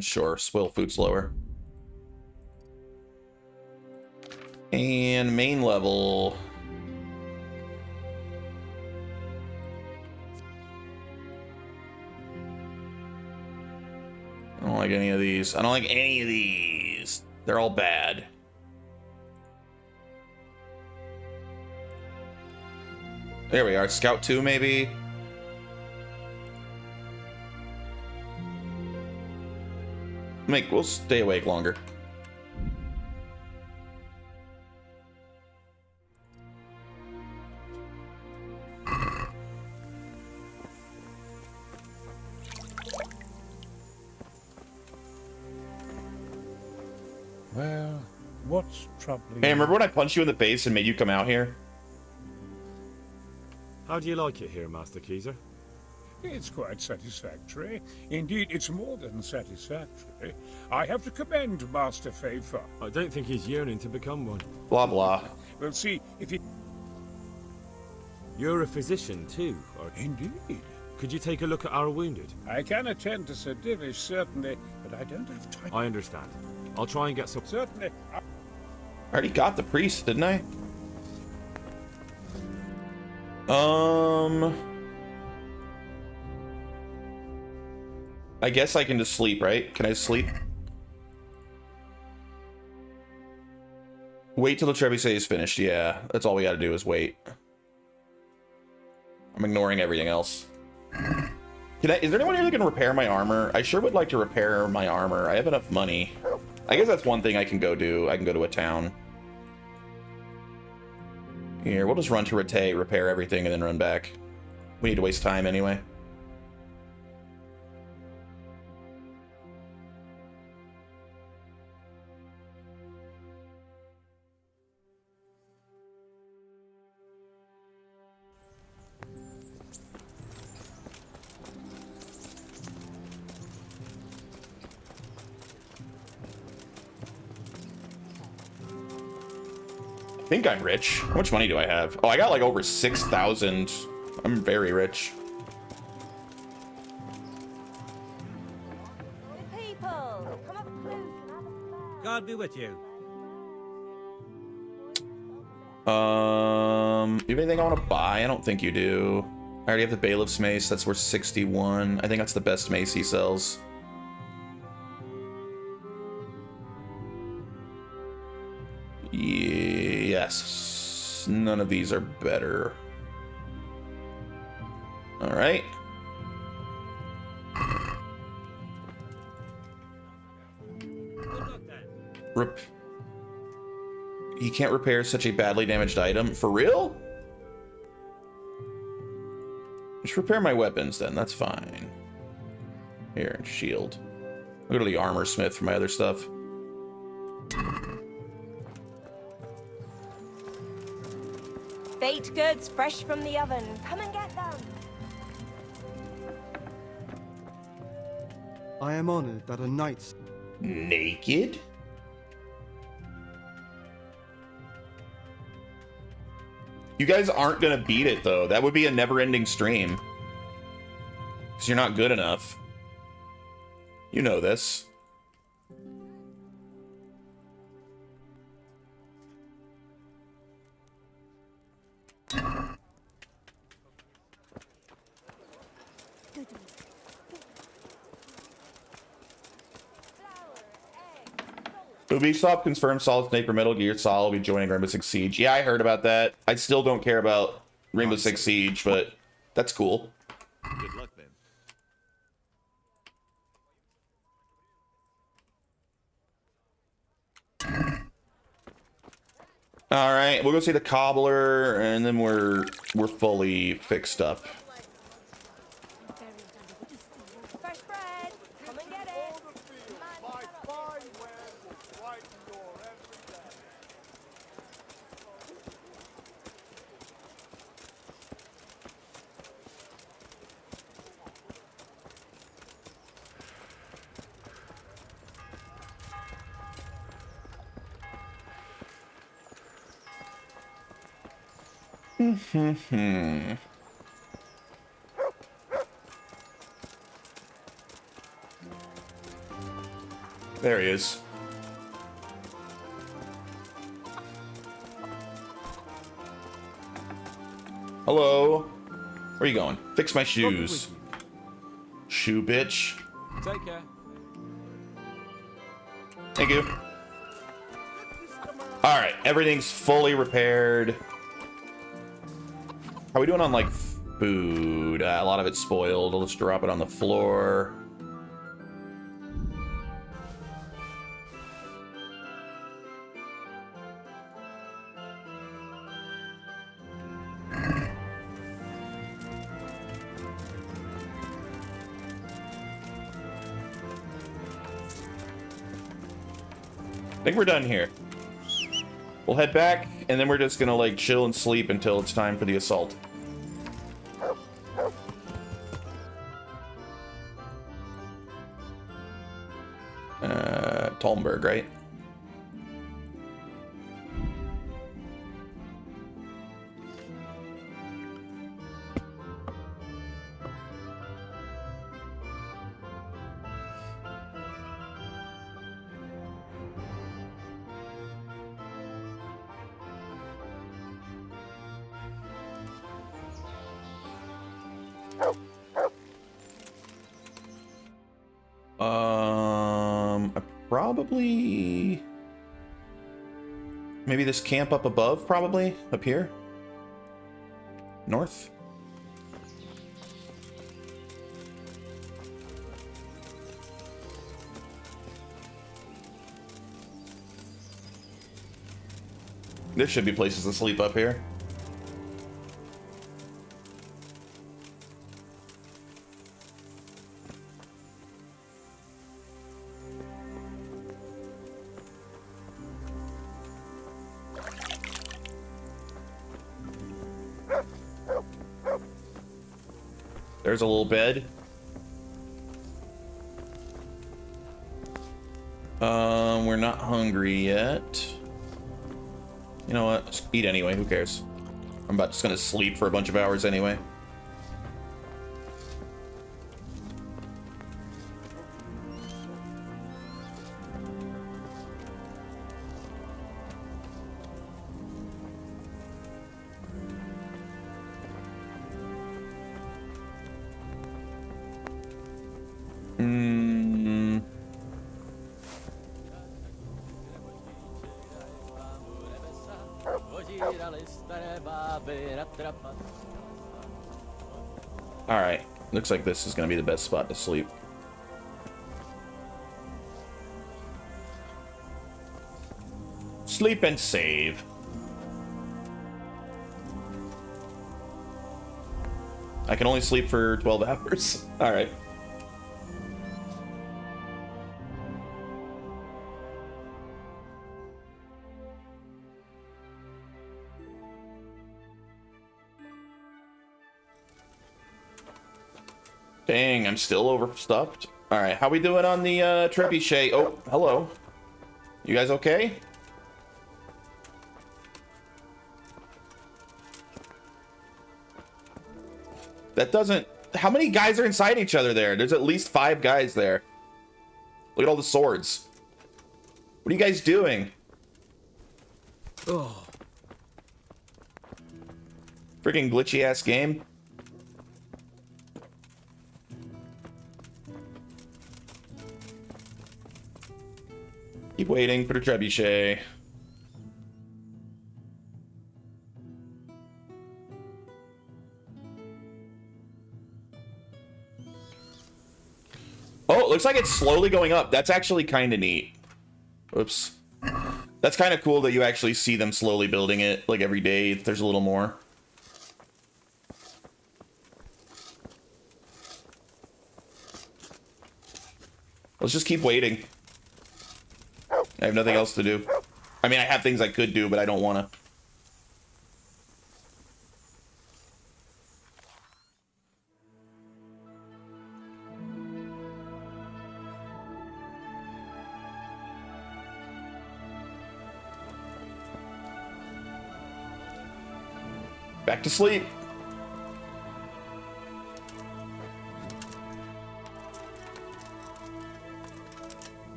Sure. Swill food slower. And main level. I don't like any of these. I don't like any of these. They're all bad. There we are. Scout 2, maybe. We'll stay awake longer. Well, what's troubling Hey, remember when I punched you in the face and made you come out here? How do you like it here, Master Keezer? It's quite satisfactory. Indeed, it's more than satisfactory. I have to commend Master Fafa. I don't think he's yearning to become one. Blah, blah. We'll see if he... You're a physician, too, or... Indeed. Could you take a look at our wounded? I can attend to Sir Divish, certainly, but I don't have time. I understand. I'll try and get some... Certainly. I already got the priest, didn't I? I guess I can just sleep, right? Can I sleep? Wait till the trebuchet is finished. Yeah, that's all we gotta do is wait. I'm ignoring everything else. Is there anyone here that can repair my armor? I sure would like to repair my armor. I have enough money. I guess that's one thing I can go do. I can go to a town. Here, we'll just run to Rete, repair everything, and then run back. We need to waste time anyway. I think I'm rich. How much money do I have? Oh, I got like over 6,000. I'm very rich. People, come up close and have a God be with you. You have anything I want to buy? I don't think you do. I already have the Bailiff's Mace. That's worth 61. I think that's the best mace he sells. Yes. None of these are better. All right. He can't repair such a badly damaged item. For real? Just repair my weapons then, that's fine. Here, shield. I'll go to the armor smith for my other stuff. Baked goods fresh from the oven. Come and get them. I am honored that a knight's... Naked? You guys aren't gonna beat it, though. That would be a never-ending stream. Because you're not good enough. You know this. Ubisoft confirmed Solid Snake for Metal Gear Solid will be joining Rainbow Six Siege. Yeah, I heard about that. I still don't care about Rainbow Six Siege, but that's cool. Good luck then. All right, we'll go see the cobbler, and then we're fully fixed up. Fresh bread. Come and get it. There he is. Hello. Where are you going? Fix my shoes. Shoe bitch. Take care. Thank you. All right, everything's fully repaired. How are we doing on, like, food? A lot of it's spoiled. Let's drop it on the floor. I think we're done here. We'll head back, and then we're just gonna, like, chill and sleep until it's time for the assault. Talmberg, right? Probably... Maybe this camp up above, probably? Up here? North? There should be places to sleep up here. There's a little bed. We're not hungry yet. You know what? Just eat anyway. Who cares? I'm just gonna sleep for a bunch of hours anyway. Alright, looks like this is gonna be the best spot to sleep. Sleep and save. I can only sleep for 12 hours. All right. Dang, I'm still overstuffed. All right, how we doing on the trebuchet? Oh, hello. You guys okay? That doesn't... How many guys are inside each other there? There's at least 5 guys there. Look at all the swords. What are you guys doing? Oh. Freaking glitchy ass game. Keep waiting for the trebuchet. Oh, it looks like it's slowly going up. That's actually kind of neat. Oops. That's kind of cool that you actually see them slowly building it, like every day. There's a little more. Let's just keep waiting. I have nothing else to do. I mean, I have things I could do, but I don't want to. Back to sleep.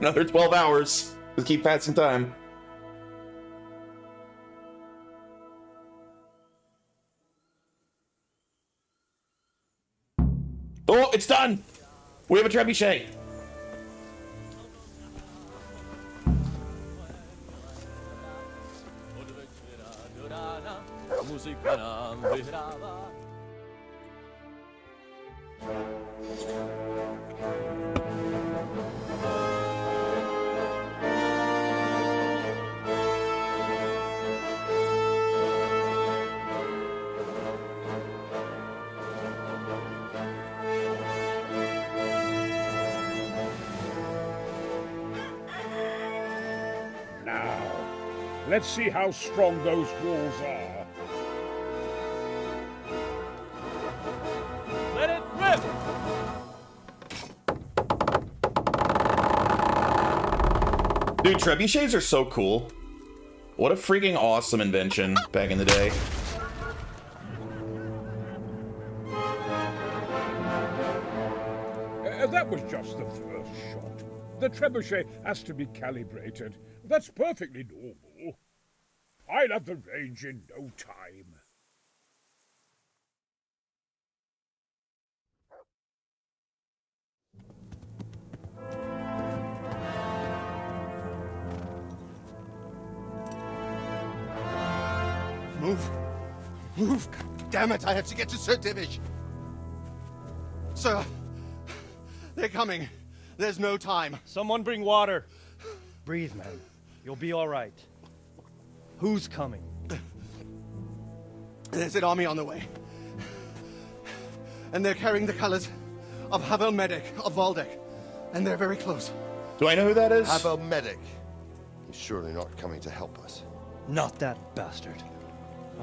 Another 12 hours. Just keep passing time. Oh, it's done! We have a trebuchet. Now, let's see how strong those walls are. Let it rip! Dude, trebuchets are so cool. What a freaking awesome invention back in the day. That was just the first shot. The trebuchet has to be calibrated. That's perfectly normal. I'll have the range in no time. Move. Move. Damn it, I have to get to Sir Divish. Sir, they're coming. There's no time. Someone bring water. Breathe, man. You'll be all right. Who's coming? There's an army on the way. And they're carrying the colors of Havel Medic of Valdek. And they're very close. Do I know who that is? Havel Medic. He's surely not coming to help us. Not that bastard.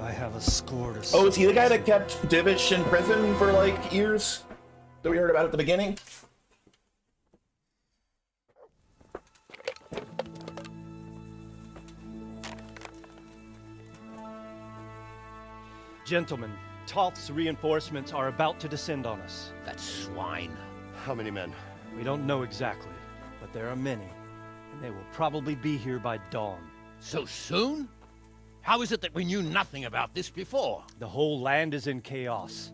I have a score to Oh, is he the guy that kept Divish in prison for like years? That we heard about at the beginning? Gentlemen, Toth's reinforcements are about to descend on us. That swine. How many men? We don't know exactly, but there are many, and they will probably be here by dawn. So soon? How is it that we knew nothing about this before? The whole land is in chaos.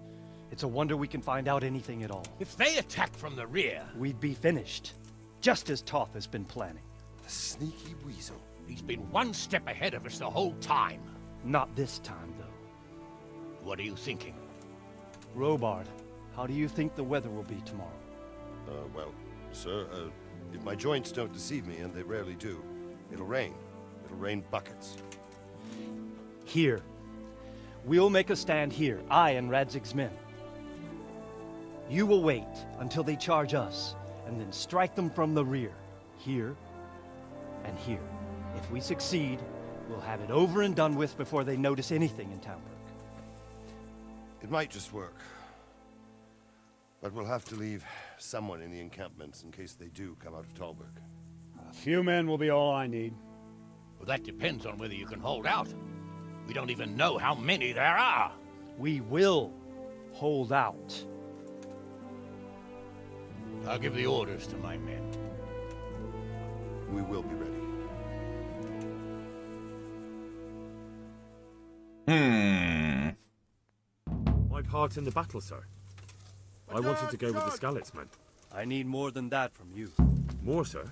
It's a wonder we can find out anything at all. If they attack from the rear... We'd be finished, just as Toth has been planning. The sneaky weasel. He's been one step ahead of us the whole time. Not this time, though. What are you thinking? Robard, how do you think the weather will be tomorrow? Well, sir, if my joints don't deceive me, and they rarely do, it'll rain. It'll rain buckets. Here, We'll make a stand here, I and Radzig's men. You will wait until they charge us, and then strike them from the rear, here and here. If we succeed, we'll have it over and done with before they notice anything in Townburg. It might just work. But we'll have to leave someone in the encampments in case they do come out of Talberg. A few men will be all I need. Well, that depends on whether you can hold out. We don't even know how many there are. We will hold out. I'll give the orders to my men. We will be ready. My part in the battle, sir. I wanted to go with the Skalitz men. I need more than that from you. More, sir?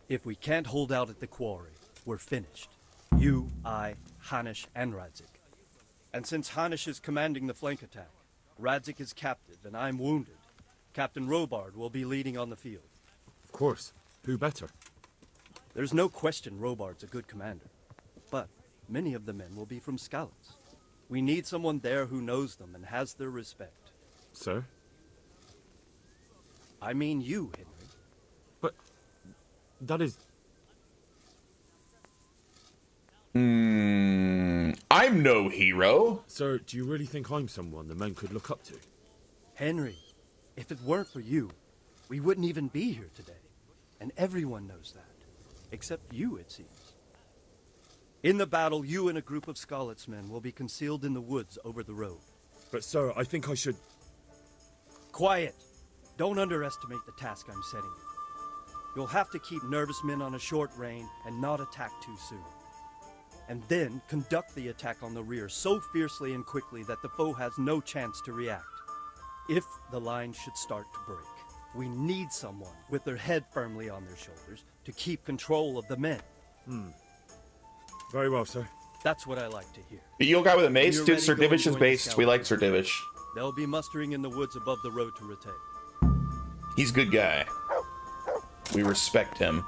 If we can't hold out at the quarry, we're finished. You, I, Hanish, and Radzik. And since Hanish is commanding the flank attack, Radzik is captive and I'm wounded, Captain Robard will be leading on the field. Of course. Who better? There's no question Robard's a good commander. But many of the men will be from Skalitz. We need someone there who knows them and has their respect. Sir? I mean you, Henry. But that is... I'm no hero. Sir, do you really think I'm someone the men could look up to? Henry, if it weren't for you, we wouldn't even be here today. And everyone knows that. Except you, it seems. In the battle, you and a group of Skalitz men will be concealed in the woods over the road. But sir, I think I should... Quiet! Don't underestimate the task I'm setting you. You'll have to keep nervous men on a short rein and not attack too soon. And then conduct the attack on the rear so fiercely and quickly that the foe has no chance to react. If the line should start to break, we need someone with their head firmly on their shoulders to keep control of the men. Very well, sir. That's what I like to hear. You guy with a mace? When Dude, you're Sir ready, go Divish and is join the based. We scout like group. Sir Divish. They'll be mustering in the woods above the road to Rete. He's a good guy. We respect him.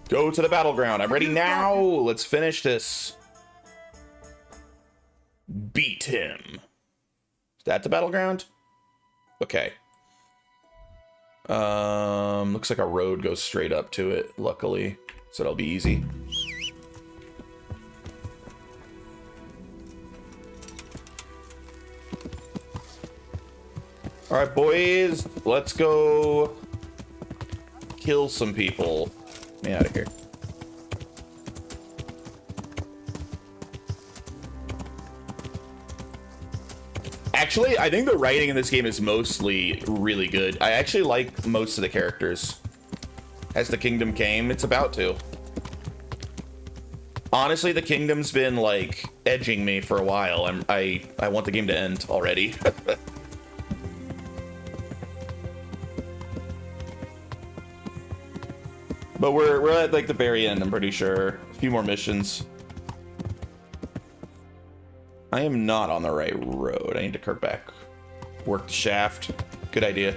Go to the battleground. I'm ready now. Let's finish this. Beat him. Is that the battleground? Okay. Looks like a road goes straight up to it, luckily. So that'll be easy. Alright, boys. Let's go kill some people. Get me out of here. Actually, I think the writing in this game is mostly really good. I actually like most of the characters. As the kingdom came, it's about to. Honestly, the kingdom's been like edging me for a while. I want the game to end already. But we're at like the very end, I'm pretty sure. A few more missions. I am not on the right road. I need to curve back. Work the shaft. Good idea.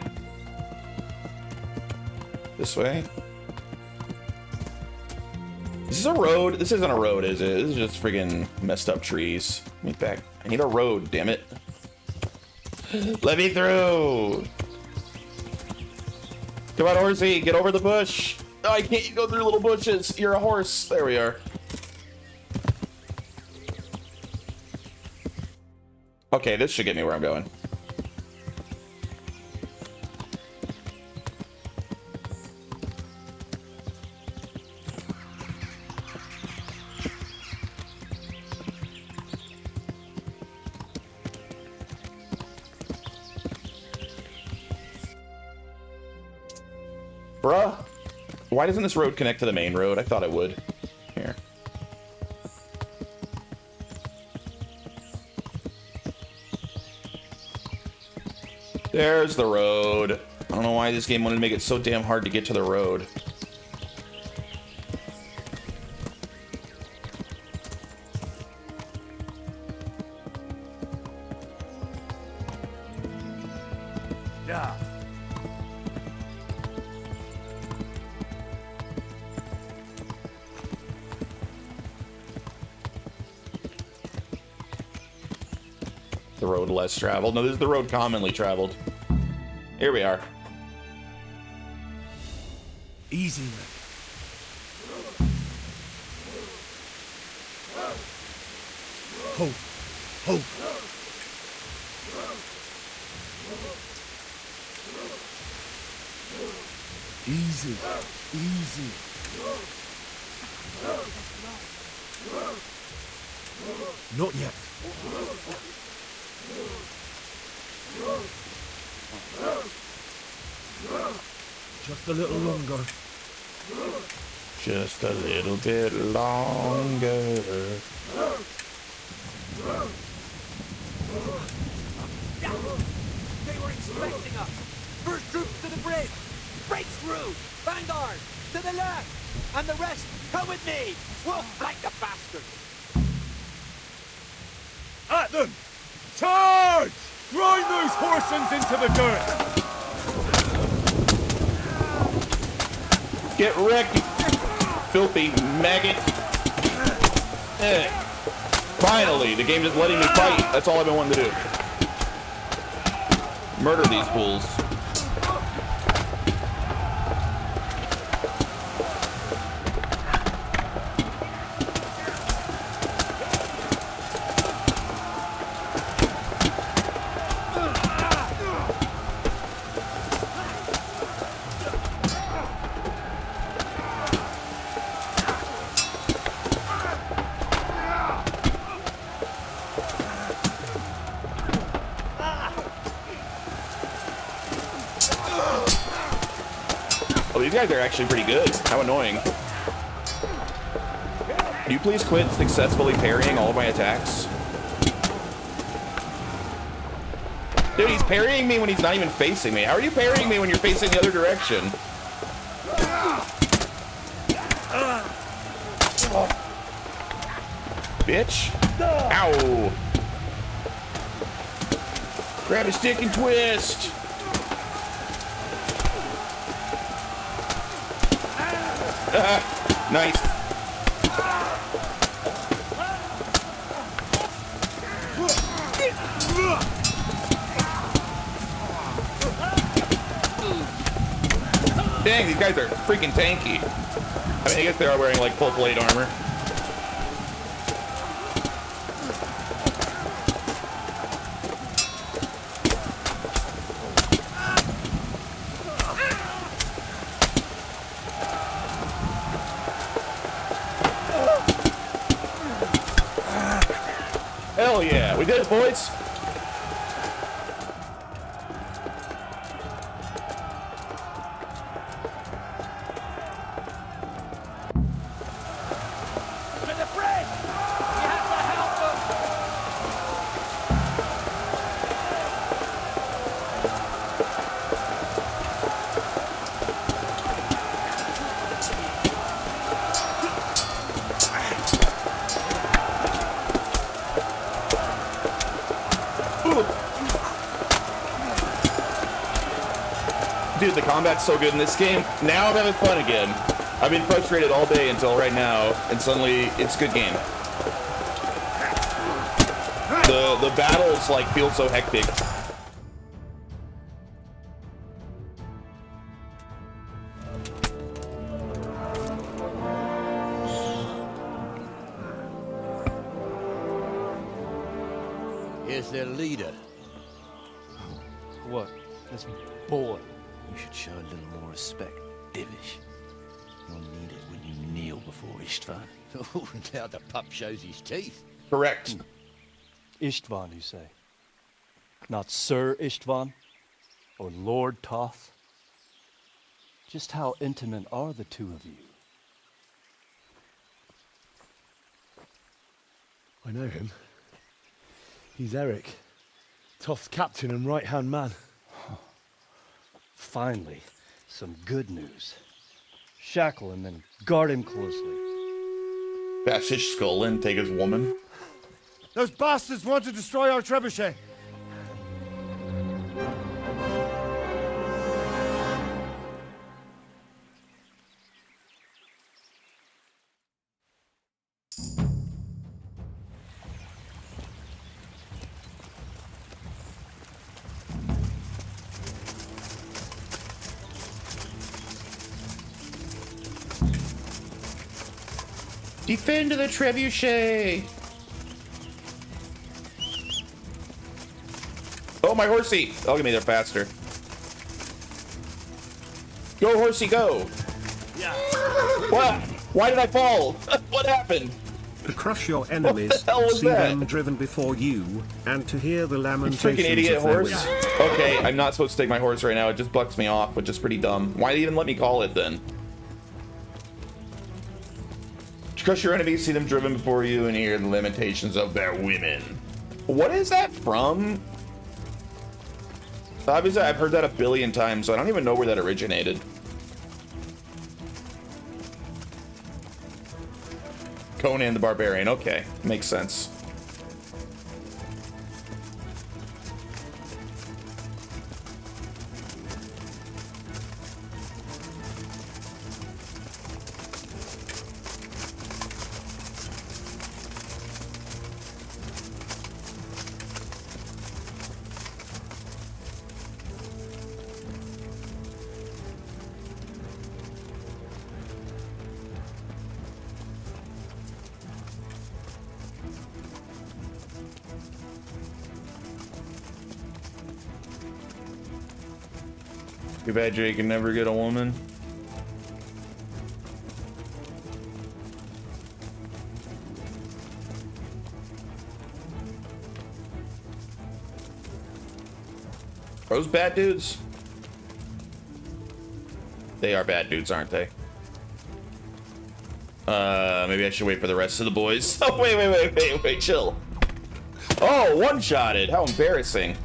This way. Is this a road? This isn't a road, is it? This is just friggin' messed up trees. Let me back. I need a road, damn it. Let me through! Come on, horsey, get over the bush! Oh, I can't go through little bushes. You're a horse. There we are. Okay, this should get me where I'm going. Bruh. Why doesn't this road connect to the main road? I thought it would. Here. There's the road. I don't know why this game wanted to make it so damn hard to get to the road. Yeah. the road less traveled. No, this is the road commonly traveled. Here we are. Easy, man. Ho! Ho! Easy. Easy. Not yet. Just a little longer. Just a little bit longer. They were expecting us. First troops to the bridge. Break through. Vanguard to the left. And the rest, come with me. We'll fight the bastards. At them! Charge! Grind those horsens into the dirt! Get wrecked, you filthy maggot. Finally, the game is letting me fight. That's all I've been wanting to do. Murder these fools. These guys are actually pretty good. How annoying. Can you please quit successfully parrying all of my attacks? Dude, he's parrying me when he's not even facing me. How are you parrying me when you're facing the other direction? Bitch. Ow. Grab a stick and twist. Nice. Dang, these guys are freaking tanky. I mean, I guess they are wearing like full plate armor. Hell yeah, we did it, boys. Dude, the combat's so good in this game. Now I'm having fun again. I've been frustrated all day until right now, and suddenly it's a good game. The battles like feel so hectic. Here's their leader. What? This boy? You should show a little more respect, Divish. You'll need it when you kneel before Istvan. Oh, now the pup shows his teeth. Correct. Istvan, you say? Not Sir Istvan? Or Lord Toth? Just how intimate are the two of you? I know him. He's Eric, Toth's captain and right-hand man. Finally, some good news. Shackle him and guard him closely. Bash his skull and take his woman. Those bastards want to destroy our trebuchet. Defend the trebuchet! Oh, my horsey! I'll get me there faster. Go, horsey, go! Yeah. What? Why did I fall? What happened? To crush your enemies, hell was see that? them driven before you, and to hear the You lamentations freaking idiot of their horse. women. Okay, I'm not supposed to take my horse right now. It just bucks me off, which is pretty dumb. Why did you even let me call it then? To crush your enemies, see them driven before you, and hear the lamentations of their women. What is that from? Obviously, I've heard that a billion times, so I don't even know where that originated. Conan the Barbarian. Okay, makes sense. Too bad Jake can never get a woman. Are those bad dudes? They are bad dudes, aren't they? Maybe I should wait for the rest of the boys. Oh, wait, chill. Oh, one-shotted. How embarrassing.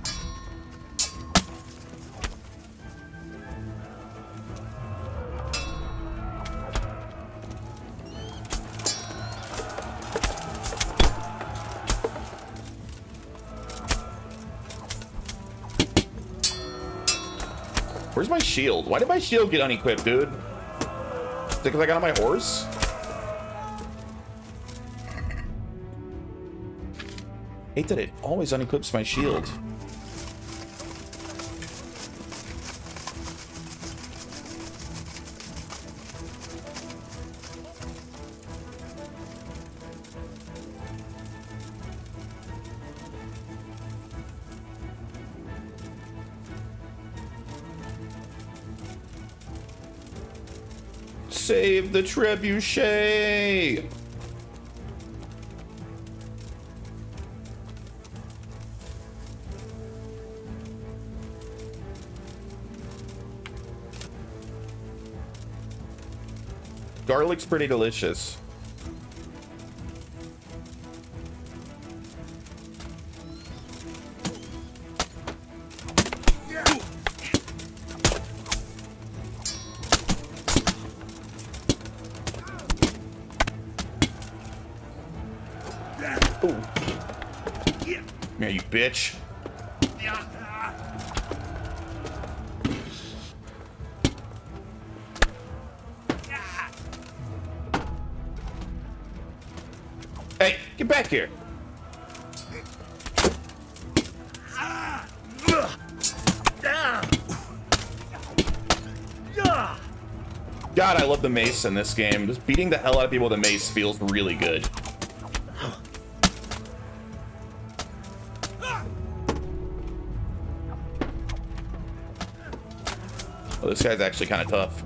Where's my shield? Why did my shield get unequipped, dude? Is it because I got on my horse? Hate that it always unequips my shield. Save the trebuchet! Garlic's pretty delicious. Yeah, you bitch. Hey, get back here. God, I love the mace in this game. Just beating the hell out of people with a mace feels really good. Oh, this guy's actually kind of tough.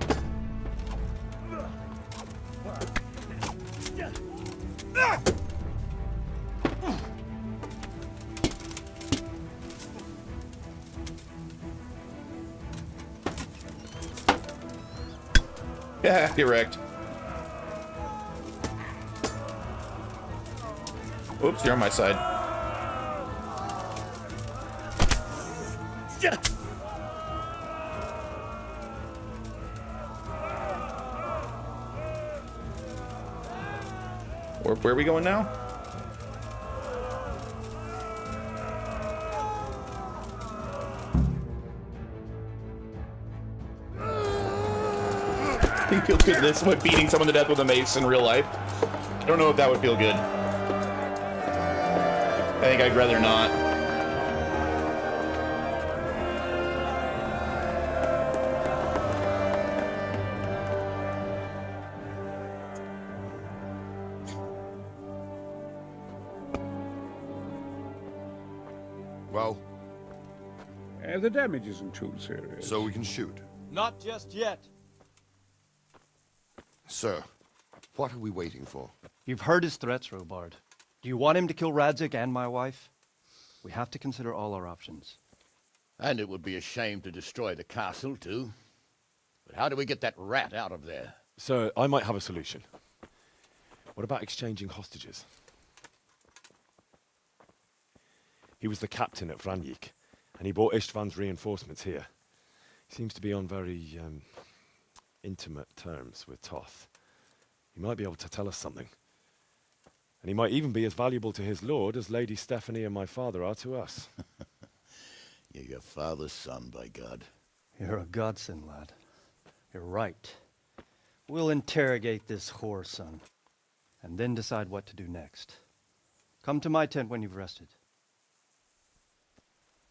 Yeah, get wrecked. Oops, you're on my side. Where are we going now? You feel good this way, beating someone to death with a mace in real life? I don't know if that would feel good. I think I'd rather not. The damage isn't too serious. So we can shoot. Not just yet. Sir, what are we waiting for? You've heard his threats, Robard. Do you want him to kill Radzik and my wife? We have to consider all our options. And it would be a shame to destroy the castle, too. But how do we get that rat out of there? Sir, I might have a solution. What about exchanging hostages? He was the captain at Vranjik, and he brought Istvan's reinforcements here. He seems to be on very, intimate terms with Toth. He might be able to tell us something. And he might even be as valuable to his lord as Lady Stephanie and my father are to us. You're your father's son, by God. You're a godsend, lad. You're right. We'll interrogate this whore, son, and then decide what to do next. Come to my tent when you've rested.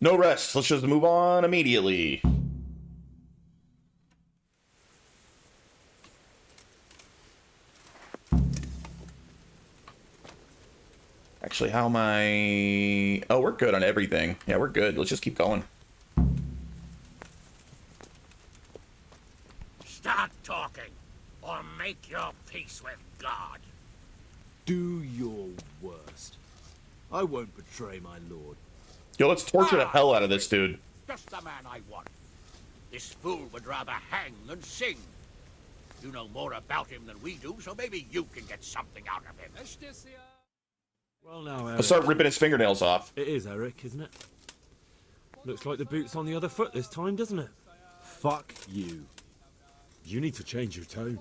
No rest. Let's just move on immediately. Actually, how am I... Oh, we're good on everything. Yeah, we're good. Let's just keep going. Start talking, or make your peace with God. Do your worst. I won't betray my lord. Yo, let's torture the hell out of this dude. Just the man I want. This fool would rather hang than sing. You know more about him than we do, so maybe you can get something out of him. Well now, Eric. Let's start ripping his fingernails off. It is Eric, isn't it? Looks like the boot's on the other foot this time, doesn't it? Fuck you. You need to change your tone.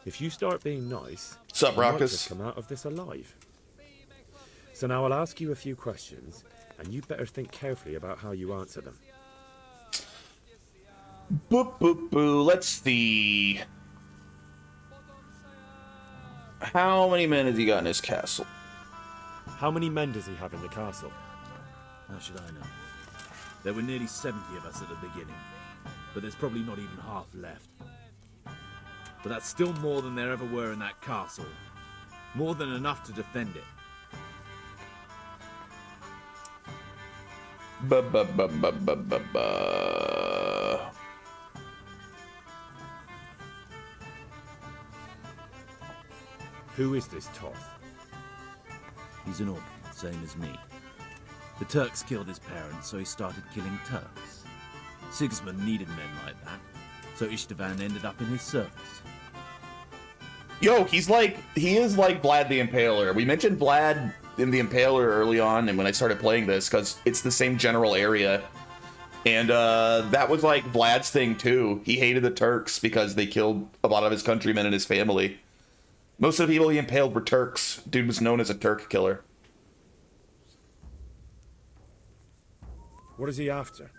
If you start being nice, Sup, you might Raucus? just come out of this alive. So now I'll ask you a few questions, and you better think carefully about how you answer them. Boop, boop, boo. Let's see. How many men has he got in his castle? How many men does he have in the castle? How should I know? There were nearly 70 of us at the beginning, but there's probably not even half left. But that's still more than there ever were in that castle. More than enough to defend it. Who is this Toth? He's an orc, same as me. The Turks killed his parents, so he started killing Turks. Sigismund needed men like that, so Istvan ended up in his service. Yo, he is like Vlad the Impaler. We mentioned Vlad in the Impaler early on, and when I started playing this, because it's the same general area. And that was like Vlad's thing too. He hated the Turks because they killed a lot of his countrymen and his family. Most of the people he impaled were Turks. Dude was known as a Turk killer. What is he after?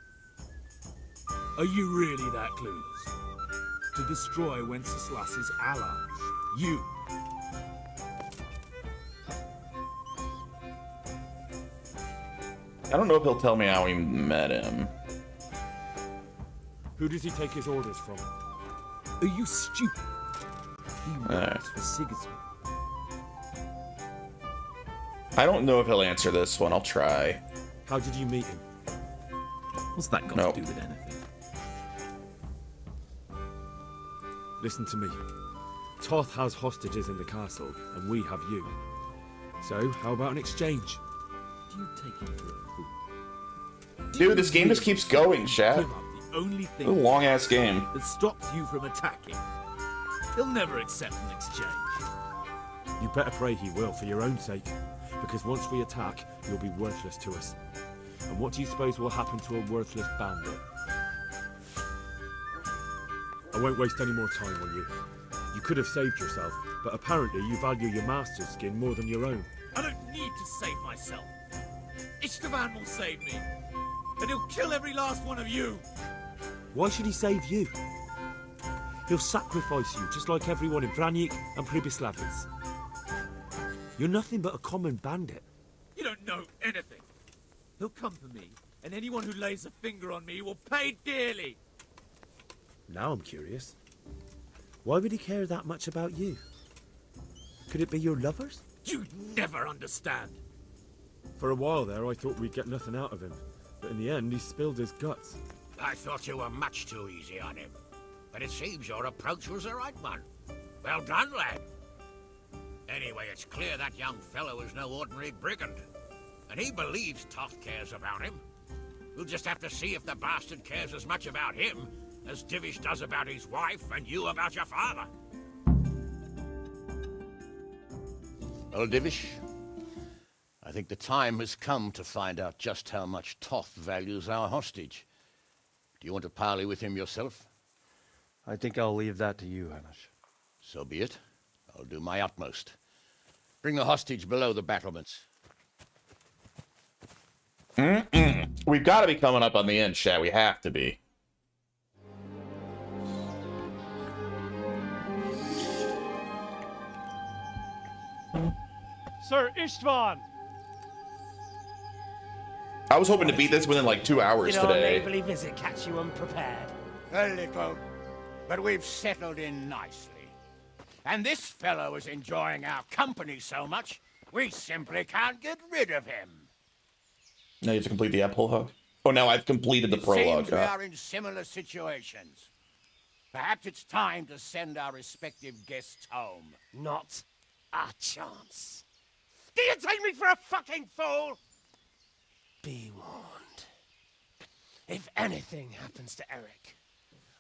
Are you really that clueless? To destroy Wenceslas's allies. You. I don't know if he'll tell me how he met him. Who does he take his orders from? Are you stupid? He works for Sigismund. I don't know if he'll answer this one. I'll try. How did you meet him? What's that got to do with anything? Listen to me. Toth has hostages in the castle, and we have you. So, how about an exchange? Do you take him for a fool? Dude, this game just keeps going, Shad. Give up the only thing It's a long-ass game. that stops you from attacking. He'll never accept an exchange. You better pray he will, for your own sake. Because once we attack, you'll be worthless to us. And what do you suppose will happen to a worthless bandit? I won't waste any more time on you. You could have saved yourself, but apparently you value your master's skin more than your own. I don't need to save myself. Istvan will save me. And he'll kill every last one of you. Why should he save you? He'll sacrifice you, just like everyone in Vranjik and Pribyslavitz. You're nothing but a common bandit. You don't know anything. He'll come for me, and anyone who lays a finger on me will pay dearly. Now I'm curious. Why would he care that much about you? Could it be your lovers? You'd never understand. For a while there, I thought we'd get nothing out of him. But in the end, he spilled his guts. I thought you were much too easy on him. But it seems your approach was the right one. Well done, lad. Anyway, it's clear that young fellow is no ordinary brigand. And he believes Toth cares about him. We'll just have to see if the bastard cares as much about him as Divish does about his wife and you about your father. Well, Divish, I think the time has come to find out just how much Toth values our hostage. Do you want to parley with him yourself? I think I'll leave that to you, Hamish. So be it. I'll do my utmost. Bring the hostage below the battlements. We've got to be coming up on the end, chat. We have to be. Sir Istvan! I was hoping to beat this within like 2 hours today. Neighborly visit catch you unprepared. A little, but we've settled in nicely. And this fellow is enjoying our company so much, we simply can't get rid of him. Now you have to complete the epilogue. Oh, now I've completed the prologue. Seems we are in similar situations. Perhaps it's time to send our respective guests home. Not a chance. Do you take me for a fucking fool? Be warned. If anything happens to Eric,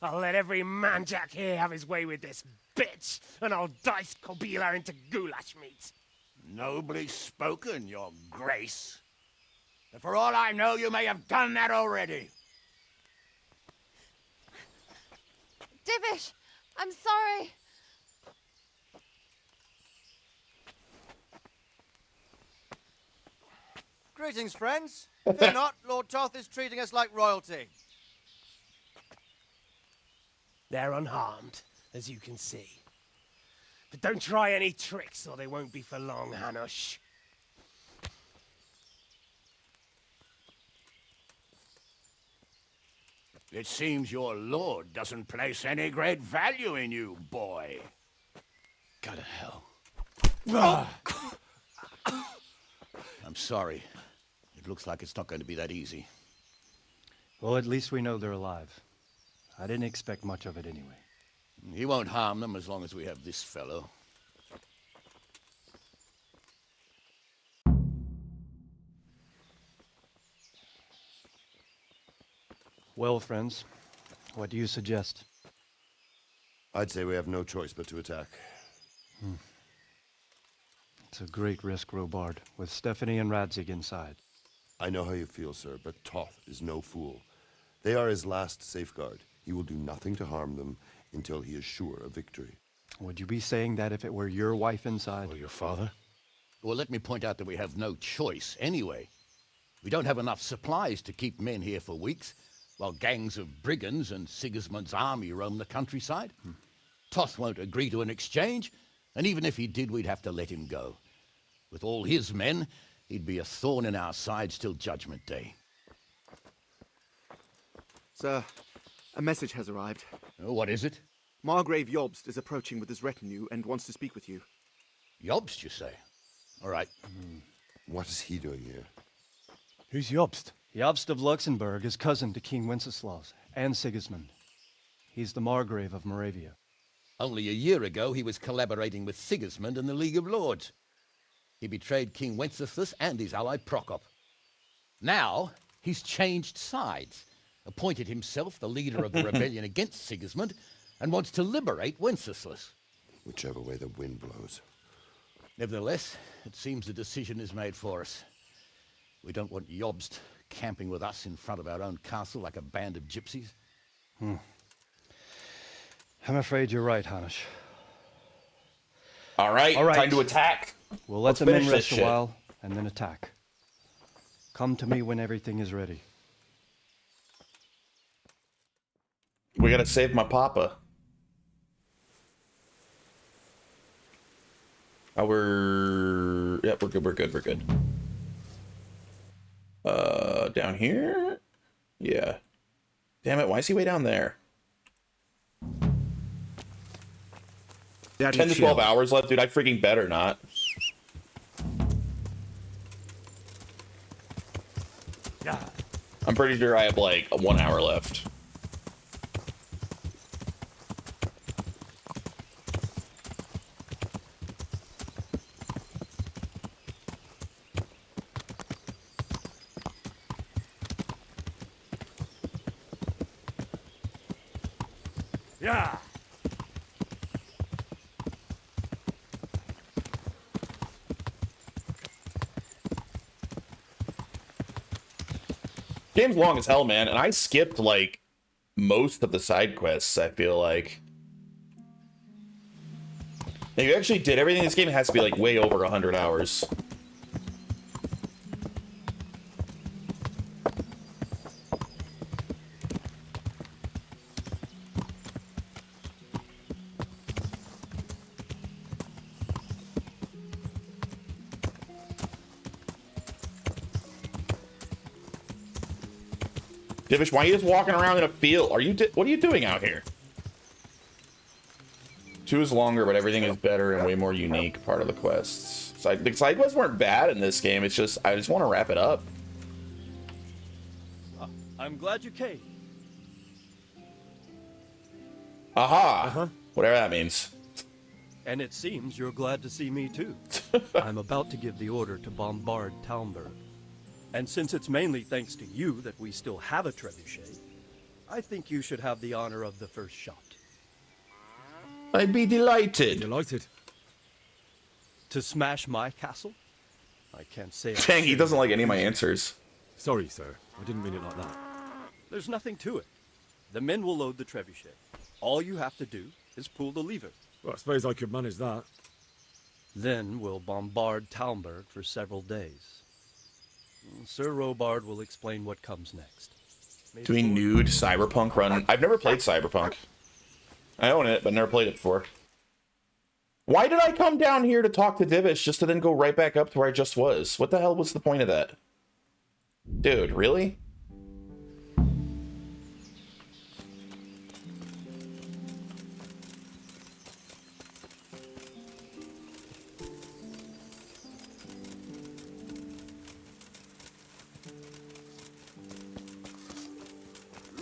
I'll let every manjack here have his way with this bitch, and I'll dice Kobila into goulash meat. Nobly spoken, your grace. But for all I know, you may have done that already. Divish, I'm sorry. Greetings, friends. Fear not, Lord Toth is treating us like royalty. They're unharmed, as you can see. But don't try any tricks, or they won't be for long, Hanush. It seems your lord doesn't place any great value in you, boy. Go to hell. I'm sorry. It looks like it's not going to be that easy. Well, at least we know they're alive. I didn't expect much of it anyway. He won't harm them as long as we have this fellow. Well, friends, what do you suggest? I'd say we have no choice but to attack. It's a great risk, Robard, with Stephanie and Radzig inside. I know how you feel, sir, but Toth is no fool. They are his last safeguard. He will do nothing to harm them until he is sure of victory. Would you be saying that if it were your wife inside? Or your father? Well, let me point out that we have no choice anyway. We don't have enough supplies to keep men here for weeks, while gangs of brigands and Sigismund's army roam the countryside. Toth won't agree to an exchange, and even if he did, we'd have to let him go. With all his men, he'd be a thorn in our sides till Judgment Day. Sir, a message has arrived. What is it? Margrave Jobst is approaching with his retinue and wants to speak with you. Jobst, you say? All right. What is he doing here? Who's Jobst? Jobst of Luxembourg is cousin to King Wenceslaus and Sigismund. He's the Margrave of Moravia. Only a year ago, he was collaborating with Sigismund and the League of Lords. He betrayed King Wenceslas and his ally Prokop. Now, he's changed sides, appointed himself the leader of the rebellion against Sigismund, and wants to liberate Wenceslas. Whichever way the wind blows. Nevertheless, it seems the decision is made for us. We don't want Jobst camping with us in front of our own castle like a band of gypsies. I'm afraid you're right, Hanush. All right, time to attack. We'll let the finish men this rest a shit. while and then attack. Come to me when everything is ready. We gotta save my papa. Oh, we're good, we're good. Down here? Yeah. Damn it, why is he way down there? Daddy, 10 to 12 chill. hours left, dude. I freaking better not. I'm pretty sure I have like 1 hour left. Yeah. Game's long as hell, man, and I skipped like most of the side quests, I feel like. If you actually did everything in this game, it has to be like way over 100 hours. Divish, why are you just walking around in a field? What are you doing out here? 2 is longer, but everything is better and way more unique. Part of the quests. The side quests weren't bad in this game. It's just I just want to wrap it up. I'm glad you came. Aha! Whatever that means. And it seems you're glad to see me too. I'm about to give the order to bombard Talmberg. And since it's mainly thanks to you that we still have a trebuchet, I think you should have the honor of the first shot. I'd be delighted. Delighted. To smash my castle? I can't say. Dang, he doesn't like any of my answers. Sorry, sir. I didn't mean it like that. There's nothing to it. The men will load the trebuchet. All you have to do is pull the lever. Well, I suppose I could manage that. Then we'll bombard Talmberg for several days. Sir Robard will explain what comes next. Doing nude Cyberpunk run. I've never played Cyberpunk. I own it, but never played it before. Why did I come down here to talk to Divish just to then go right back up to where I just was? What the hell was the point of that? Dude, really?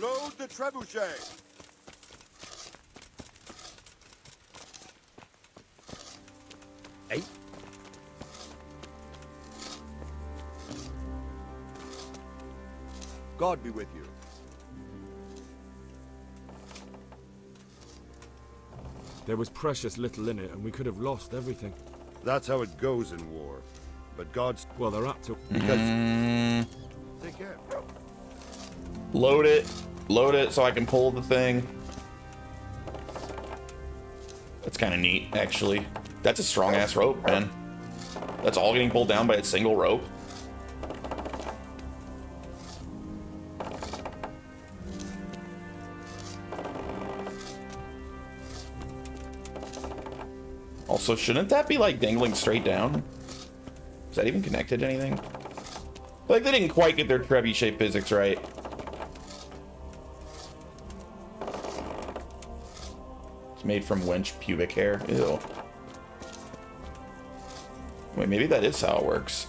Load the trebuchet. Hey. God be with you. There was precious little in it, and we could have lost everything. That's how it goes in war. But God's... Well, they're apt to... Because... Take care. Load it. Load it so I can pull the thing. That's kind of neat, actually. That's a strong-ass rope, man. That's all getting pulled down by a single rope. Also, shouldn't that be, like, dangling straight down? Is that even connected to anything? Like, they didn't quite get their trebuchet physics right. It's made from wench pubic hair. Ew. Wait, maybe that is how it works.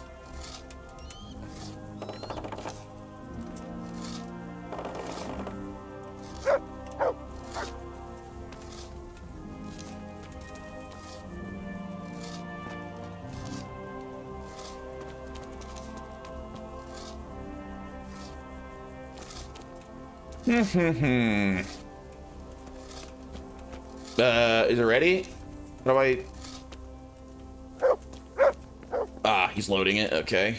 Is it ready? How do I... Ah, he's loading it. Okay.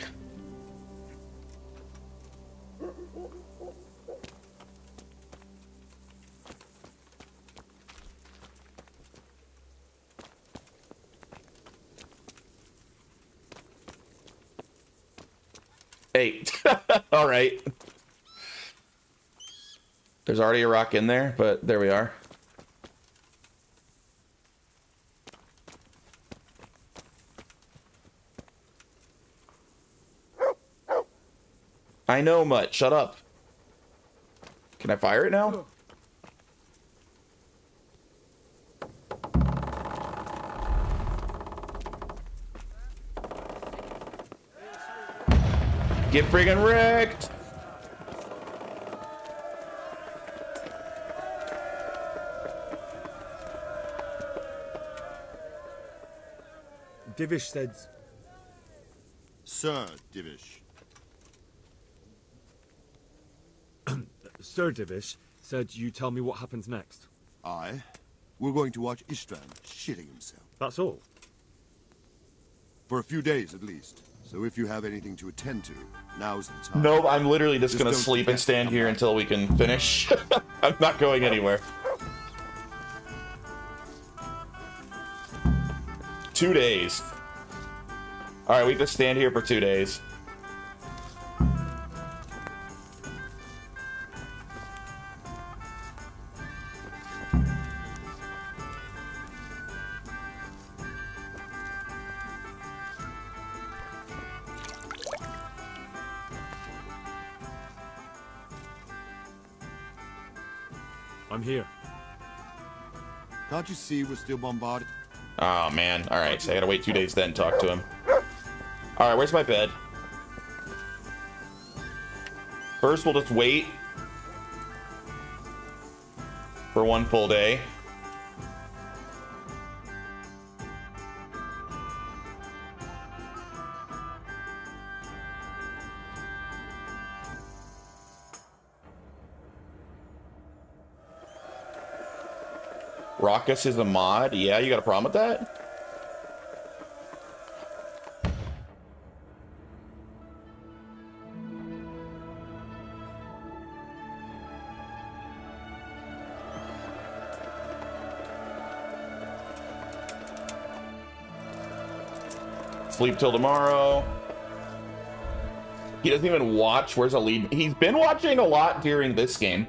Hey. All right. There's already a rock in there, but there we are. I know, Mutt. Shut up. Can I fire it now? Get friggin' wrecked! Divish said... Sir Divish. Sir Divish said you tell me what happens next. Aye. We're going to watch Istvan shitting himself. That's all? For a few days, at least. So if you have anything to attend to, now's the time. Nope, I'm literally just gonna don't sleep and forget stand to here come until we can finish. I'm not going anywhere. 2 days. Alright, we have to stand here for 2 days. I'm here. Can't you see we're still bombarded? Oh man. Alright, so I gotta wait 2 days then to talk to him. Alright, where's my bed? First, we'll just wait for 1 full day. Raucous is a mod? Yeah, you got a problem with that? Sleep till tomorrow. He doesn't even watch. Where's a lead? He's been watching a lot during this game.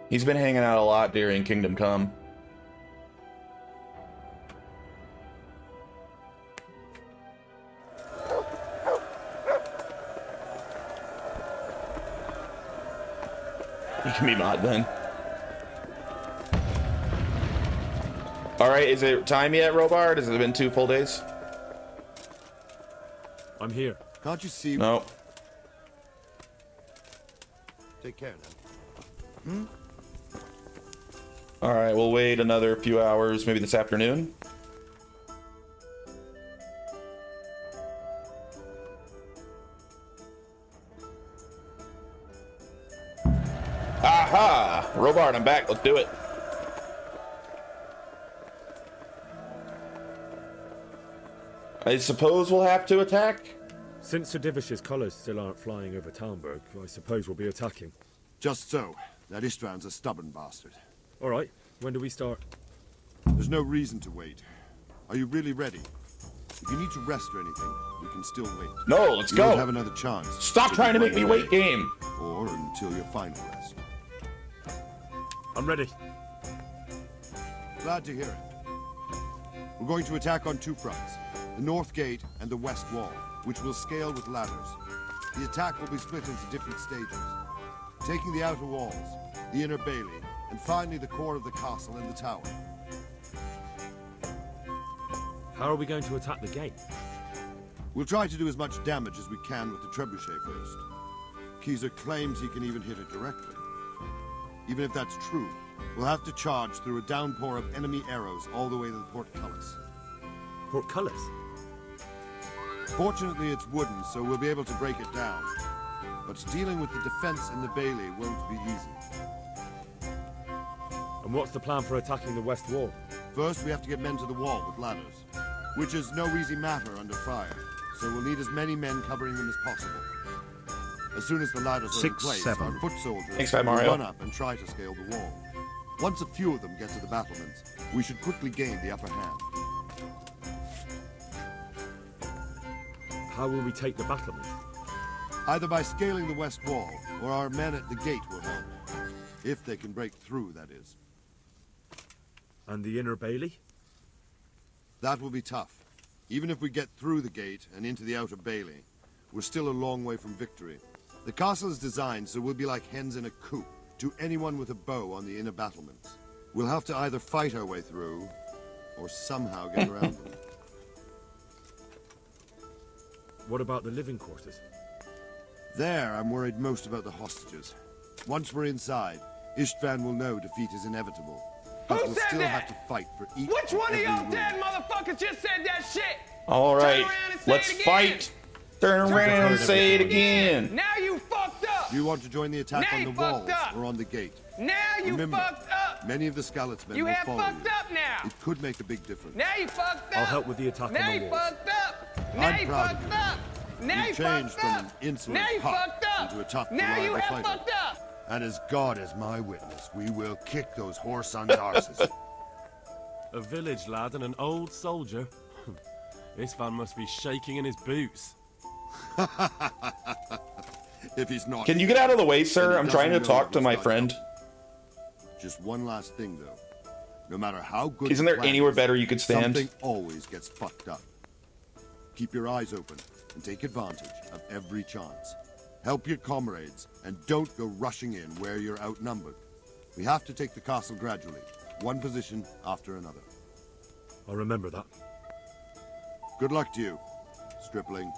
He's been hanging out a lot during Kingdom Come. You can be mod then. Alright, is it time yet, Robard? Has it been 2 full days? I'm here. Can't you see? No. Take care now. Alright, we'll wait another few hours, maybe this afternoon. Aha! Robard, I'm back. Let's do it. I suppose we'll have to attack? Since Sir Divish's colours still aren't flying over Talmberg, I suppose we'll be attacking. Just so. That Istvan's a stubborn bastard. Alright, when do we start? There's no reason to wait. Are you really ready? If you need to rest or anything, we can still wait. No, let's you go. Won't have another chance. Stop trying to make me wait, game. Or until your final rest. I'm ready. Glad to hear it. We're going to attack on 2 fronts. The north gate and the west wall, which will scale with ladders. The attack will be split into different stages. Taking the outer walls, the inner bailey, and finally the core of the castle and the tower. How are we going to attack the gate? We'll try to do as much damage as we can with the trebuchet first. Keezer claims he can even hit it directly. Even if that's true, we'll have to charge through a downpour of enemy arrows all the way to the portcullis. Portcullis? Fortunately, it's wooden, so we'll be able to break it down. But dealing with the defense in the bailey won't be easy. And what's the plan for attacking the west wall? First, we have to get men to the wall with ladders, which is no easy matter under fire, so we'll need as many men covering them as possible. As soon as the ladders are in 6, place, 7. our foot soldiers Thanks, will Mario. run up and try to scale the wall. Once a few of them get to the battlements, we should quickly gain the upper hand. How will we take the battlement? Either by scaling the west wall, or our men at the gate will help. If they can break through, that is. And the inner bailey? That will be tough. Even if we get through the gate and into the outer bailey, we're still a long way from victory. The castle is designed so we'll be like hens in a coop to anyone with a bow on the inner battlements. We'll have to either fight our way through, or somehow get around them. What about the living quarters? There, I'm worried most about the hostages. Once we're inside, Istvan will know defeat is inevitable. But we'll still have to fight for each Which one of and every y'all room. dead motherfuckers just said that shit? All right, let's fight. Turn around and say it again. Now you fucked up! Do you want to join the attack on the walls or on the gate? Now you fucked up! Many of the Skeleton men will follow you. Now. It could make a big difference. Now you fucked up! I'll help with the attack on the walls. I'm proud of you. You changed from an insolent pup into a tough, reliable fighter. And as God is my witness, we will kick those whore sons' arses. A village lad and an old soldier. This man must be shaking in his boots. If he's not. Can you get out of the way, sir? I'm trying to talk to my friend. Just one last thing, though. No matter how good. Isn't there anywhere better you could stand? Something always gets fucked up. Keep your eyes open and take advantage of every chance. Help your comrades and don't go rushing in where you're outnumbered. We have to take the castle gradually, one position after another. I'll remember that. Good luck to you, stripling.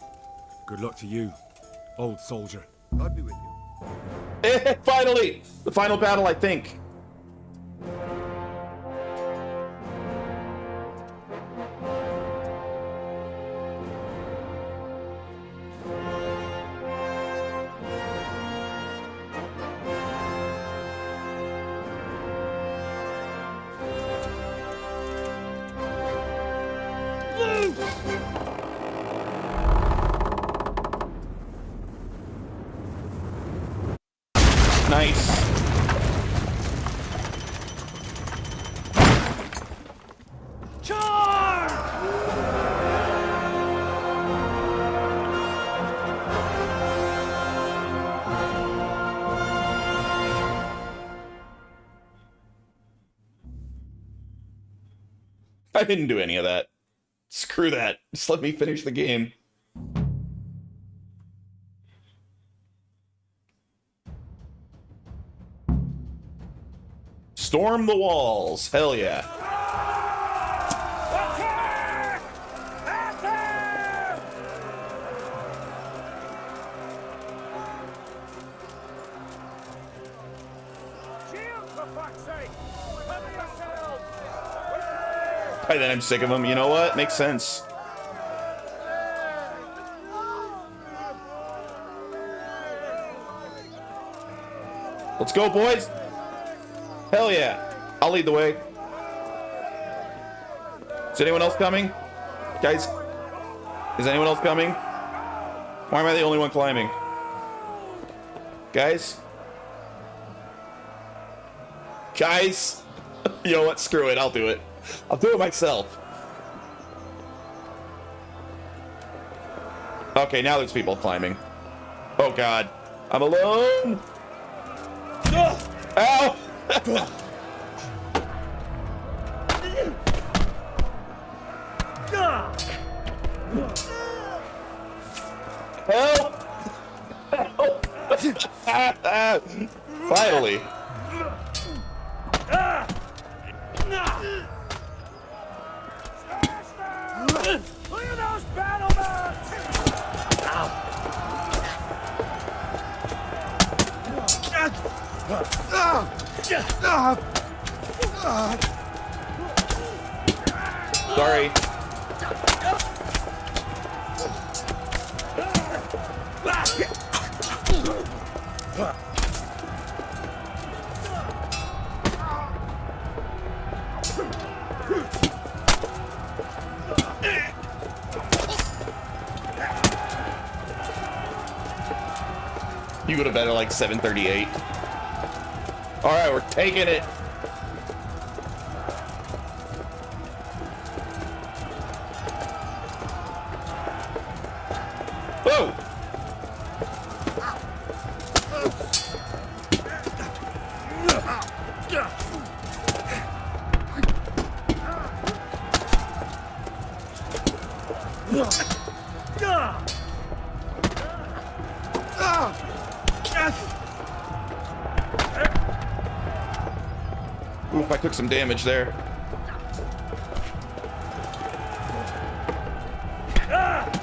Good luck to you, old soldier. I'll be with you. Finally! The final battle, I think. Nice. I didn't do any of that. Screw that. Just let me finish the game. Storm the walls. Hell yeah. By then I'm sick of them. You know what? Makes sense. Let's go, boys. Hell yeah. I'll lead the way. Is anyone else coming? Guys, is anyone else coming? Why am I the only one climbing? Guys? Guys? You know what? Screw it. I'll do it. I'll do it myself. Okay, now there's people climbing. Oh god. I'm alone! Ow! Help! Help! Finally. Look at those battlements! Sorry. You go to bed at like 7:38. All right, we're taking it. Whoa! Oof, I took some damage there.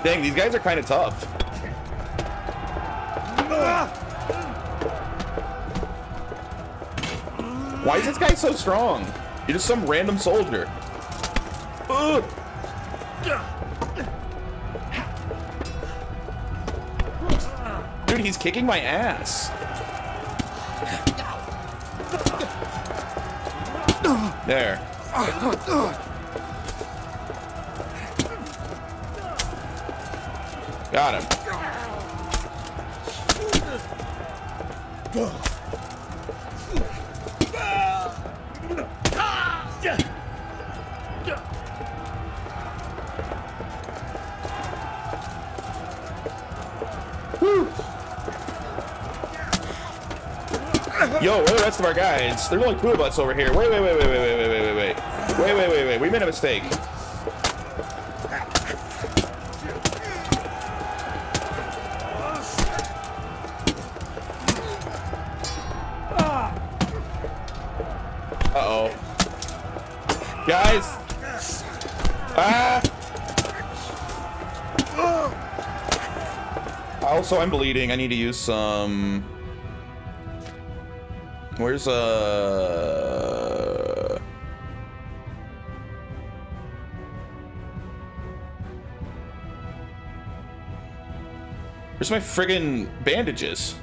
Dang, these guys are kind of tough. Why is this guy so strong? You're just some random soldier. Ugh. kicking my ass. There. Got him. Yo, where are the rest of our guys? There's only 2 of us over here. Wait. We made a mistake. Uh-oh. Guys! Ah! Also, I'm bleeding. I need to use some... Where's my friggin' bandages?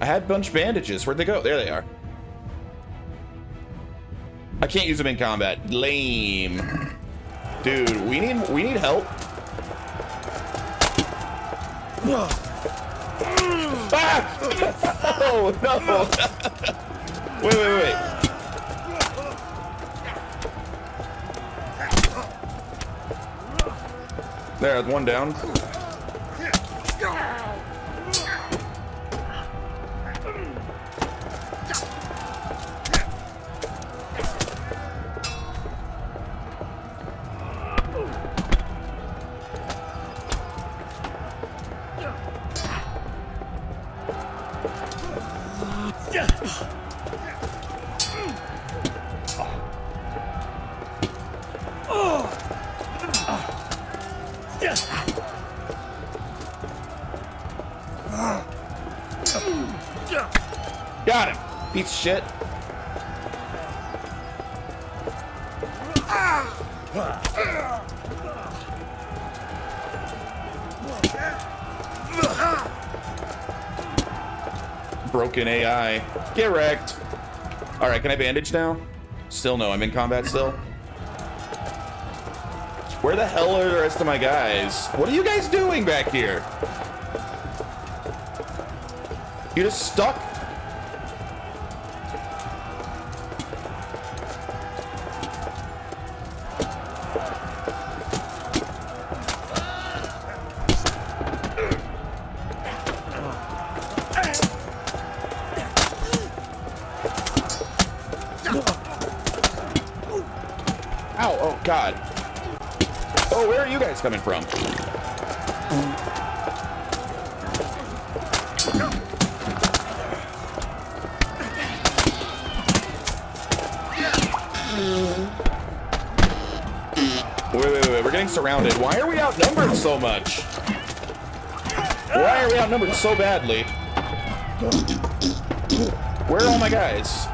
I had a bunch of bandages. Where'd they go? There they are. I can't use them in combat. Lame. Dude, we need help. Ah! Oh no! Wait. There, one down. Got him, piece of shit. Broken AI. Get wrecked. All right, can I bandage now? Still no, I'm in combat still. Where the hell are the rest of my guys? What are you guys doing back here? You just stuck? Ow, oh God. Oh, where are you guys coming from? Wait, we're getting surrounded. Why are we outnumbered so much? Why are we outnumbered so badly? Where are all my guys?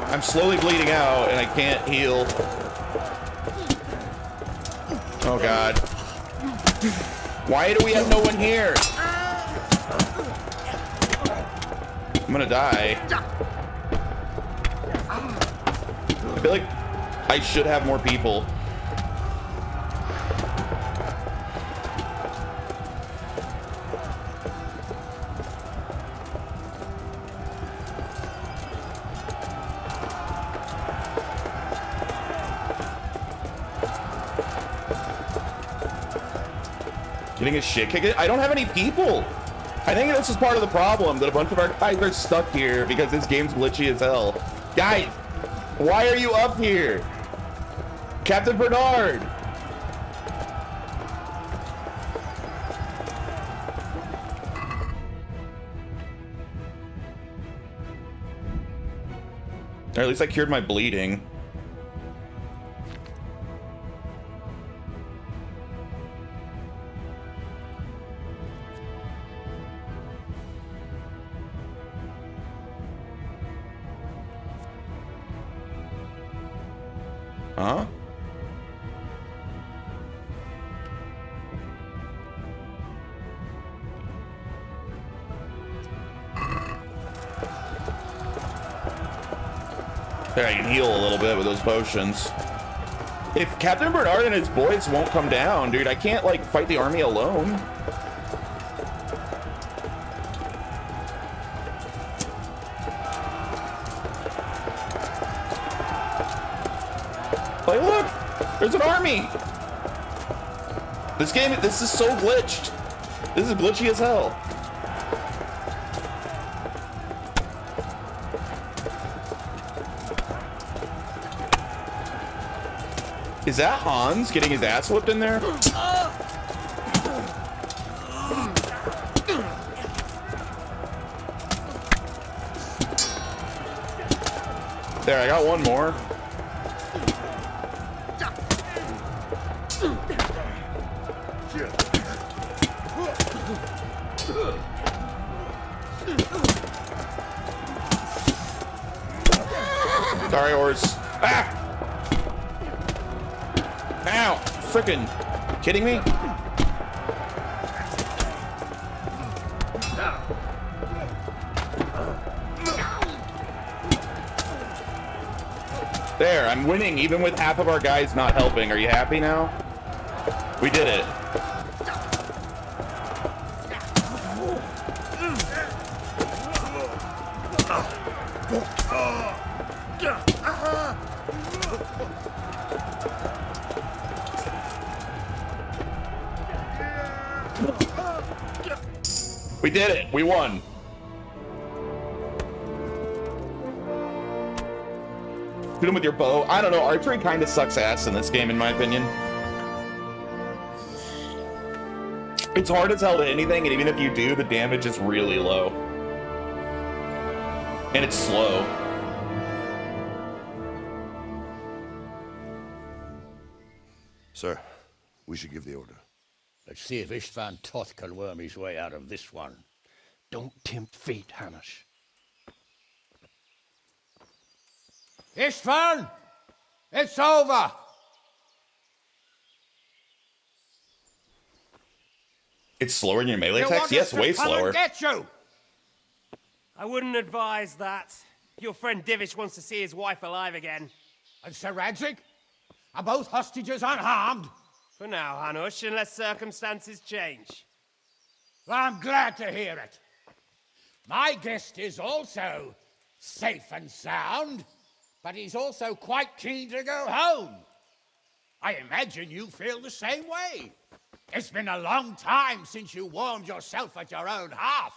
I'm slowly bleeding out and I can't heal. Oh God. Why do we have no one here? I'm gonna die. I feel like I should have more people. Getting his shit kicked. I don't have any people. I think this is part of the problem, that a bunch of our guys are stuck here because this game's glitchy as hell. Guys, why are you up here? Captain Bernard. Or at least I cured my bleeding. Huh? There, I can heal a little bit with those potions. If Captain Bernard and his boys won't come down, dude, I can't, like, fight the army alone. Like, look! There's an army! This game, this is so glitched. This is glitchy as hell. Is that Hans getting his ass whipped in there? There, I got one more. Sorry, horse. Ah! Ow! Frickin' kidding me? There, I'm winning even with half of our guys not helping. Are you happy now? We did it. We did it. We won. Shoot him with your bow. I don't know. Archery kind of sucks ass in this game, in my opinion. It's hard as hell to anything, and even if you do, the damage is really low. And it's slow. Sir, we should give the order. Let's see if Istvan Toth can worm his way out of this one. Don't tempt fate, Hamish. Istvan! It's over! It's slower than your melee attacks? Yes, way slower. Get you! I wouldn't advise that. Your friend Divish wants to see his wife alive again. And Sir Radzig? Are both hostages unharmed? For now, Hanush, unless circumstances change. Well, I'm glad to hear it. My guest is also safe and sound, but he's also quite keen to go home. I imagine you feel the same way. It's been a long time since you warmed yourself at your own hearth.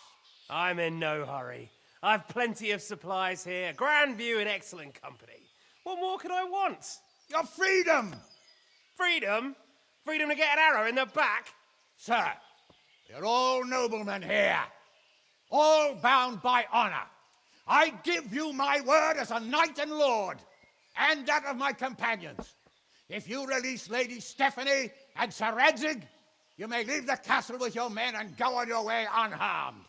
I'm in no hurry. I've plenty of supplies here, grand view and excellent company. What more could I want? Your freedom! Freedom? Freedom to get an arrow in the back? Sir, you're all noblemen here, all bound by honor. I give you my word as a knight and lord, and that of my companions. If you release Lady Stephanie and Sir Radzig, you may leave the castle with your men and go on your way unharmed.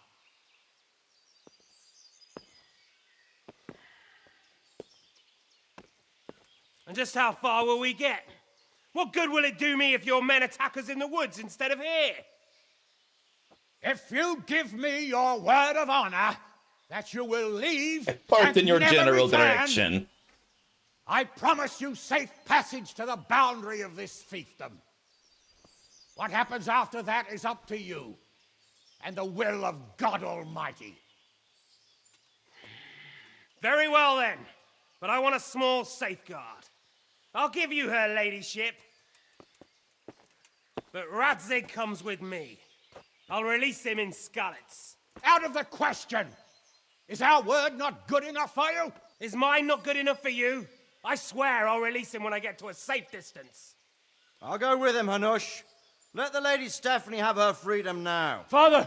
And just how far will we get? What good will it do me if your men attack us in the woods instead of here? If you give me your word of honor that you will leave Part in your never general return, direction. I promise you safe passage to the boundary of this fiefdom. What happens after that is up to you and the will of God Almighty. Very well then, but I want a small safeguard. I'll give you her ladyship, but Radzig comes with me. I'll release him in Skalitz. Out of the question! Is our word not good enough for you? Is mine not good enough for you? I swear I'll release him when I get to a safe distance. I'll go with him, Hanush. Let the Lady Stephanie have her freedom now. Father!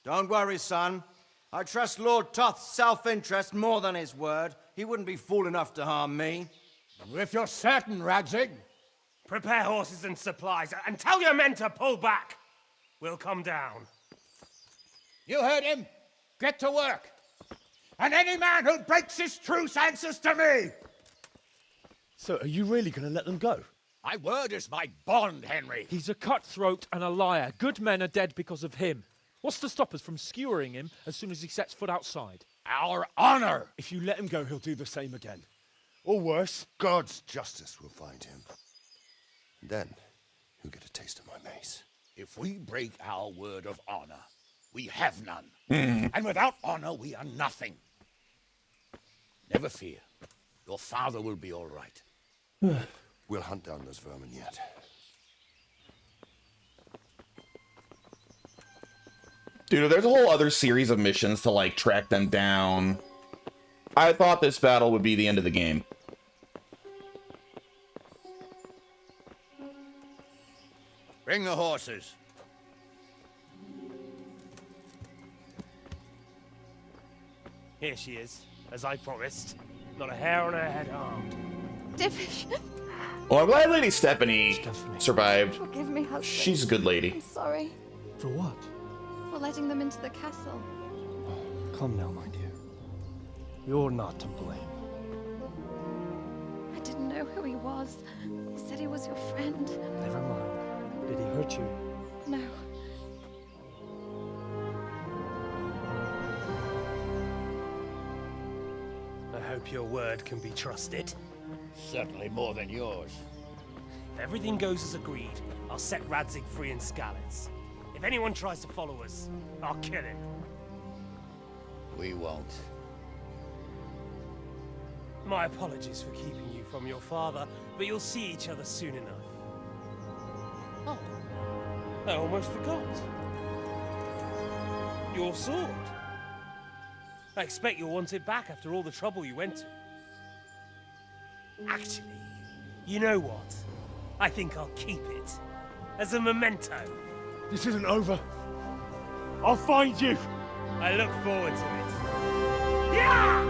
Don't worry, son. I trust Lord Toth's self-interest more than his word. He wouldn't be fool enough to harm me. If you're certain, Radzig. Prepare horses and supplies, and tell your men to pull back. We'll come down. You heard him. Get to work. And any man who breaks his truce answers to me. So are you really going to let them go? My word is my bond, Henry. He's a cutthroat and a liar. Good men are dead because of him. What's to stop us from skewering him as soon as he sets foot outside? Our honor! If you let him go, he'll do the same again. Or worse. God's justice will find him. Then, he'll get a taste of my mace. If we break our word of honor, we have none. And without honor, we are nothing. Never fear. Your father will be all right. We'll hunt down those vermin yet. Dude, there's a whole other series of missions to, like, track them down. I thought this battle would be the end of the game. Bring the horses. Here she is, as I promised. Not a hair on her head harmed. Divish. Well, I'm glad Lady Stephanie survived. Forgive me, husband. She's a good lady. I'm sorry For what? for letting them into the castle. Come now, my dear. You're not to blame. I didn't know who he was. He said he was your friend. Never mind. Did he hurt you? No. I hope your word can be trusted. Certainly more than yours. If everything goes as agreed, I'll set Radzig free in Skalitz. If anyone tries to follow us, I'll kill him. We won't. My apologies for keeping you from your father, but you'll see each other soon enough. Oh, I almost forgot. Your sword. I expect you'll want it back after all the trouble you went to. Actually, you know what? I think I'll keep it. As a memento. This isn't over. I'll find you. I look forward to it. Yeah!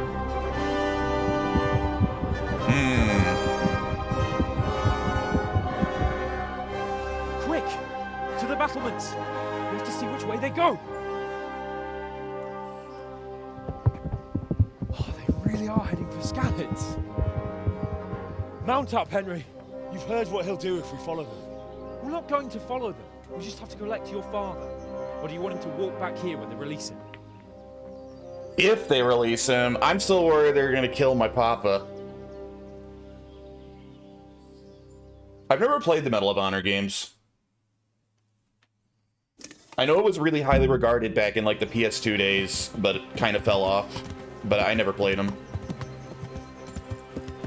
Quick! To the battlements! We have to see which way they go! Oh, they really are heading for Skalitz. Mount up, Henry. You've heard what he'll do if we follow them. We're not going to follow them. We just have to collect your father. Or do you want him to walk back here when they release him? If they release him, I'm still worried they're gonna kill my papa. I've never played the Medal of Honor games. I know it was really highly regarded back in like the PS2 days, but it kind of fell off. But I never played them.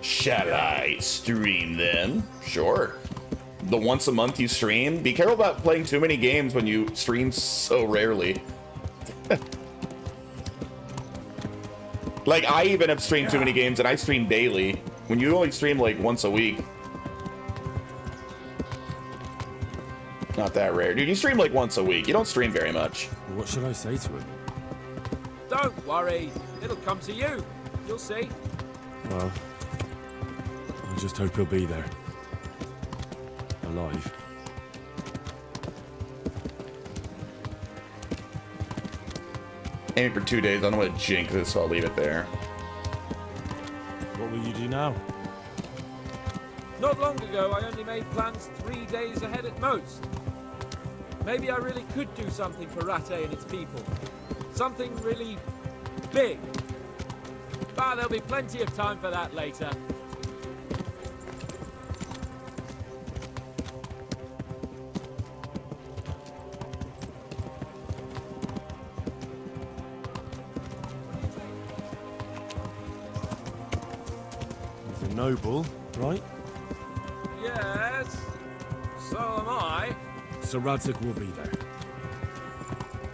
Shall I stream them? Sure. The once a month you stream? Be careful about playing too many games when you stream so rarely. Like, I even have streamed too many games, and I stream daily. When you only stream, like, once a week. Not that rare. Dude, you stream, like, once a week. You don't stream very much. What should I say to him? Don't worry. It'll come to you. You'll see. Well, I just hope he'll be there. Alive. Aim for 2 days. I don't want to jinx this, so I'll leave it there. What will you do now? Not long ago, I only made plans 3 days ahead at most. Maybe I really could do something for Ratte and its people. Something really big. But there'll be plenty of time for that later. He's a noble, right? Yes, so am I. So Radzig will be there.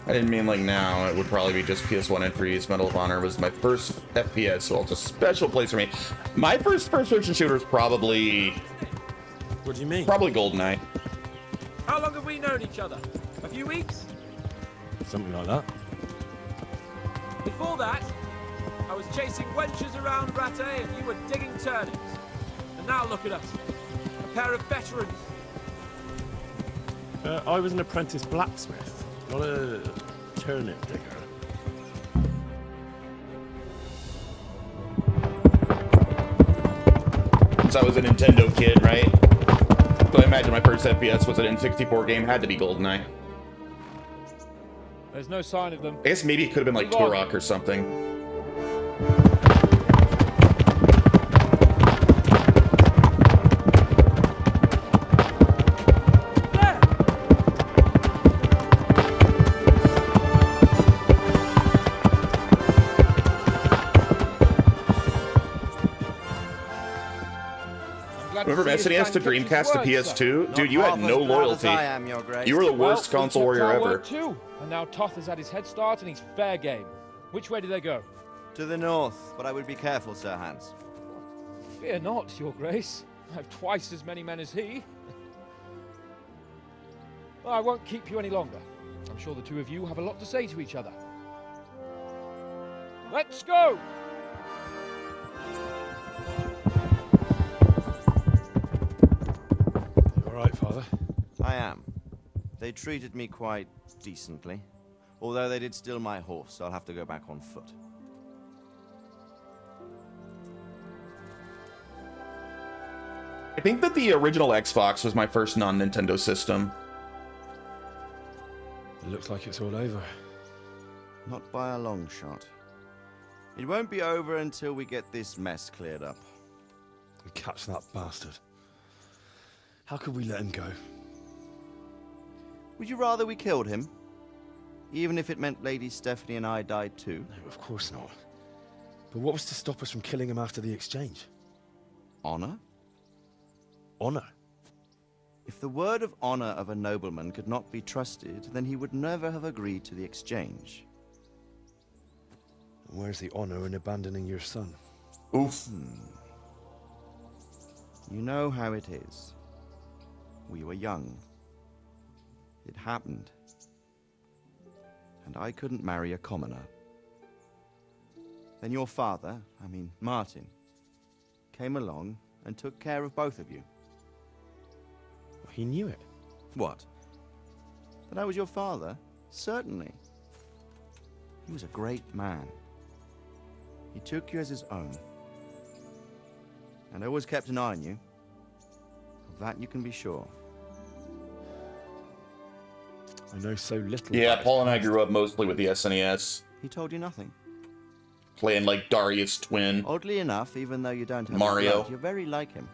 I didn't mean like now. It would probably be just PS1 entries. Medal of Honor was my first FPS, so it's a special place for me. My first first-person shooter is probably... What do you mean? Probably GoldenEye. How long have we known each other? A few weeks? Something like that. Before that, I was chasing wenches around Ratte and you were digging turnips. And now look at us. A pair of veterans. I was an apprentice blacksmith, not a turnip digger. since I was a Nintendo kid, right? So I imagine my first FPS was an N64 game, had to be GoldenEye. There's no sign of them. I guess maybe it could have been like Move on. Turok or something. Remember SNES to Dreamcast to PS2? Dude, you had no loyalty. You were the worst console warrior ever. Too. And now Toth has had his head start and he's fair game. Which way do they go? To the north, but I would be careful, Sir Hans. Fear not, Your Grace. I have twice as many men as he. Well, I won't keep you any longer. I'm sure the two of you have a lot to say to each other. Let's go! Right, Father? I am. They treated me quite decently. Although they did steal my horse, so I'll have to go back on foot. I think that the original Xbox was my first non-Nintendo system. It looks like it's all over. Not by a long shot. It won't be over until we get this mess cleared up. And catch that bastard. How could we let him go? Would you rather we killed him? Even if it meant Lady Stephanie and I died too? No, of course not. But what was to stop us from killing him after the exchange? Honor? Honor? If the word of honor of a nobleman could not be trusted, then he would never have agreed to the exchange. And where's the honor in abandoning your son? Oof. You know how it is. We were young. It happened. And I couldn't marry a commoner. Then your father, Martin, came along and took care of both of you. He knew it. What? That I was your father? Certainly. He was a great man. He took you as his own. And always kept an eye on you. Of that you can be sure. I know so little. Yeah, Paul and I grew up mostly with the SNES. He told you nothing? Playing like Darius Twin. Oddly enough, even though you don't have Mario. blood, you're very like him.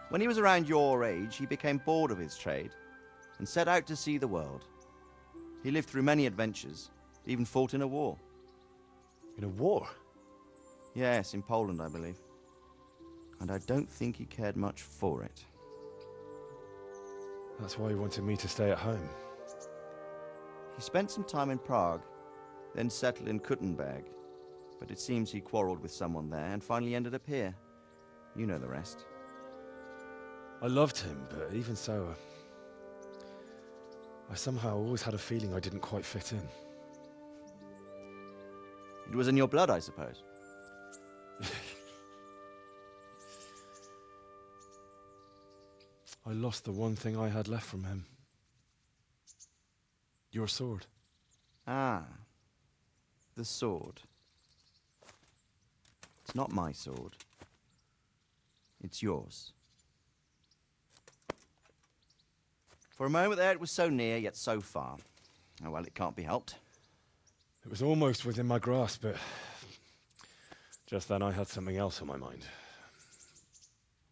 When he was around your age, he became bored of his trade and set out to see the world. He lived through many adventures, even fought in a war. In a war? Yes, in Poland, I believe. And I don't think he cared much for it. That's why he wanted me to stay at home. He spent some time in Prague, then settled in Kuttenberg. But it seems he quarreled with someone there and finally ended up here. You know the rest. I loved him, but even so, I somehow always had a feeling I didn't quite fit in. It was in your blood, I suppose. I lost the one thing I had left from him. Your sword. Ah. The sword. It's not my sword. It's yours. For a moment there, it was so near, yet so far. Oh, well, it can't be helped. It was almost within my grasp, but just then I had something else on my mind.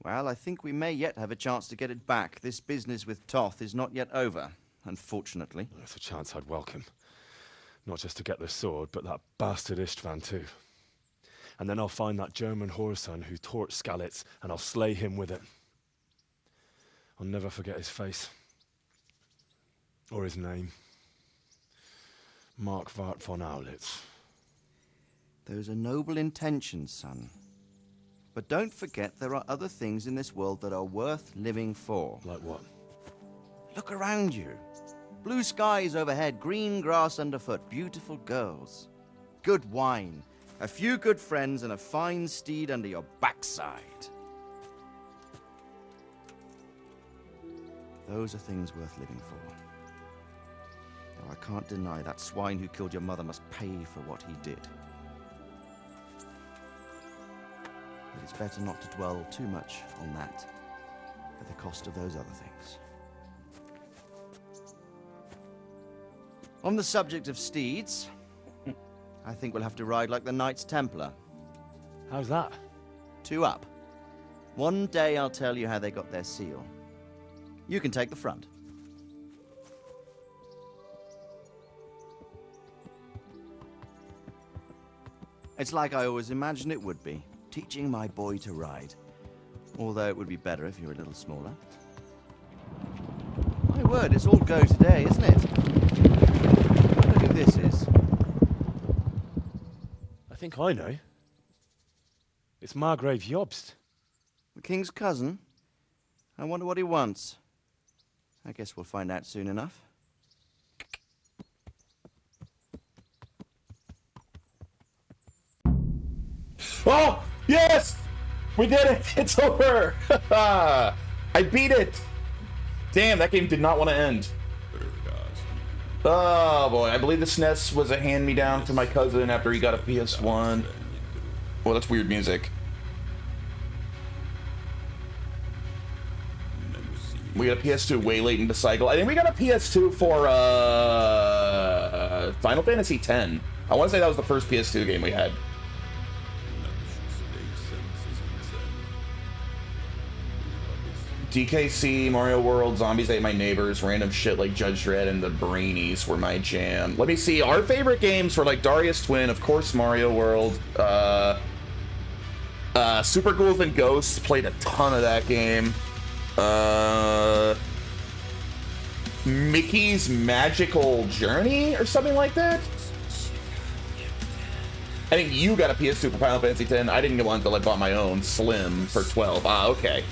Well, I think we may yet have a chance to get it back. This business with Toth is not yet over, unfortunately. That's a chance I'd welcome. Not just to get the sword, but that bastard Istvan too. And then I'll find that German whoreson who torched Skalitz, and I'll slay him with it. I'll never forget his face. Or his name. Marquardt von Aulitz. Those are noble intentions, son. But don't forget there are other things in this world that are worth living for. Like what? Look around you. Blue skies overhead, green grass underfoot, beautiful girls. Good wine, a few good friends, and a fine steed under your backside. Those are things worth living for. Though I can't deny that swine who killed your mother must pay for what he did. but it's better not to dwell too much on that at the cost of those other things. On the subject of steeds, I think we'll have to ride like the Knights Templar. How's that? 2 up. One day I'll tell you how they got their seal. You can take the front. It's like I always imagined it would be, teaching my boy to ride. Although it would be better if you were a little smaller. My word, it's all go today, isn't it? I wonder who this is. I think I know. It's Margrave Jobst. The king's cousin? I wonder what he wants. I guess we'll find out soon enough. Oh, yes! We did it! It's over! I beat it! Damn, that game did not want to end. Oh boy, I believe the SNES was a hand-me-down to my cousin after he got a PS1. Well, that's weird music. We got a PS2 way late into cycle. I think we got a PS2 for Final Fantasy X. I want to say that was the first PS2 game we had. DKC, Mario World, Zombies Ate My Neighbors, random shit like Judge Dredd and the Brainies were my jam. Let me see, our favorite games were like Darius Twin, of course Mario World, Super Ghouls and Ghosts, played a ton of that game. Mickey's Magical Journey or something like that? I think you got a PS2 for Final Fantasy X. I didn't get one until I bought my own Slim for 12. Ah, okay.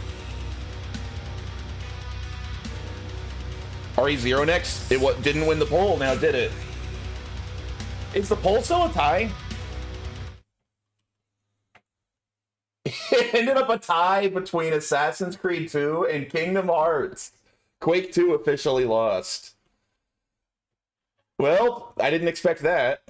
RE0 next? It didn't win the poll, now did it? Is the poll still a tie? It ended up a tie between Assassin's Creed 2 and Kingdom Hearts. Quake 2 officially lost. Well, I didn't expect that.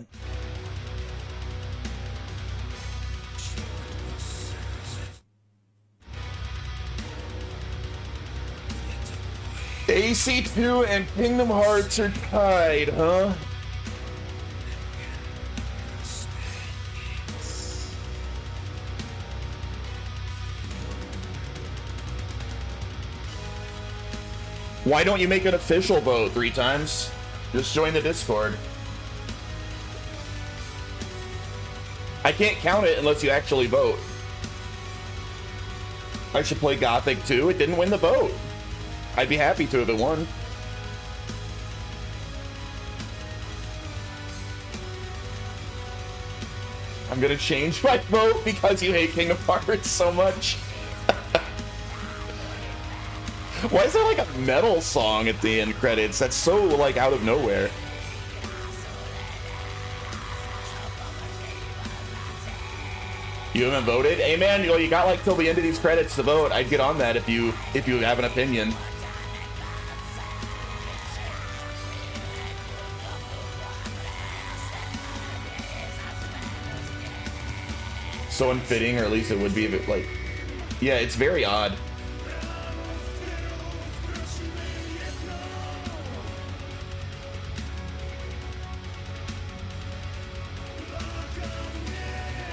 AC2 and Kingdom Hearts are tied, huh? Why don't you make an official vote 3 times? Just join the Discord. I can't count it unless you actually vote. I should play Gothic 2. It didn't win the vote. I'd be happy to if it won. I'm gonna change my vote because you hate Kingdom Hearts so much. Why is there like a metal song at the end credits? That's so like out of nowhere. You haven't voted? Hey man, you got like till the end of these credits to vote. I'd get on that if you have an opinion. So unfitting, or at least it would be if it like, yeah, it's very odd.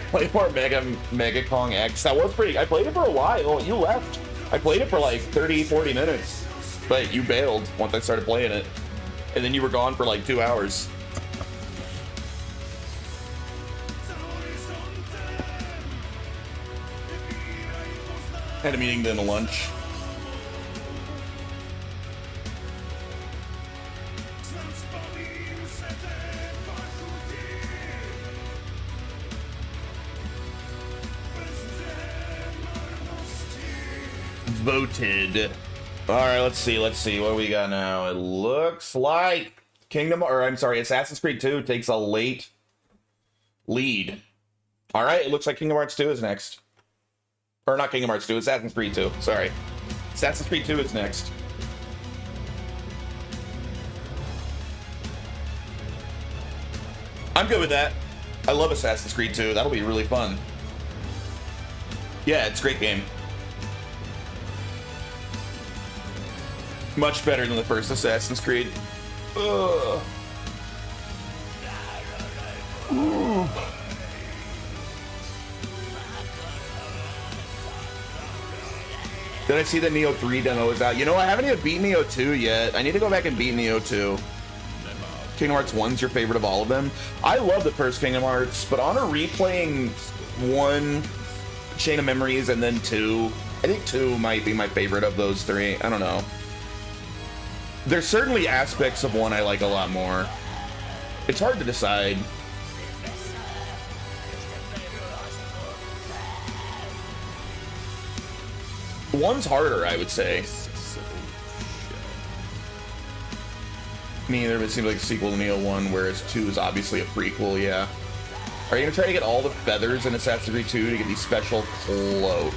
Play more Mega Kong X. That was pretty. I played it for a while. You left. I played it for like 30-40 minutes, but you bailed once I started playing it, and then you were gone for like 2 hours. Had a meeting, then a lunch. Voted. All right, let's see. What do we got now? It looks like Assassin's Creed 2 takes a late lead. All right, it looks like Kingdom Hearts 2 is next. Or not Kingdom Hearts 2, Assassin's Creed 2. Sorry. Assassin's Creed 2 is next. I'm good with that. I love Assassin's Creed 2. That'll be really fun. Yeah, it's a great game. Much better than the first Assassin's Creed. Ugh. Ooh. Did I see the Neo 3 demo is out? You know, I haven't even beat Neo 2 yet. I need to go back and beat Neo 2. Kingdom Hearts 1's your favorite of all of them? I love the first Kingdom Hearts, but on a replaying 1, Chain of Memories, and then 2, I think 2 might be my favorite of those 3. I don't know. There's certainly aspects of 1 I like a lot more. It's hard to decide. One's harder, I would say. Neither of it seems like a sequel to Neo 1, whereas 2 is obviously a prequel, yeah. Are you gonna try to get all the feathers in Assassin's Creed 2 to get these special cloaks?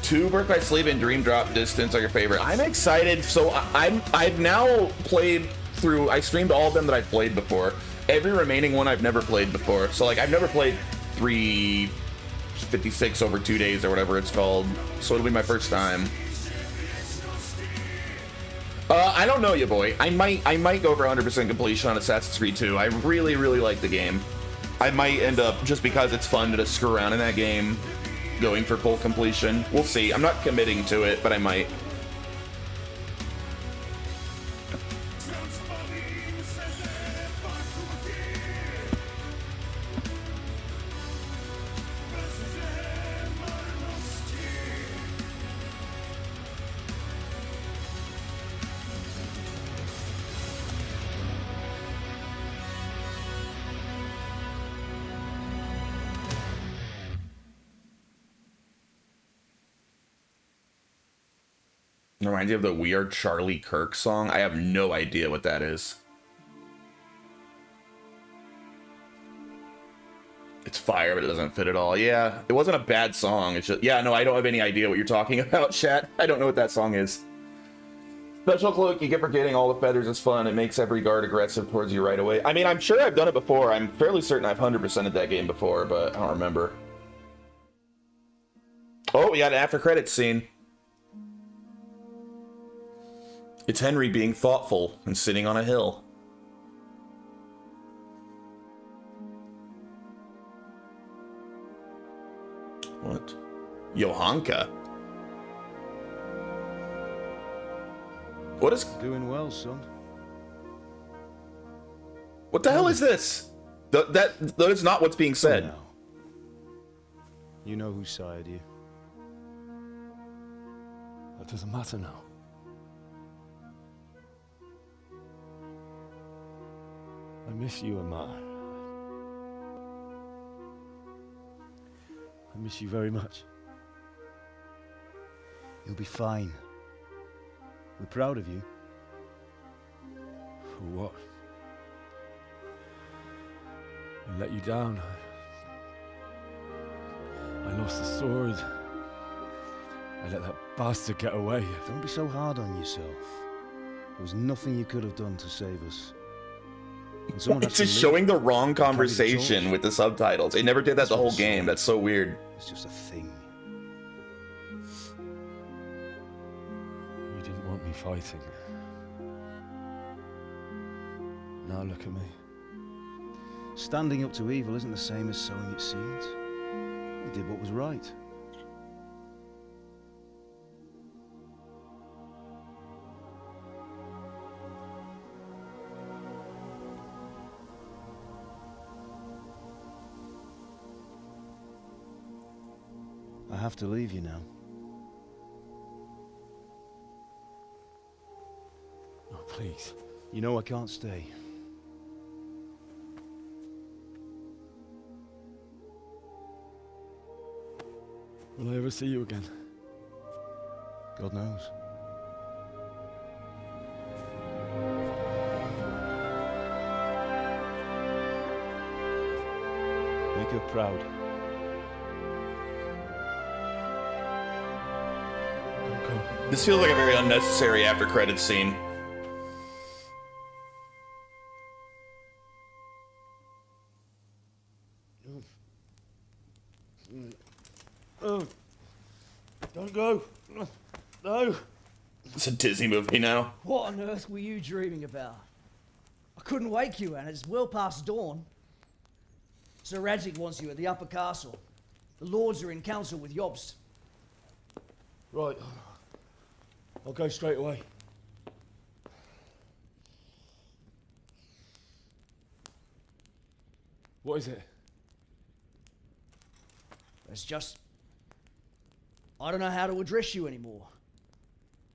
2, Birth by Sleep, and Dream Drop Distance are your favorite. I'm excited. So I've now played through. I streamed all of them that I've played before. Every remaining one I've never played before. So like I've never played 356 over 2 days or whatever it's called. So it'll be my first time. I don't know, you boy. I might go for 100% completion on Assassin's Creed 2. I really, really like the game. I might end up, just because it's fun to just screw around in that game, going for full completion. We'll see. I'm not committing to it, but I might. It reminds you of the We Are Charlie Kirk song. I have no idea what that is. It's fire, but it doesn't fit at all. Yeah, it wasn't a bad song. It's just, yeah, no, I don't have any idea what you're talking about, chat. I don't know what that song is. Special cloak you get for getting all the feathers is fun. It makes every guard aggressive towards you right away. I mean, I'm sure I've done it before. I'm fairly certain I've 100%ed that game before, but I don't remember. Oh, we got an after credits scene. It's Henry being thoughtful and sitting on a hill. What? Johanka? What is... Doing well, son. What the hell is this? That is not what's being said. Now. You know whose side you. That doesn't matter now. I miss you, Amar. I miss you very much. You'll be fine. We're proud of you. For what? I let you down. I lost the sword. I let that bastard get away. Don't be so hard on yourself. There was nothing you could have done to save us. It's just showing the wrong conversation with the subtitles. It never did that the whole game. That's so weird. It's just a thing. You didn't want me fighting. Now look at me. Standing up to evil isn't the same as sowing its seeds. You did what was right. I have to leave you now. Oh, please. You know I can't stay. Will I ever see you again? God knows. Make her proud. This feels like a very unnecessary after credits scene. Oh, don't go. No. It's a Disney movie now. What on earth were you dreaming about? I couldn't wake you, and it's well past dawn. Sir Radzig wants you at the upper castle. The lords are in council with Jobst. Right. I'll go straight away. What is it? It's just... I don't know how to address you anymore.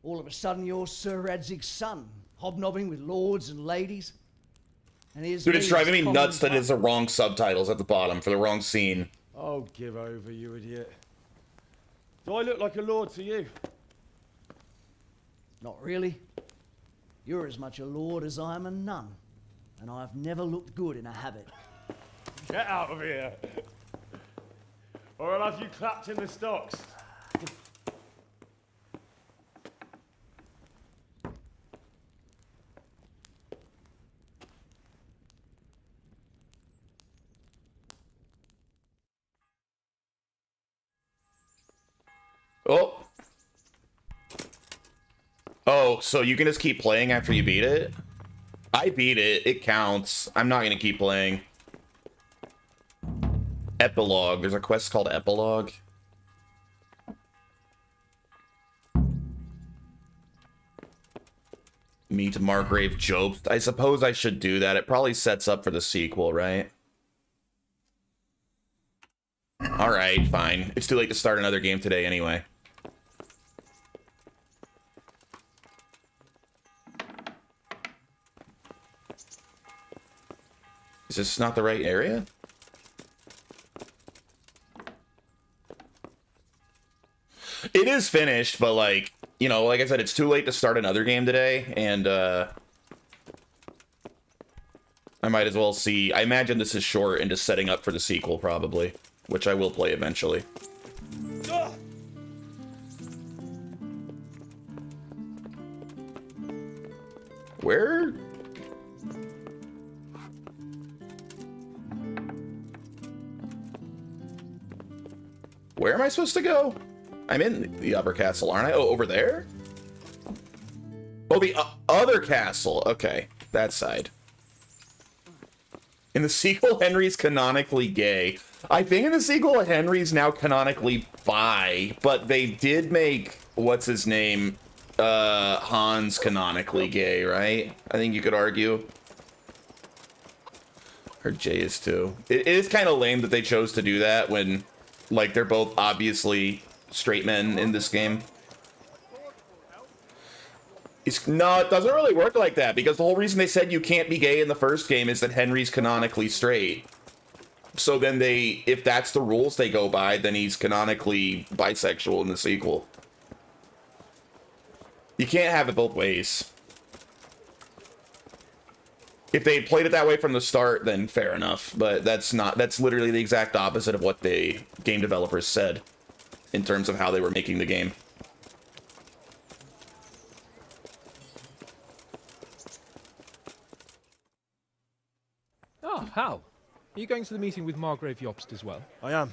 All of a sudden you're Sir Radzig's son, hobnobbing with lords and ladies. And here's Dude, it's me, driving this me common nuts that it's the wrong subtitles at the bottom for the wrong scene. Oh, give over, you idiot. Do I look like a lord to you? Not really. You're as much a lord as I am a nun. And I've never looked good in a habit. Get out of here. Or I'll have you clapped in the stocks. Oh. Oh, so you can just keep playing after you beat it? I beat it. It counts. I'm not going to keep playing. Epilogue. There's a quest called Epilogue. Meet Margrave Jobst. I suppose I should do that. It probably sets up for the sequel, right? Alright, fine. It's too late to start another game today anyway. Is this not the right area? It is finished, but like, you know, like I said, it's too late to start another game today, and I might as well see. I imagine this is short and just setting up for the sequel, probably, which I will play eventually. Where? Where am I supposed to go? I'm in the upper castle, aren't I? Oh, over there? Oh, the other castle. Okay, that side. In the sequel, Henry's canonically gay. I think in the sequel, Henry's now canonically bi, but they did make, what's his name, Hans canonically gay, right? I think you could argue. Or Jay is too. It is kind of lame that they chose to do that when, like, they're both obviously straight men in this game. No, it doesn't really work like that, because the whole reason they said you can't be gay in the first game is that Henry's canonically straight. So then they, if that's the rules they go by, then he's canonically bisexual in the sequel. You can't have it both ways. If they played it that way from the start, then fair enough. But that's not, that's literally the exact opposite of what the game developers said in terms of how they were making the game. Oh, Hal. Are you going to the meeting with Margrave Jobst as well? I am.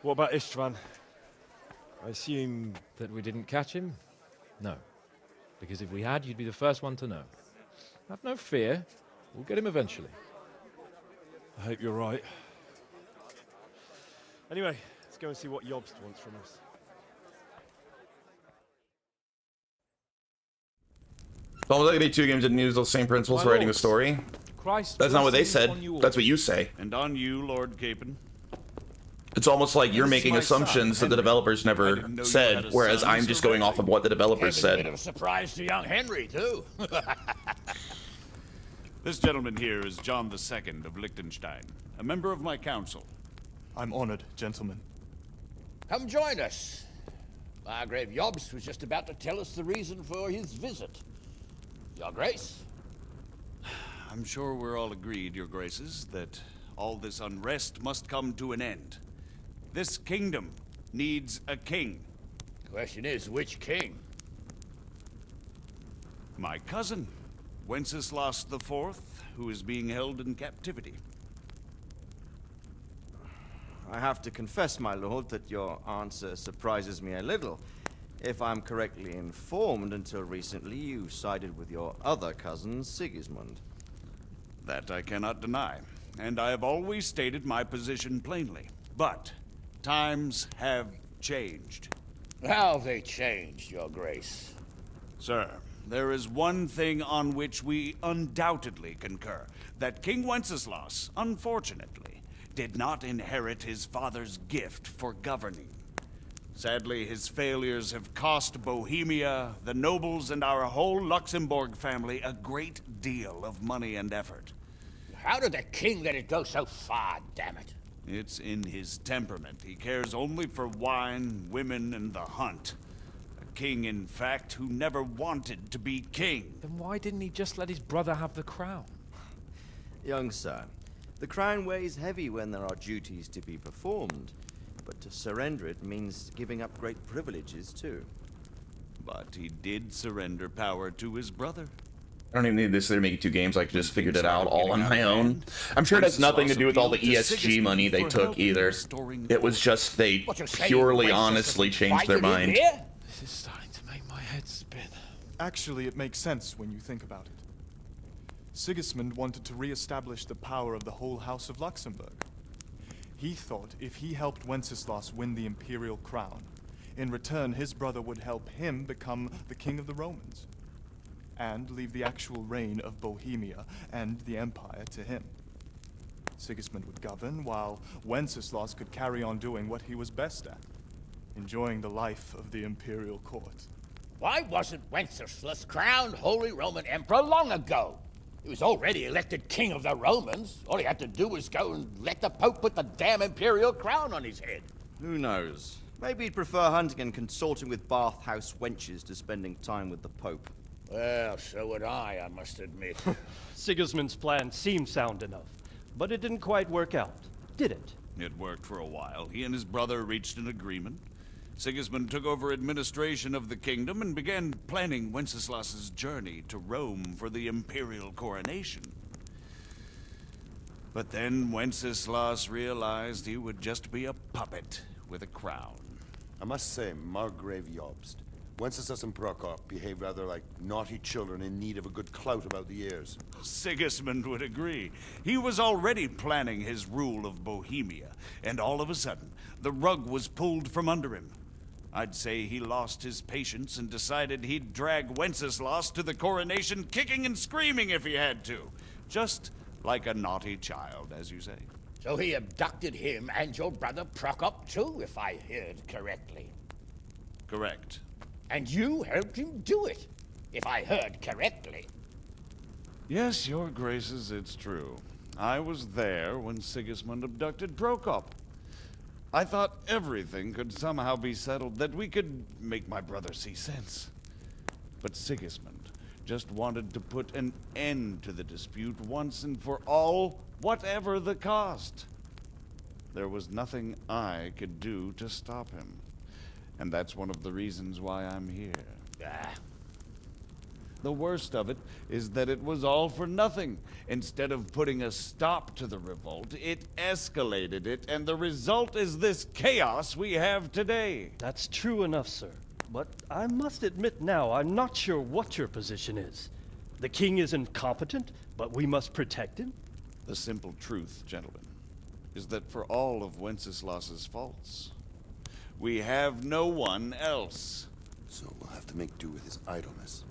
What about Istvan? I assume... That we didn't catch him? No. Because if we had, you'd be the first one to know. Have no fear. We'll get him eventually. I hope you're right. Anyway, let's go and see what Jobst wants from us. It's almost like they two games didn't use those same principles for writing the story. Christ, that's not what they blessing said. on you all. That's what you say. And on you, Lord Capon. It's almost like you're This is making my assumptions son, that the Henry. developers I never didn't know you said, had a whereas son, I'm just Sir going off of what the developers Came as a bit said. of a surprise to young Henry, too. This gentleman here is John II of Liechtenstein, a member of my council. I'm honored, gentlemen. Come join us. Margrave Jobst was just about to tell us the reason for his visit. Your Grace? I'm sure we're all agreed, Your Graces, that all this unrest must come to an end. This kingdom needs a king. Question is, which king? My cousin, Wenceslas IV, who is being held in captivity. I have to confess, my lord, that your answer surprises me a little. If I'm correctly informed, until recently you sided with your other cousin, Sigismund. That I cannot deny, and I have always stated my position plainly. But times have changed. How have they changed, Your Grace? Sir, there is one thing on which we undoubtedly concur. That King Wenceslas, unfortunately, did not inherit his father's gift for governing. Sadly, his failures have cost Bohemia, the nobles, and our whole Luxembourg family a great deal of money and effort. How did the king let it go so far, damn it? It's in his temperament. He cares only for wine, women, and the hunt. A king, in fact, who never wanted to be king. Then why didn't he just let his brother have the crown? Young sir, the crown weighs heavy when there are duties to be performed, but to surrender it means giving up great privileges too. But he did surrender power to his brother. I don't even need this. They're making 2 games. I just figured it out all on my own. I'm sure it has nothing to do with all the ESG money they took either. It was just they purely honestly changed their mind. This is starting to make my head spin. Actually, it makes sense when you think about it. Sigismund wanted to re-establish the power of the whole House of Luxembourg. He thought if he helped Wenceslas win the imperial crown, in return his brother would help him become the king of the Romans, and leave the actual reign of Bohemia and the empire to him. Sigismund would govern, while Wenceslas could carry on doing what he was best at, enjoying the life of the imperial court. Why wasn't Wenceslas crowned Holy Roman Emperor long ago? He was already elected king of the Romans. All he had to do was go and let the Pope put the damn imperial crown on his head. Who knows? Maybe he'd prefer hunting and consorting with bathhouse wenches to spending time with the Pope. Well, so would I must admit. Sigismund's plan seemed sound enough, but it didn't quite work out, did it? It worked for a while. He and his brother reached an agreement. Sigismund took over administration of the kingdom and began planning Wenceslas's journey to Rome for the imperial coronation. But then Wenceslas realized he would just be a puppet with a crown. I must say, Margrave Jobst, Wenceslas and Prokop behave rather like naughty children in need of a good clout about the ears. Sigismund would agree. He was already planning his rule of Bohemia, and all of a sudden, the rug was pulled from under him. I'd say he lost his patience and decided he'd drag Wenceslas to the coronation kicking and screaming if he had to. Just like a naughty child, as you say. So he abducted him and your brother Prokop too, if I heard correctly. Correct. And you helped him do it, if I heard correctly. Yes, your graces, it's true. I was there when Sigismund abducted Prokop. I thought everything could somehow be settled, that we could make my brother see sense. But Sigismund just wanted to put an end to the dispute once and for all, whatever the cost. There was nothing I could do to stop him. And that's one of the reasons why I'm here. The worst of it is that it was all for nothing. Instead of putting a stop to the revolt, it escalated it, and the result is this chaos we have today. That's true enough, sir. But I must admit now, I'm not sure what your position is. The king is incompetent, but we must protect him? The simple truth, gentlemen, is that for all of Wenceslas's faults, we have no one else. So we'll have to make do with his idleness.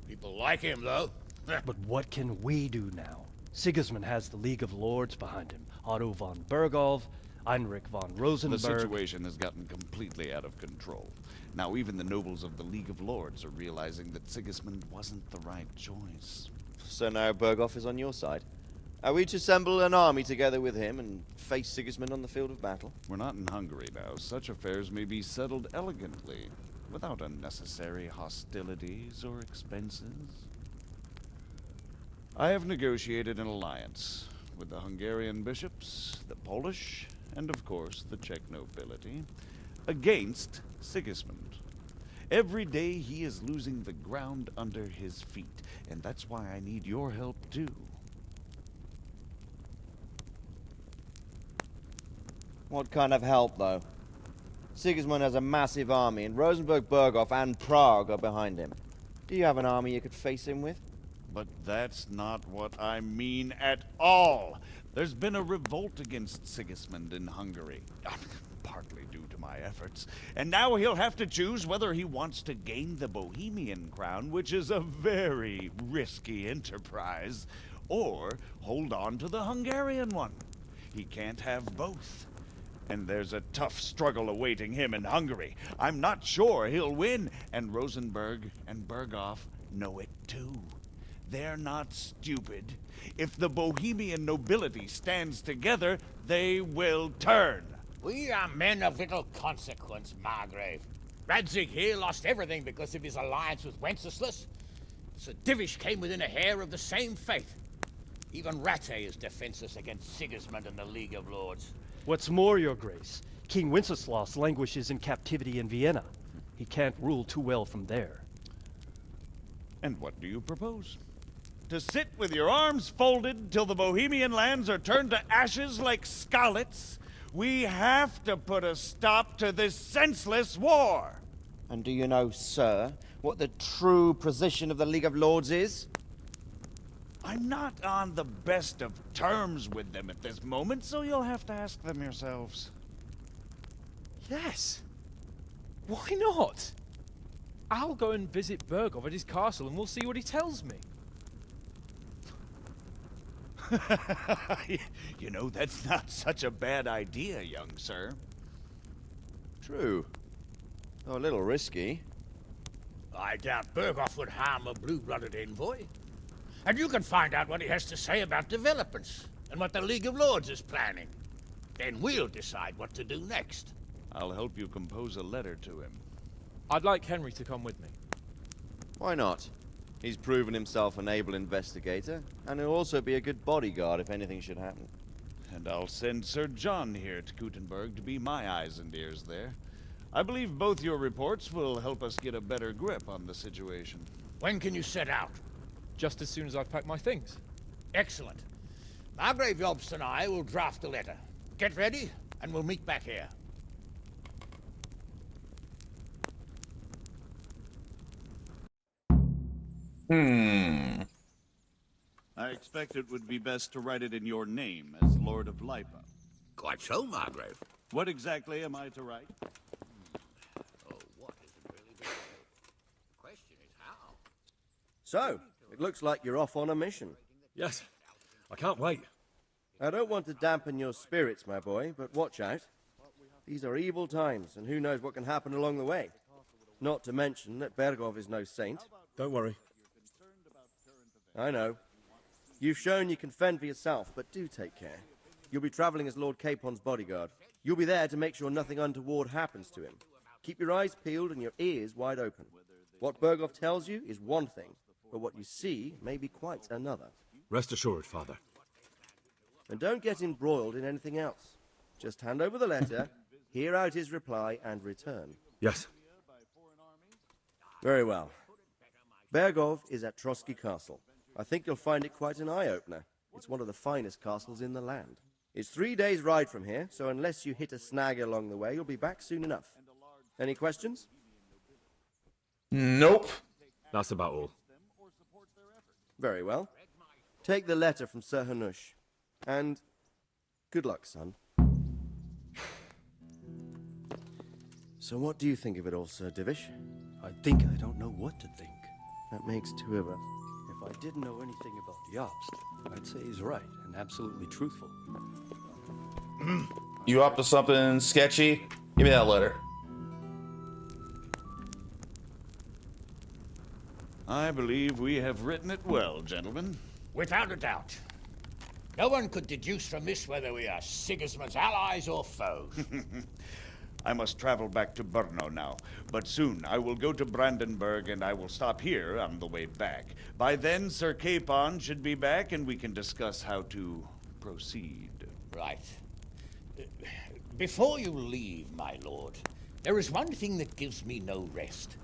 People like him, though. But what can we do now? Sigismund has the League of Lords behind him. Otto von Bergolf, Heinrich von Rosenberg. The situation has gotten completely out of control. Now even the nobles of the League of Lords are realizing that Sigismund wasn't the right choice. So now Bergolf is on your side. Are we to assemble an army together with him and face Sigismund on the field of battle? We're not in Hungary now. Such affairs may be settled elegantly, without unnecessary hostilities or expenses. I have negotiated an alliance with the Hungarian bishops, the Polish, and of course the Czech nobility, against Sigismund. Every day he is losing the ground under his feet, and that's why I need your help too. What kind of help, though? Sigismund has a massive army, and Rosenberg, Berghoff, and Prague are behind him. Do you have an army you could face him with? But that's not what I mean at all. There's been a revolt against Sigismund in Hungary, partly due to my efforts, and now he'll have to choose whether he wants to gain the Bohemian crown, which is a very risky enterprise, or hold on to the Hungarian one. He can't have both. And there's a tough struggle awaiting him in Hungary. I'm not sure he'll win, and Rosenberg and Berghoff know it too. They're not stupid. If the Bohemian nobility stands together, they will turn. We are men of little consequence, Margrave. Radzig here lost everything because of his alliance with Wenceslas. Sir Divish came within a hair of the same fate. Even Rattay is defenseless against Sigismund and the League of Lords. What's more, Your Grace, King Wenceslas languishes in captivity in Vienna. He can't rule too well from there. And what do you propose? To sit with your arms folded till the Bohemian lands are turned to ashes like scarlets? We have to put a stop to this senseless war! And do you know, sir, what the true position of the League of Lords is? I'm not on the best of terms with them at this moment, so you'll have to ask them yourselves. Yes. Why not? I'll go and visit Berghoff at his castle and we'll see what he tells me. You know, that's not such a bad idea, young sir. True. Though a little risky. I doubt Berghoff would harm a blue-blooded envoy. And you can find out what he has to say about developments and what the League of Lords is planning. Then we'll decide what to do next. I'll help you compose a letter to him. I'd like Henry to come with me. Why not? He's proven himself an able investigator, and he'll also be a good bodyguard if anything should happen. And I'll send Sir John here to Kuttenberg to be my eyes and ears there. I believe both your reports will help us get a better grip on the situation. When can you set out? Just as soon as I've packed my things. Excellent. Margrave Jobst and I will draft the letter. Get ready, and we'll meet back here. I expect it would be best to write it in your name as Lord of Lipa. Quite so, Margrave. What exactly am I to write? Oh, what is it really been? The question is how. So, it looks like you're off on a mission. Yes. I can't wait. I don't want to dampen your spirits, my boy, but watch out. These are evil times, and who knows what can happen along the way. Not to mention that Berghoff is no saint. Don't worry. I know. You've shown you can fend for yourself, but do take care. You'll be traveling as Lord Capon's bodyguard. You'll be there to make sure nothing untoward happens to him. Keep your eyes peeled and your ears wide open. What Berghoff tells you is one thing, but what you see may be quite another. Rest assured, Father. And don't get embroiled in anything else. Just hand over the letter, hear out his reply, and return. Yes. Very well. Berghoff is at Trotsky Castle. I think you'll find it quite an eye-opener. It's one of the finest castles in the land. It's 3 days' ride from here, so unless you hit a snag along the way, you'll be back soon enough. Any questions? Nope. That's about all. Very well. Take the letter from Sir Hanush. And good luck, son. So what do you think of it all, Sir Divish? I think I don't know what to think. That makes two of us. If I didn't know anything about Jobst, I'd say he's right and absolutely truthful. You up to something sketchy? Give me that letter. I believe we have written it well, gentlemen. Without a doubt. No one could deduce from this whether we are Sigismund's allies or foes. I must travel back to Brno now, but soon I will go to Brandenburg and I will stop here on the way back. By then, Sir Capon should be back and we can discuss how to proceed. Right. Before you leave, my lord, there is one thing that gives me no rest.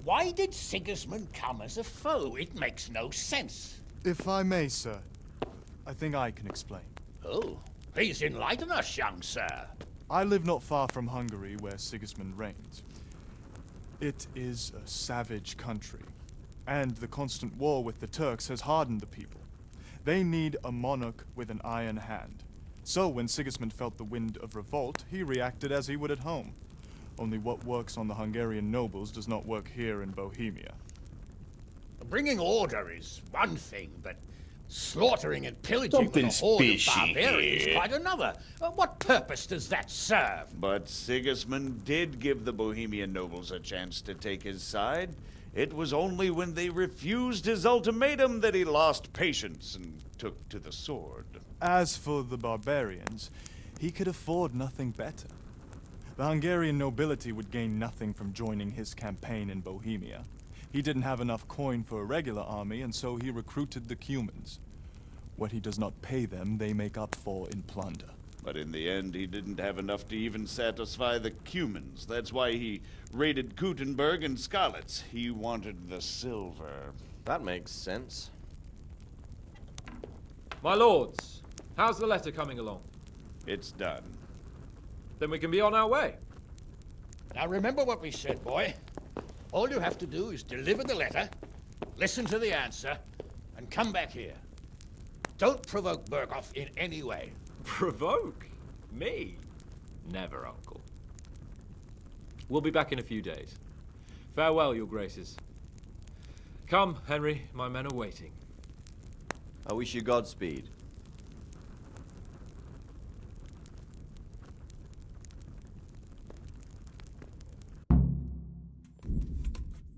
Why did Sigismund come as a foe? It makes no sense. If I may, sir, I think I can explain. Oh, please enlighten us, young sir. I live not far from Hungary, where Sigismund reigns. It is a savage country, and the constant war with the Turks has hardened the people. They need a monarch with an iron hand. So when Sigismund felt the wind of revolt, he reacted as he would at home. Only what works on the Hungarian nobles does not work here in Bohemia. Bringing order is one thing, but slaughtering and pillaging Something with a horde of fishy barbarians here. quite another. What purpose does that serve? But Sigismund did give the Bohemian nobles a chance to take his side. It was only when they refused his ultimatum that he lost patience and took to the sword. As for the barbarians, he could afford nothing better. The Hungarian nobility would gain nothing from joining his campaign in Bohemia. He didn't have enough coin for a regular army, and so he recruited the Cumans. What he does not pay them, they make up for in plunder. But in the end, he didn't have enough to even satisfy the Cumans. That's why he raided Gutenberg and Skalitz. He wanted the silver. That makes sense. My lords, how's the letter coming along? It's done. Then we can be on our way. Now remember what we said, boy. All you have to do is deliver the letter, listen to the answer, and come back here. Don't provoke Berghoff in any way. Provoke? Me? Never, Uncle. We'll be back in a few days. Farewell, your graces. Come, Henry, my men are waiting. I wish you Godspeed.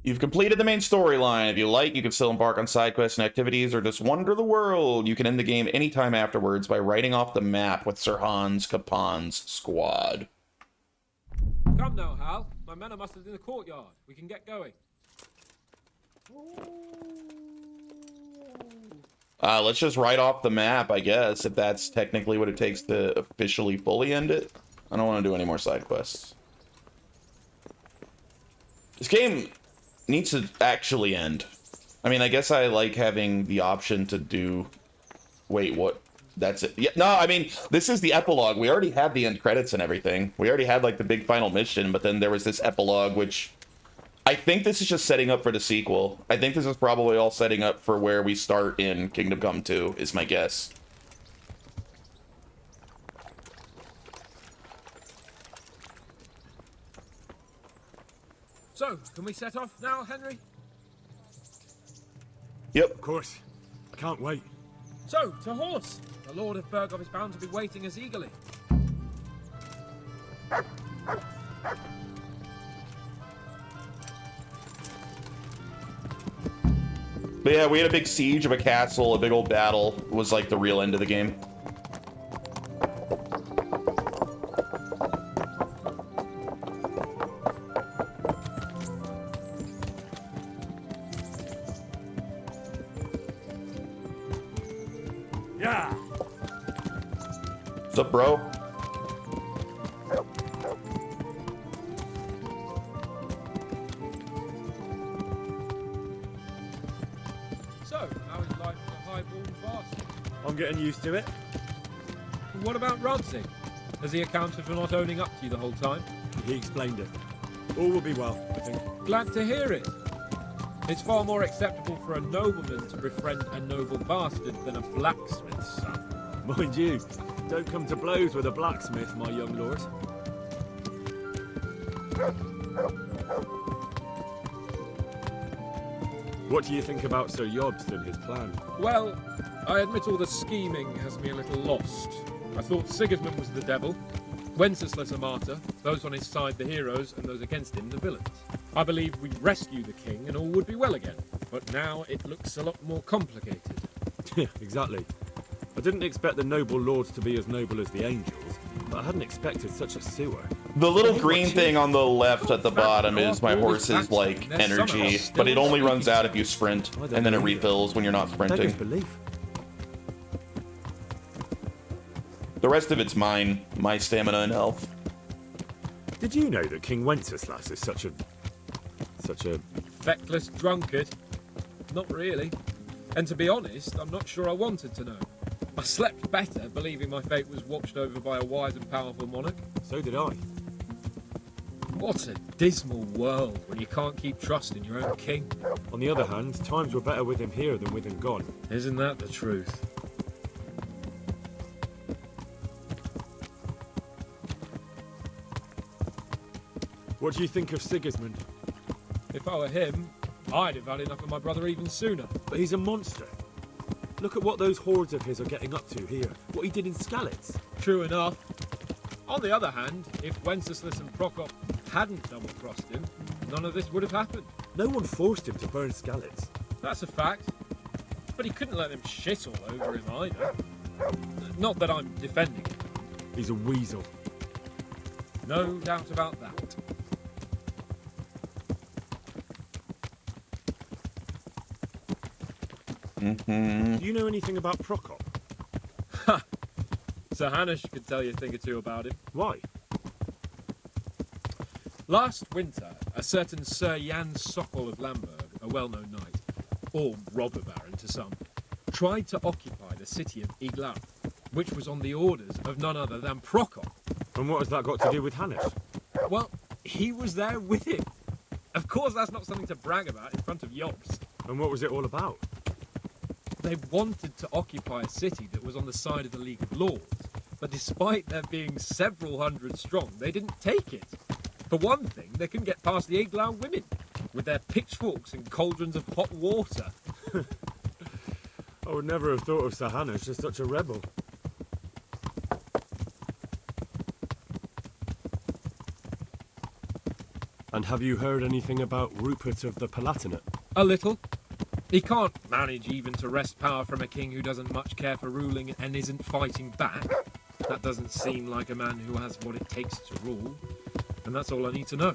You've completed the main storyline. If you like, you can still embark on side quests and activities or just wander the world. You can end the game anytime afterwards by writing off the map with Sir Hans Capon's squad. Come now, Hal. My men are mustered in the courtyard. We can get going. Let's just write off the map, I guess, if that's technically what it takes to officially fully end it. I don't want to do any more side quests. This game needs to actually end. I mean, I guess I like having the option to do... Wait, what? That's it. Yeah, no, I mean, this is the epilogue. We already had the end credits and everything. We already had, like, the big final mission, but then there was this epilogue, which... I think this is just setting up for the sequel. I think this is probably all setting up for where we start in Kingdom Come 2, is my guess. So, can we set off now, Henry? Yep. Of course. I can't wait. So, to horse! The Lord of Berghoff is bound to be waiting us eagerly. But yeah, we had a big siege of a castle, a big old battle. It was like the real end of the game. Yeah. What's up, bro? So, how is life in the highborn fast? I'm getting used to it. What about Rudzig? Has he accounted for not owning up to you the whole time? He explained it. All will be well, I think. Glad to hear it. It's far more acceptable for a nobleman to befriend a noble bastard than a blacksmith's son. Mind you, don't come to blows with a blacksmith, my young lord. What do you think about Sir Jobst and his plan? Well, I admit all the scheming has me a little lost. I thought Sigismund was the devil, Wenceslas a martyr, those on his side the heroes, and those against him the villains. I believed we'd rescue the king and all would be well again, but now it looks a lot more complicated. Yeah, exactly. I didn't expect the noble lords to be as noble as the angels, but I hadn't expected such a sewer. The little green thing on the left at the bottom is my horse's, like, energy, but it only runs out if you sprint, and then it refills when you're not sprinting. The rest of it's mine, my stamina and health. Did you know that King Wenceslas is such a... Feckless drunkard? Not really. And to be honest, I'm not sure I wanted to know. I slept better, believing my fate was watched over by a wise and powerful monarch. So did I. What a dismal world when you can't keep trust in your own king. On the other hand, times were better with him here than with him gone. Isn't that the truth? What do you think of Sigismund? If I were him, I'd have had enough of my brother even sooner. But he's a monster. Look at what those hordes of his are getting up to here. What he did in Skalitz. True enough. On the other hand, if Wenceslas and Prokop hadn't double-crossed him, none of this would have happened. No one forced him to burn Skalitz. That's a fact. But he couldn't let them shit all over him either. Not that I'm defending him. He's a weasel. No doubt about that. Do you know anything about Prokop? Ha! Sir Hanush could tell you a thing or two about him. Why? Last winter, a certain Sir Jan Sokol of Lamberg, a well-known knight, or robber baron to some, tried to occupy the city of Iglar, which was on the orders of none other than Prokop. And what has that got to do with Hanush? Well, he was there with him. Of course that's not something to brag about in front of Jobst. And what was it all about? They wanted to occupy a city that was on the side of the League of Lords, but despite there being several hundred strong, they didn't take it. For one thing, they couldn't get past the Iglar women, with their pitchforks and cauldrons of hot water. I would never have thought of Sir Hanush as such a rebel. And have you heard anything about Rupert of the Palatinate? A little. He can't manage even to wrest power from a king who doesn't much care for ruling and isn't fighting back. That doesn't seem like a man who has what it takes to rule. And that's all I need to know.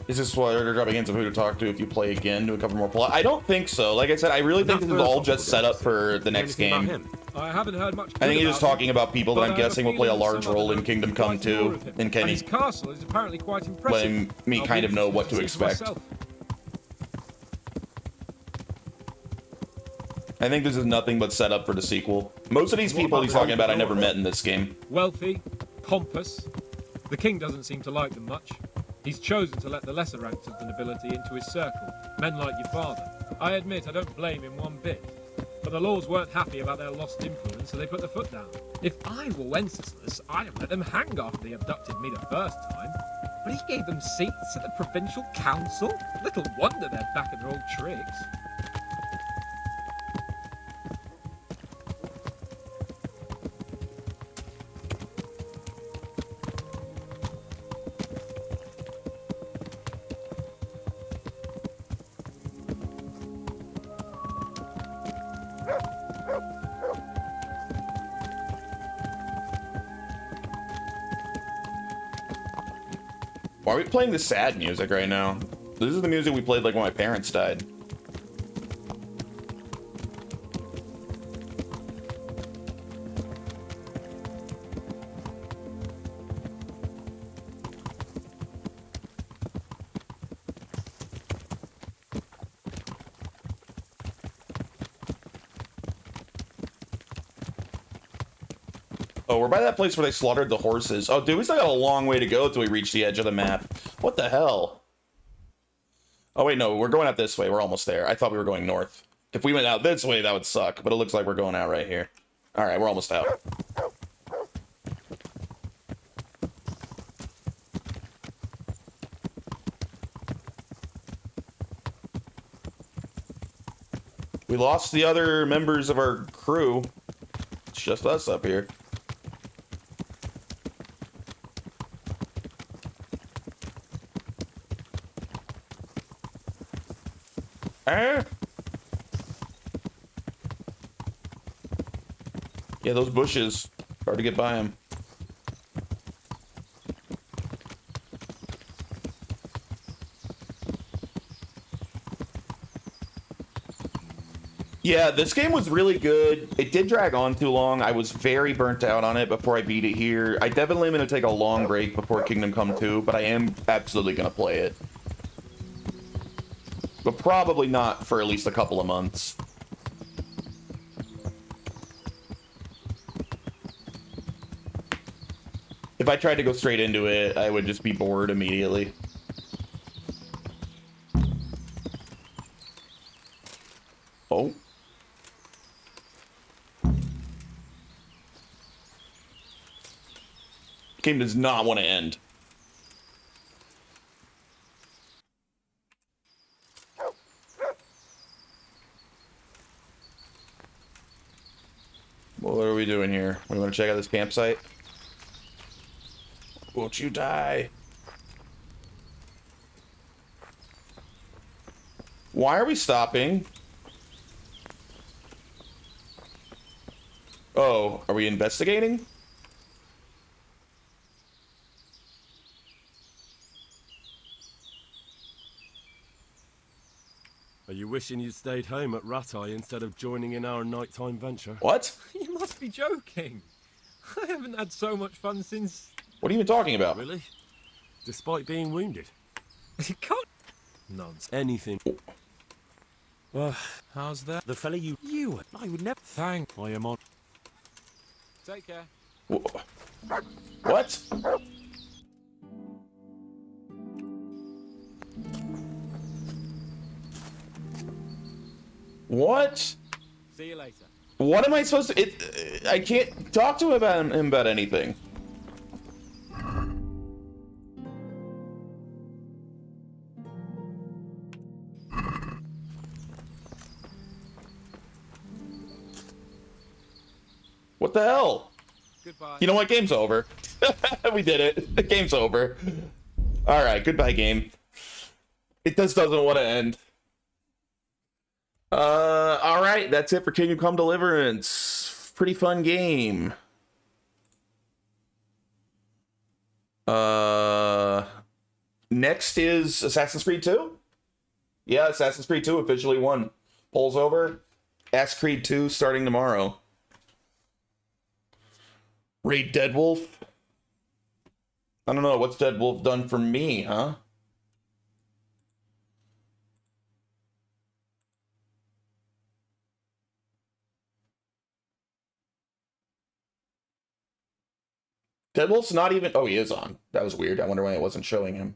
Is this why you're dropping hints of who to talk to if you play again to a couple more plot? I don't think so. Like I said, I really think this is all just set up for the next game. I haven't heard much. I think he's just talking about people that I'm guessing will play a large feeling role in Kingdom Come 2 in Kenny. His castle is apparently quite impressive. Letting me kind of know what to expect. I think this is nothing but set up for the sequel. Most of these people he's talking about I never met in this game. Wealthy, pompous. The king doesn't seem to like them much. He's chosen to let the lesser ranks of the nobility into his circle, men like your father. I admit I don't blame him one bit. But the lords weren't happy about their lost influence, so they put the foot down. If I were Wenceslas, I'd have let them hang after they abducted me the first time. But he gave them seats at the provincial council. Little wonder they're back in their old tricks. Why are we playing the sad music right now? This is the music we played like when my parents died. Oh, we're by that place where they slaughtered the horses. Oh, dude, we still got a long way to go till we reach the edge of the map. What the hell? Oh, wait, no, we're going out this way. We're almost there. I thought we were going north. If we went out this way, that would suck, but it looks like we're going out right here. All right, we're almost out. We lost the other members of our crew. It's just us up here. Yeah, those bushes, hard to get by them. Yeah, this game was really good. It did drag on too long. I was very burnt out on it before I beat it here. I definitely am going to take a long break before Kingdom Come 2, but I am absolutely going to play it. But probably not for at least a couple of months. I tried to go straight into it, I would just be bored immediately. Oh. Game does not want to end. What are we doing here? We want to check out this campsite? Won't you die? Why are we stopping? Oh, are we investigating? Are you wishing you'd stayed home at Ratai instead of joining in our nighttime venture? What? You must be joking. I haven't had so much fun since... What are you even talking about? Really? Despite being wounded? You can't... Nonsense. Anything. How's that? The fella you... I would never... Thank... I am on... Take care. What? What? See you later. What am I supposed to... I can't talk to him about anything. What the hell? Goodbye. You know what? Game's over. We did it. The game's over. All right. Goodbye, game. It just doesn't want to end. All right. That's it for Kingdom Come Deliverance. Pretty fun game. Next is Assassin's Creed 2. Yeah, Assassin's Creed 2 officially won. Polls over. Assassin's Creed 2 starting tomorrow. Raid Deadwolf. I don't know. What's Deadwolf done for me, huh? Deadwolf's not even... Oh, he is on. That was weird. I wonder why it wasn't showing him.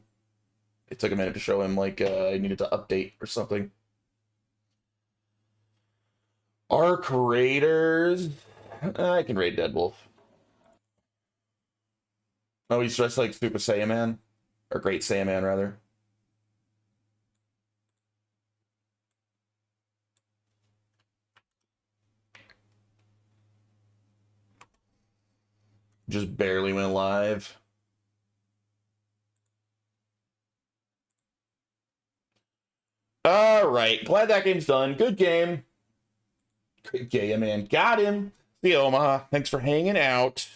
It took a minute to show him, like, I needed to update or something. Arc Raiders. I can raid Deadwolf. Oh, he's dressed like Super Saiyaman. Or Great Saiyaman, rather. Just barely went live. All right. Glad that game's done. Good game. Good game, man. Got him. See you, Omaha. Thanks for hanging out.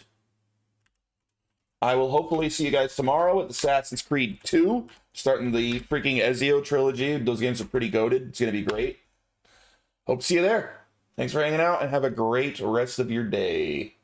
I will hopefully see you guys tomorrow with Assassin's Creed 2. Starting the freaking Ezio trilogy. Those games are pretty goated. It's going to be great. Hope to see you there. Thanks for hanging out and have a great rest of your day.